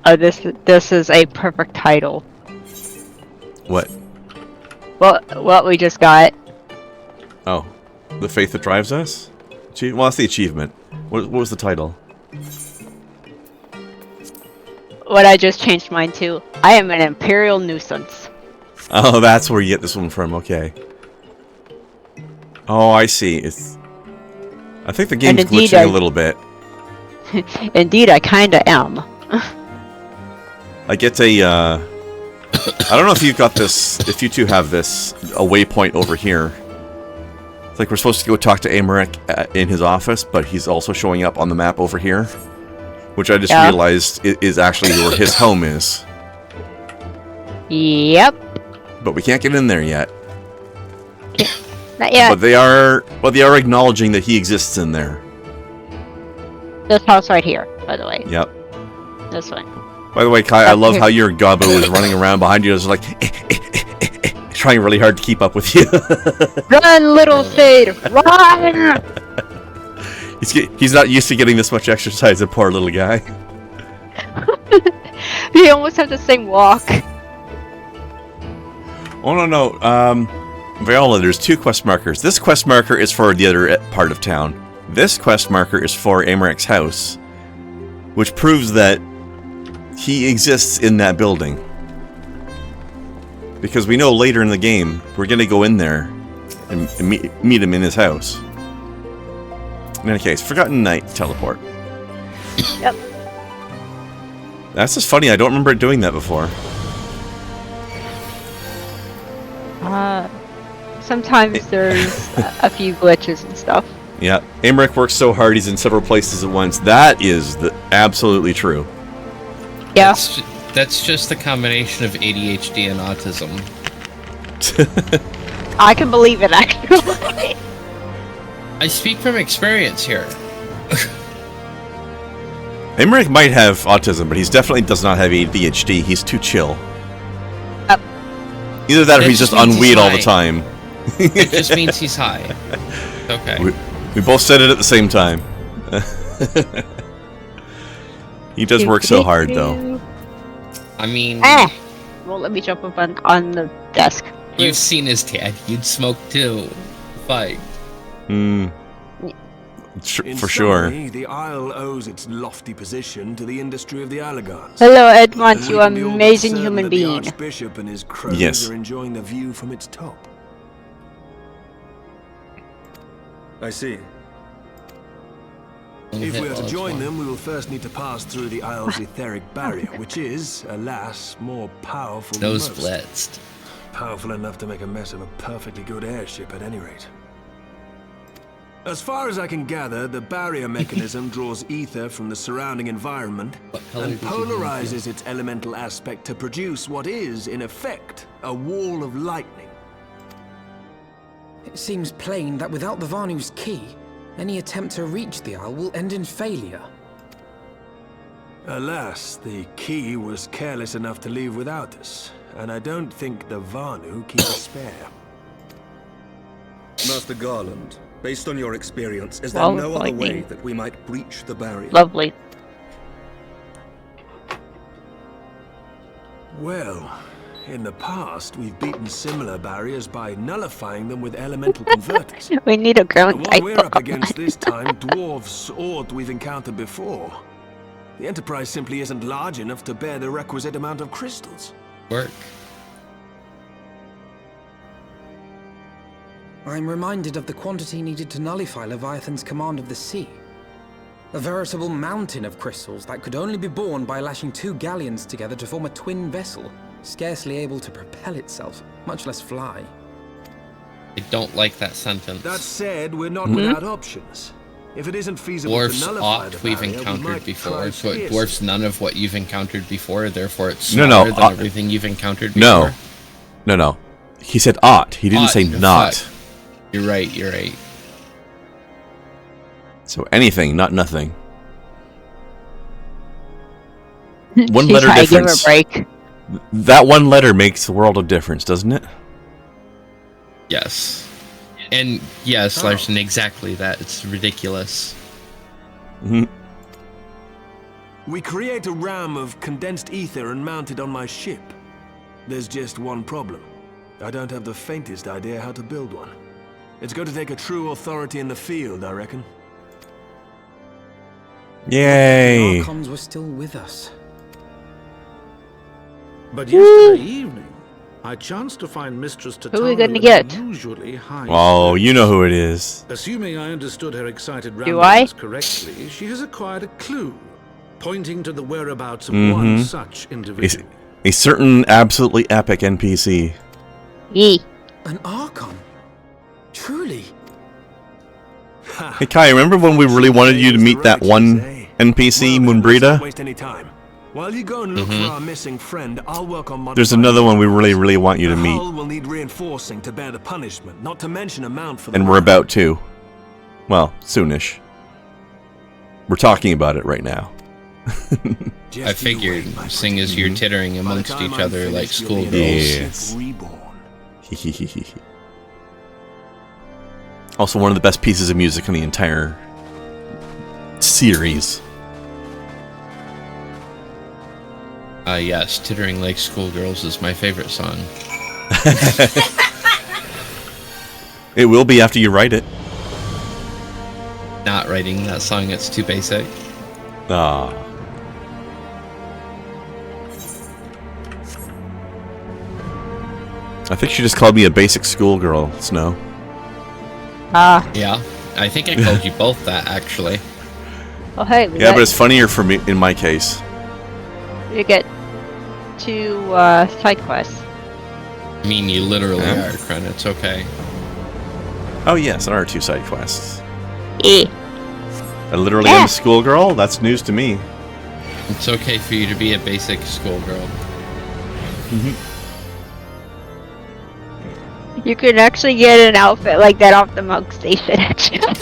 Oh, this is a perfect title. What? What we just got. Oh, The Faith That Drives Us? Well, that's the achievement. What was the title? What I just changed mine to. I am an imperial nuisance. Oh, that's where you get this one from. Okay. Oh, I see. I think the game's glitching a little bit. Indeed, I kinda am. I get a, I don't know if you've got this, if you two have this, a waypoint over here. It's like we're supposed to go talk to Emmerich in his office, but he's also showing up on the map over here. Which I just realized is actually where his home is. Yep. But we can't get in there yet. Not yet. But they are acknowledging that he exists in there. This house right here, by the way. Yep. This one. By the way, Kai, I love how your Gobbo is running around behind you, just like trying really hard to keep up with you. Run, little Sid, run! He's not used to getting this much exercise, the poor little guy. We almost have the same walk. Oh no. Viola, there's 2 quest markers. This quest marker is for the other part of town. This quest marker is for Emerich's house, which proves that he exists in that building. Because we know later in the game, we're going to go in there and meet him in his house. In any case, Forgotten Night teleport. Yep. That's just funny, I don't remember doing that before. Sometimes there's a few glitches and stuff. Yeah, Emmerich works so hard he's in several places at once. That is absolutely true. Yeah. That's just a combination of ADHD and autism. I can believe it, actually. I speak from experience here. Emmerich might have autism, but he definitely does not have ADHD. He's too chill. Either that or he's just on weed all the time. It just means he's high. Okay. We both said it at the same time. He does work so hard, though. I mean... Well, let me jump up on the desk. You've seen his dad. You'd smoke too. Fight. For sure. The Isle owes its lofty position to the industry of the Allagans. Hello, Edmond, you amazing human being. The Archbishop and his crows are enjoying the view from its top. I see. If we are to join them, we will first need to pass through the Isle's etheric barrier, which is, alas, more powerful than most. Blitzed. Powerful enough to make a mess of a perfectly good airship at any rate. As far as I can gather, the barrier mechanism draws ether from the surrounding environment and polarizes its elemental aspect to produce what is, in effect, a wall of lightning. It seems plain that without the Vanu's key, any attempt to reach the Isle will end in failure. Alas, the key was careless enough to leave without us, and I don't think the Vanu keep a spare. Master Garland, based on your experience, is there no other way that we might breach the barrier? Lovely. Well, in the past, we've beaten similar barriers by nullifying them with elemental converters. We need a ground type. What we're up against this time, dwarves or we've encountered before. The Enterprise simply isn't large enough to bear the requisite amount of crystals. Work. I'm reminded of the quantity needed to nullify Leviathan's command of the sea. A veritable mountain of crystals that could only be borne by lashing 2 galleons together to form a twin vessel, scarcely able to propel itself, much less fly. I don't like that sentence. That said, we're not without options. If it isn't feasible dwarfs to nullify the we've barrier, encountered we before, might so try it dwarfs none of what you've encountered before, therefore it's No, smaller than everything you've encountered before. No. He said ought. He didn't say not. Fuck. You're right. So anything, not nothing. one She's letter trying to give her a difference. break. That one letter makes a world of difference, doesn't it? Yes. And yes, Larson, exactly that. It's ridiculous. Mhm. We create a ram of condensed ether and mount it on my ship. There's just one problem. I don't have the faintest idea how to build one. It's going to take a true authority in the field, I reckon. Yay! The Archons were still with us. But yesterday evening, I chanced to find Mistress Tatara Who are we gonna get? unusually high. Oh, you know who it is. Assuming I understood her excited Do I? ramblings correctly, she has acquired a clue, pointing to the whereabouts of one such individual. A certain absolutely epic NPC. Yee. An Archon? Truly? Hey Kai, remember when we really wanted you to meet that one NPC, Moonbrita? Waste any time. While you go and look for our missing friend, I'll work on There's another one we really want you to The meet. hull will need reinforcing to bear the punishment, not to mention a mount for the And we're about to. Well, soonish. We're talking about it right now. I figured, seeing as you're tittering amongst each other like schoolgirls. Yes. Also one of the best pieces of music in the entire series. Yes, Tittering Like Schoolgirls is my favorite song. It will be after you write it. Not writing that song, it's too basic. Ah. I think she just called me a basic schoolgirl, Snow. Yeah, I think I called you both that, actually. Oh, hey. Yeah, but it's funnier for me in my case. You get 2 side quests. I mean, you literally are, Kren, it's okay. Oh yes, there are 2 side quests. Eh. I literally am a schoolgirl? That's news to me. It's okay for you to be a basic schoolgirl. You can actually get an outfit like that off the Monk Station, actually.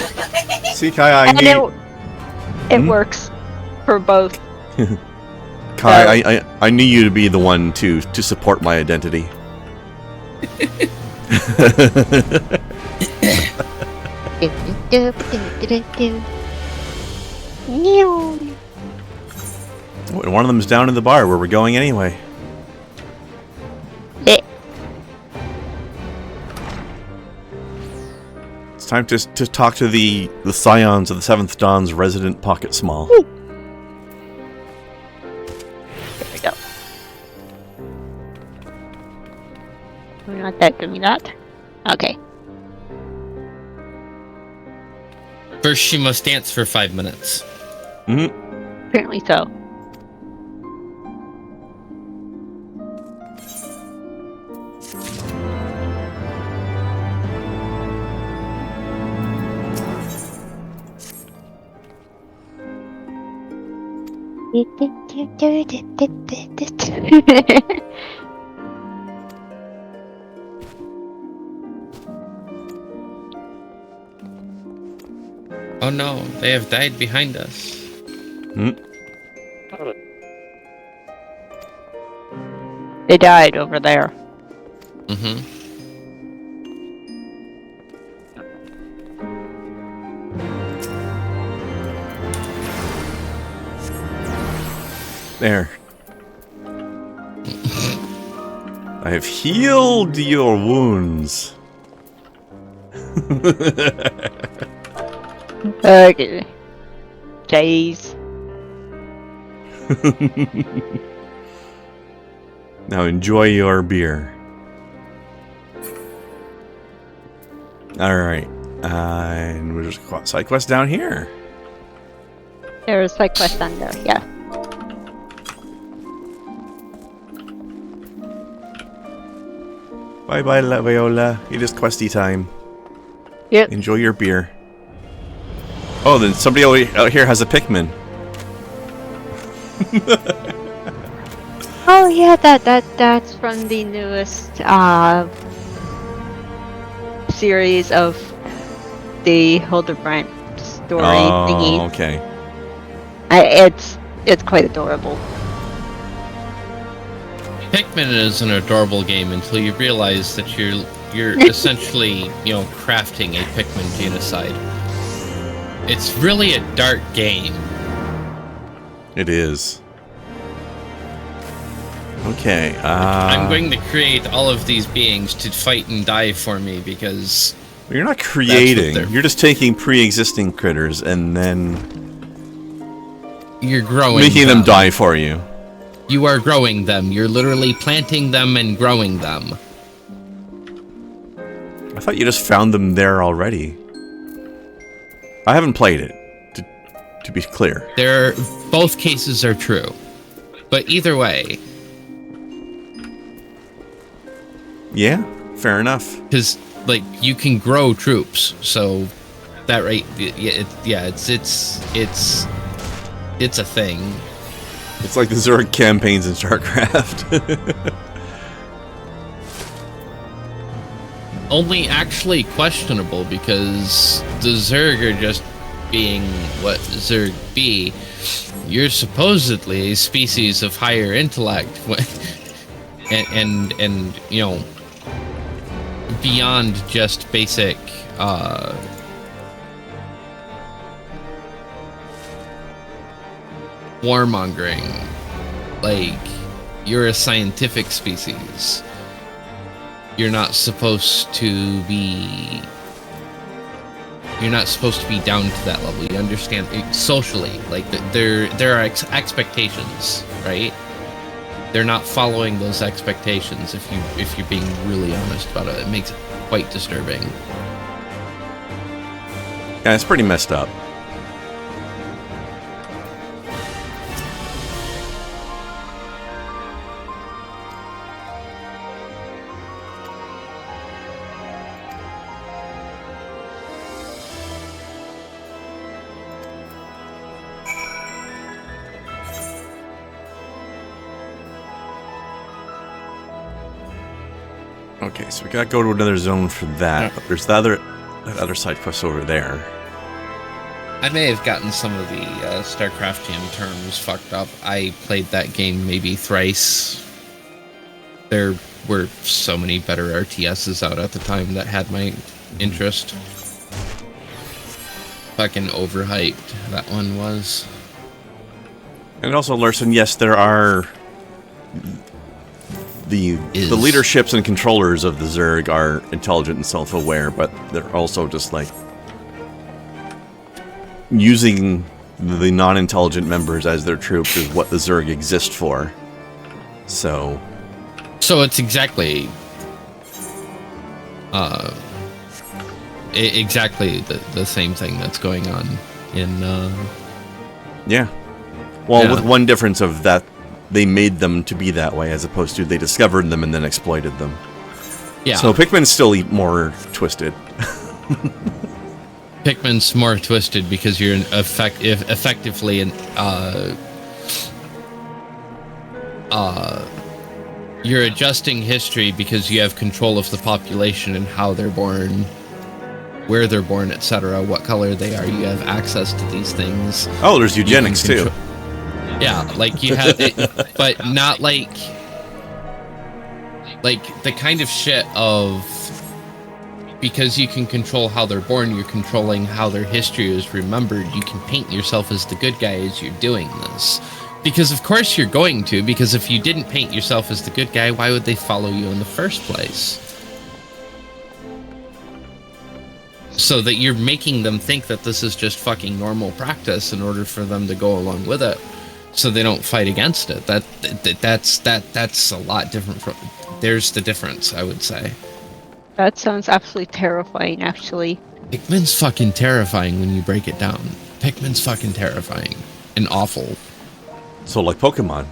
See, Kai, I knew... It works for both. Kai, I knew you to be the one to support my identity. One of them's down in the bar where we're going anyway. It's time to talk to the scions of the 7th Dawn's resident Pocket Small. There we go. Not that, give me that. Okay. First, she must dance for 5 minutes. Apparently so. Oh no, they have died behind us. They died over there. There. I have healed your wounds. Okay. Jeez. Now enjoy your beer. Alright. And we're just side quest down here. There's a quest on there, yeah. Bye bye, La Viola. It is questy time. Yep. Enjoy your beer. Oh, then somebody out here has a Pikmin. Oh yeah, that's from the newest series of the Hildebrand story thingy. Okay. It's quite adorable. Pikmin is an adorable game until you realize that you're essentially, crafting a Pikmin genocide. It's really a dark game. It is. Okay, I'm going to create all of these beings to fight and die for me because... You're not creating. You're just taking pre-existing critters and then... You're growing making them die for you. You are growing them. You're literally planting them and growing them. I thought you just found them there already. I haven't played it, to be clear. Both cases are true. But either way... Yeah, fair enough. Because, you can grow troops, so that right, it's a thing. It's like the Zerg campaigns in StarCraft. Only actually questionable because the Zerg are just being what Zerg be. You're supposedly a species of higher intellect, and beyond just basic warmongering. You're a scientific species. You're not supposed to be down to that level. You understand socially, there are expectations, right? They're not following those expectations. If you're being really honest about it, it makes it quite disturbing. Yeah, it's pretty messed up. Okay, so we gotta go to another zone for that. But there's the other side quest over there. I may have gotten some of the StarCraftian terms fucked up. I played that game maybe thrice. There were so many better RTSs out at the time that had my interest. Fucking overhyped that one was. And also, Larson, yes, there are... The leaderships and controllers of the Zerg are intelligent and self-aware, but they're also just using the non-intelligent members as their troops is what the Zerg exist for. So it's exactly exactly the same thing that's going on in yeah. Well, with one difference of that they made them to be that way, as opposed to they discovered them and then exploited them. Yeah. So Pikmin's still more twisted. Pikmin's more twisted because you're effectively you're adjusting history because you have control of the population and how they're born, where they're born, etc., what color they are. You have access to these things. Oh, there's eugenics too. Yeah, you have it, but not like the kind of shit of, because you can control how they're born, you're controlling how their history is remembered. You can paint yourself as the good guy as you're doing this. Because of course you're going to, because if you didn't paint yourself as the good guy, why would they follow you in the first place? So that you're making them think that this is just fucking normal practice in order for them to go along with it. So they don't fight against it. That's a lot different from... There's the difference, I would say. That sounds absolutely terrifying, actually. Pikmin's fucking terrifying when you break it down. Pikmin's fucking terrifying. And awful. So like Pokemon.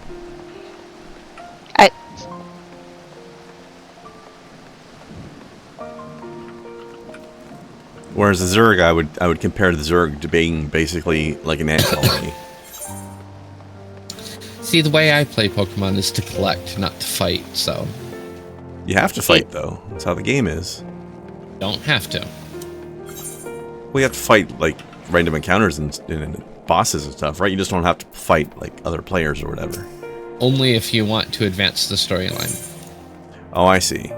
Whereas the Zerg, I would compare the Zerg to being basically like an ant colony. See, the way I play Pokemon is to collect, not to fight, so... You have to fight, though. That's how the game is. Don't have to. Well, you have to fight, random encounters and bosses and stuff, right? You just don't have to fight, other players or whatever. Only if you want to advance the storyline. Oh, I see.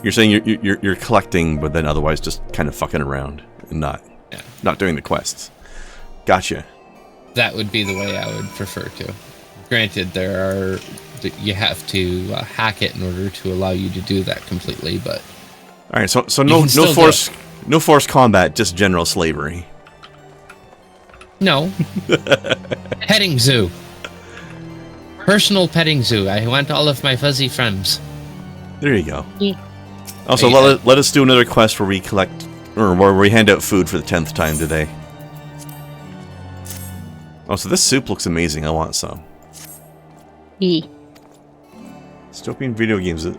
You're saying you're collecting, but then otherwise just kind of fucking around and not doing the quests. Gotcha. That would be the way I would prefer to. Granted, you have to hack it in order to allow you to do that completely, but... Alright, so no force combat, just general slavery. No. Petting zoo. Personal petting zoo. I want all of my fuzzy friends. There you go. Yeah. Also, let us do another quest where we collect, or where we hand out food for the 10th time today. Oh, so this soup looks amazing. I want some. Yeah. Dystopian video games. What?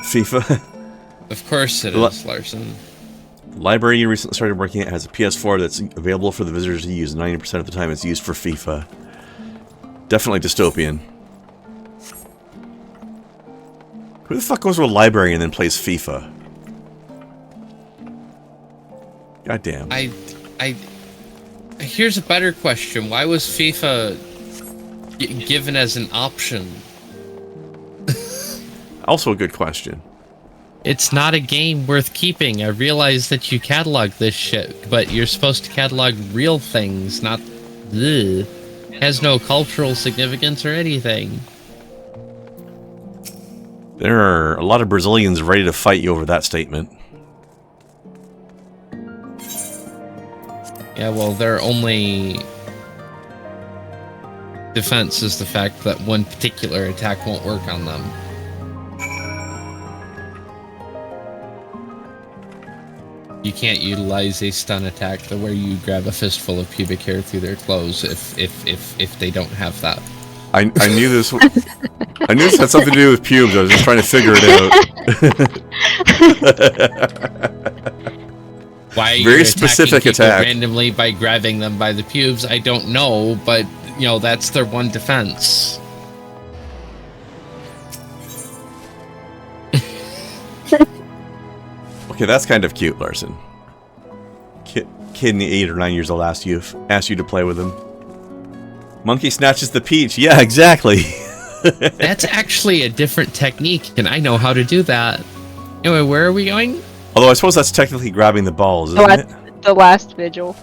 FIFA. Of course it is, Larson. The library you recently started working at has a PS4 that's available for the visitors to use. 90% of the time it's used for FIFA. Definitely dystopian. Who the fuck goes to a library and then plays FIFA? God damn. Here's a better question. Why was FIFA given as an option? Also a good question. It's not a game worth keeping. I realize that you catalog this shit, but you're supposed to catalog real things, not... Ugh. Has no cultural significance or anything. There are a lot of Brazilians ready to fight you over that statement. Yeah, well, their only defense is the fact that one particular attack won't work on them. You can't utilize a stun attack where you grab a fistful of pubic hair through their clothes if they don't have that. I knew this. I knew this had something to do with pubes. I was just trying to figure it out. Why very specific attack randomly by grabbing them by the pubes? I don't know, but you know that's their one defense. Okay, that's kind of cute, Larson. Kid in the 8 or 9 years old asked you to play with him. Monkey snatches the peach. Yeah, exactly. That's actually a different technique, and I know how to do that. Anyway, where are we going? Although I suppose that's technically grabbing the balls, isn't it? The last vigil.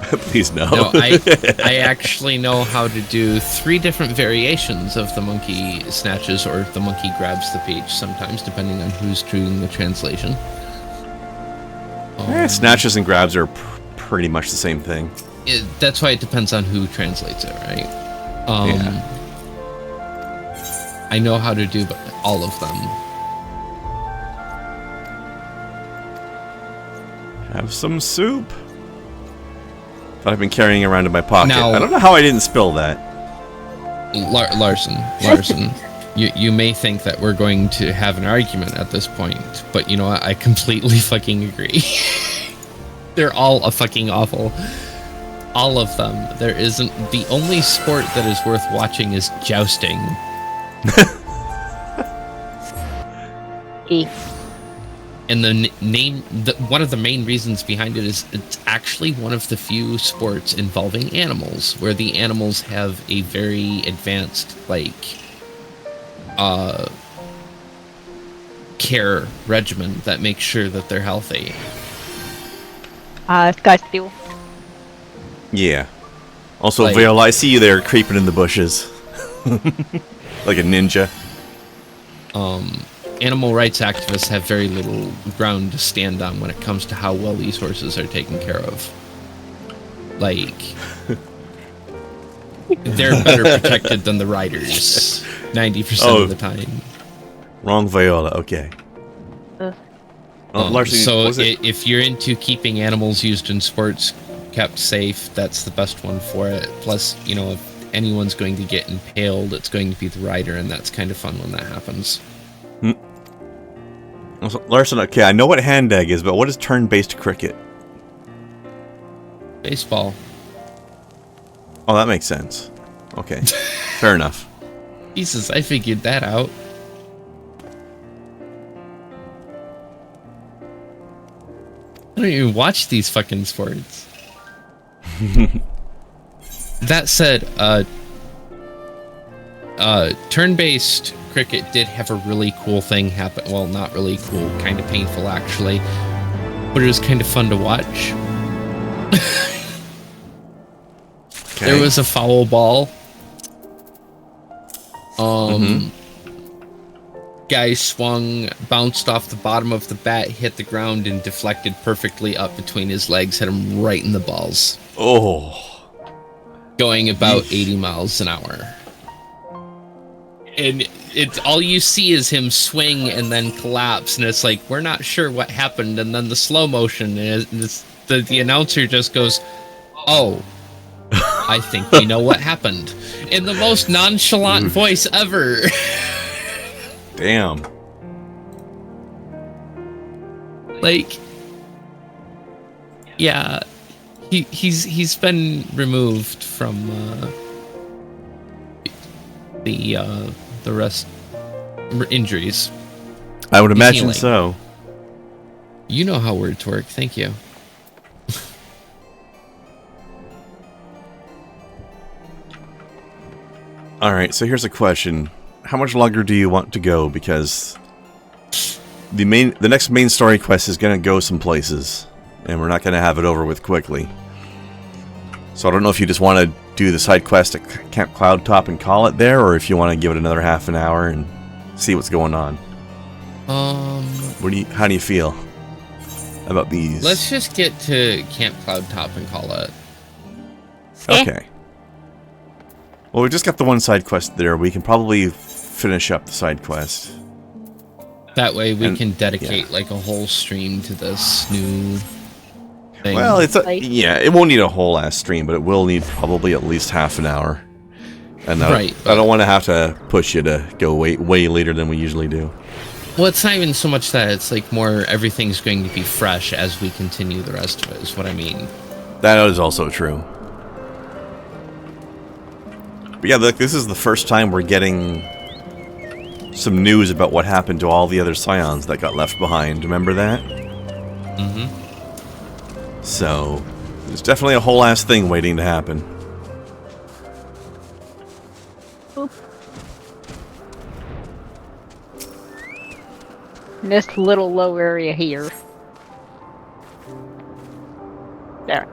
Please no. No, I actually know how to do 3 different variations of the monkey snatches or the monkey grabs the peach, sometimes depending on who's doing the translation. Snatches and grabs are pretty much the same thing. That's why it depends on who translates it, right? Yeah. I know how to do all of them. Have some soup. That I've been carrying around in my pocket. Now, I don't know how I didn't spill that. Larson, you may think that we're going to have an argument at this point, but you know what? I completely fucking agree. They're all fucking awful. All of them. There isn't... The only sport that is worth watching is jousting. And the name, one of the main reasons behind it is it's actually one of the few sports involving animals, where the animals have a very advanced, like, care regimen that makes sure that they're healthy. Sky Steel. Yeah. Also, Vale, I see you there creeping in the bushes. Like a ninja. Animal rights activists have very little ground to stand on when it comes to how well these horses are taken care of. Like, they're better protected than the riders 90% of the time. Wrong Viola, okay. Larson, so if you're into keeping animals used in sports kept safe, that's the best one for it. Plus, you know, if anyone's going to get impaled, it's going to be the rider, and that's kind of fun when that happens. Larson, okay, I know what hand egg is, but what is turn-based cricket? Baseball. Oh, that makes sense. Okay, fair enough. Jesus, I figured that out. I don't even watch these fucking sports. That said, turn-based cricket did have a really cool thing happen. Well, not really cool, kind of painful actually, but it was kind of fun to watch. Okay. There was a foul ball. Guy swung, bounced off the bottom of the bat, hit the ground, and deflected perfectly up between his legs, hit him right in the balls. Oh. Going about 80 miles an hour. And it's all you see is him swing and then collapse, and it's like, we're not sure what happened, and then the slow motion, and the announcer just goes, "Oh, I think we know what happened," in the most nonchalant voice ever. Damn. Like, yeah, he's been removed from the rest injuries. I would He's imagine healing. so. You know how words work. Thank you. All right, so here's a question. How much longer do you want to go? Because the next main story quest is going to go some places, and we're not going to have it over with quickly. So I don't know if you just want to do the side quest at Camp Cloudtop and call it there, or if you want to give it another half an hour and see what's going on. How do you feel about these? Let's just get to Camp Cloudtop and call it. Okay. Well, we just got the one side quest there. We can probably finish up the side quest. That way we can dedicate like a whole stream to this new thing. Well, it won't need a whole ass stream, but it will need probably at least half an hour. And I don't want to have to push you to go way later than we usually do. Well, it's not even so much that, it's like more everything's going to be fresh as we continue the rest of it, is what I mean. That is also true. But yeah, look, this is the first time we're getting some news about what happened to all the other Scions that got left behind. Remember that? Mm-hmm. So, there's definitely a whole ass thing waiting to happen. Oop. This little low area here. There.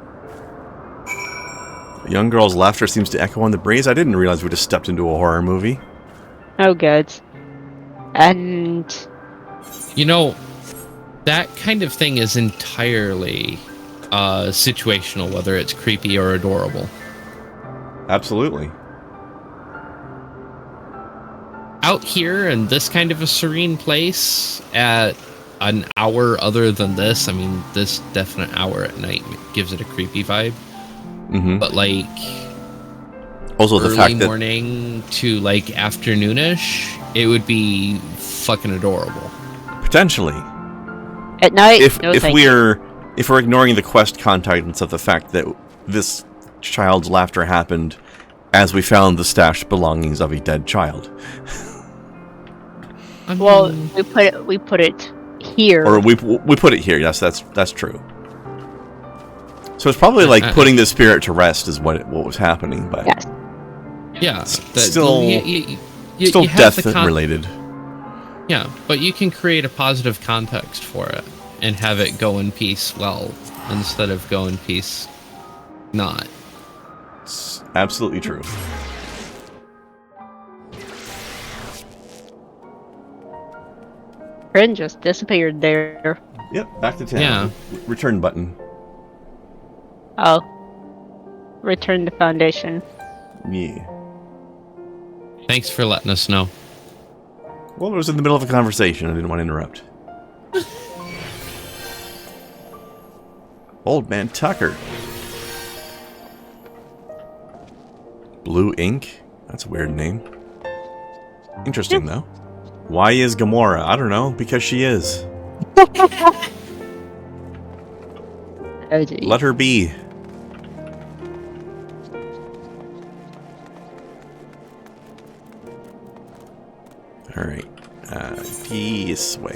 A young girl's laughter seems to echo on the breeze. I didn't realize we just stepped into a horror movie. Oh, good. And... You know, that kind of thing is entirely situational, whether it's creepy or adorable. Absolutely. Out here in this kind of a serene place at an hour other than this, I mean, this definite hour at night gives it a creepy vibe. Mm-hmm. But like also the fact that morning to like afternoonish, it would be fucking adorable. Potentially. At night, if we're ignoring the quest contents of the fact that this child's laughter happened as we found the stashed belongings of a dead child. Well, we put it here. Or we put it here. Yes, that's true. So it's probably like putting the spirit to rest is what was happening, but yes. Yeah, still you death related. Yeah, but you can create a positive context for it and have it go in peace well instead of go in peace not. It's absolutely true. Kren just disappeared there. Yep, back to town. Yeah. Return button. Oh. Return to Foundation. Yeah. Thanks for letting us know. Well, it was in the middle of a conversation. I didn't want to interrupt. Old Man Tucker. Blue Ink? That's a weird name. Interesting, though. Why is Gamora? I don't know. Because she is. Let her be. Alright. This way.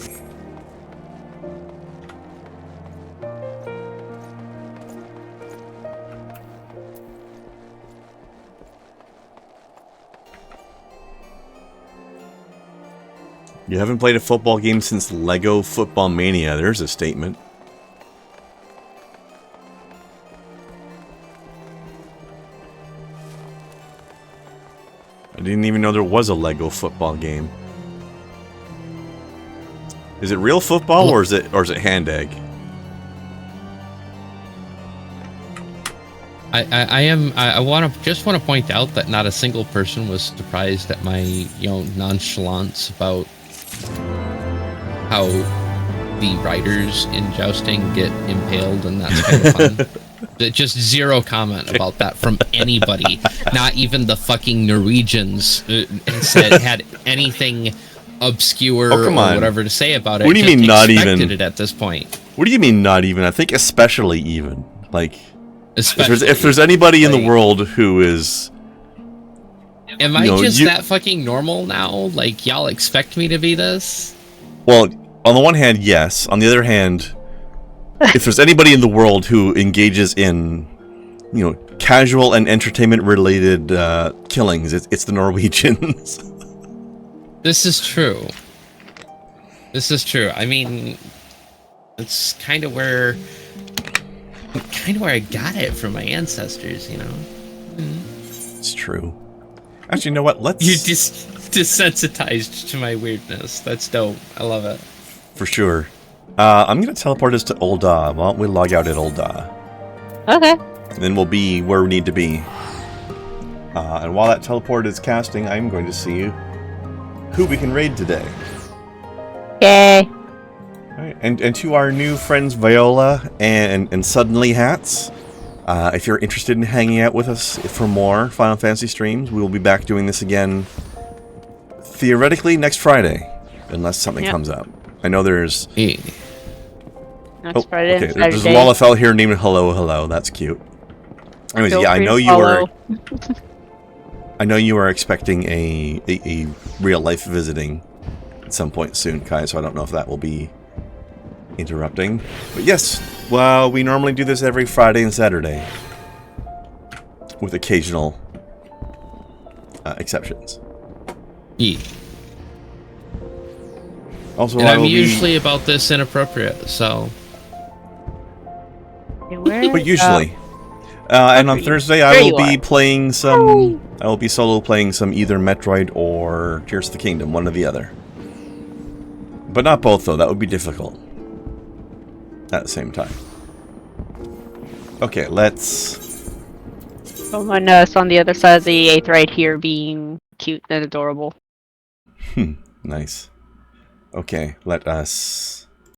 You haven't played a football game since Lego Football Mania. There's a statement. I didn't even know there was a Lego football game. Is it real football or is it hand egg? I just want to point out that not a single person was surprised at my nonchalance about how the riders in jousting get impaled, and that's kind of fun. Just zero comment about that from anybody. Not even the fucking Norwegians had anything obscure or whatever to say about it. What do you mean not even? It at this point. What do you mean not even? I think especially even. Like, especially, if there's anybody in the world who is... Am I just that fucking normal now? Like, y'all expect me to be this? Well, on the one hand, yes. On the other hand, if there's anybody in the world who engages in, casual and entertainment-related killings, it's the Norwegians. This is true. This is true. I mean, it's kind of where I got it from my ancestors, It's true. Actually, you know what? Let's... You're desensitized to my weirdness. That's dope. I love it. For sure. I'm going to teleport us to Ul'dah. Why don't we log out at Ul'dah? Okay. And then we'll be where we need to be. And while that teleport is casting, I'm going to see who we can raid today. Yay. Alright, and to our new friends Viola and Suddenly Hats, if you're interested in hanging out with us for more Final Fantasy streams, we will be back doing this again theoretically next Friday, unless something comes up. I know there's... Next Friday. Okay, there's a Lalafell here named Hello. That's cute. Anyways, yeah, I know you were... I know you are expecting a real life visiting at some point soon, Kai, so I don't know if that will be interrupting. But yes, well, we normally do this every Friday and Saturday, with occasional exceptions. Yeah. Also, and I'm usually about this inappropriate, so... But usually. And on Thursday, I will be playing some... I will be solo playing some either Metroid or Tears of the Kingdom, one or the other. But not both, though. That would be difficult. At the same time. Okay, let's... Someone else on the other side of the 8th right here being cute and adorable. Nice. Okay, let us...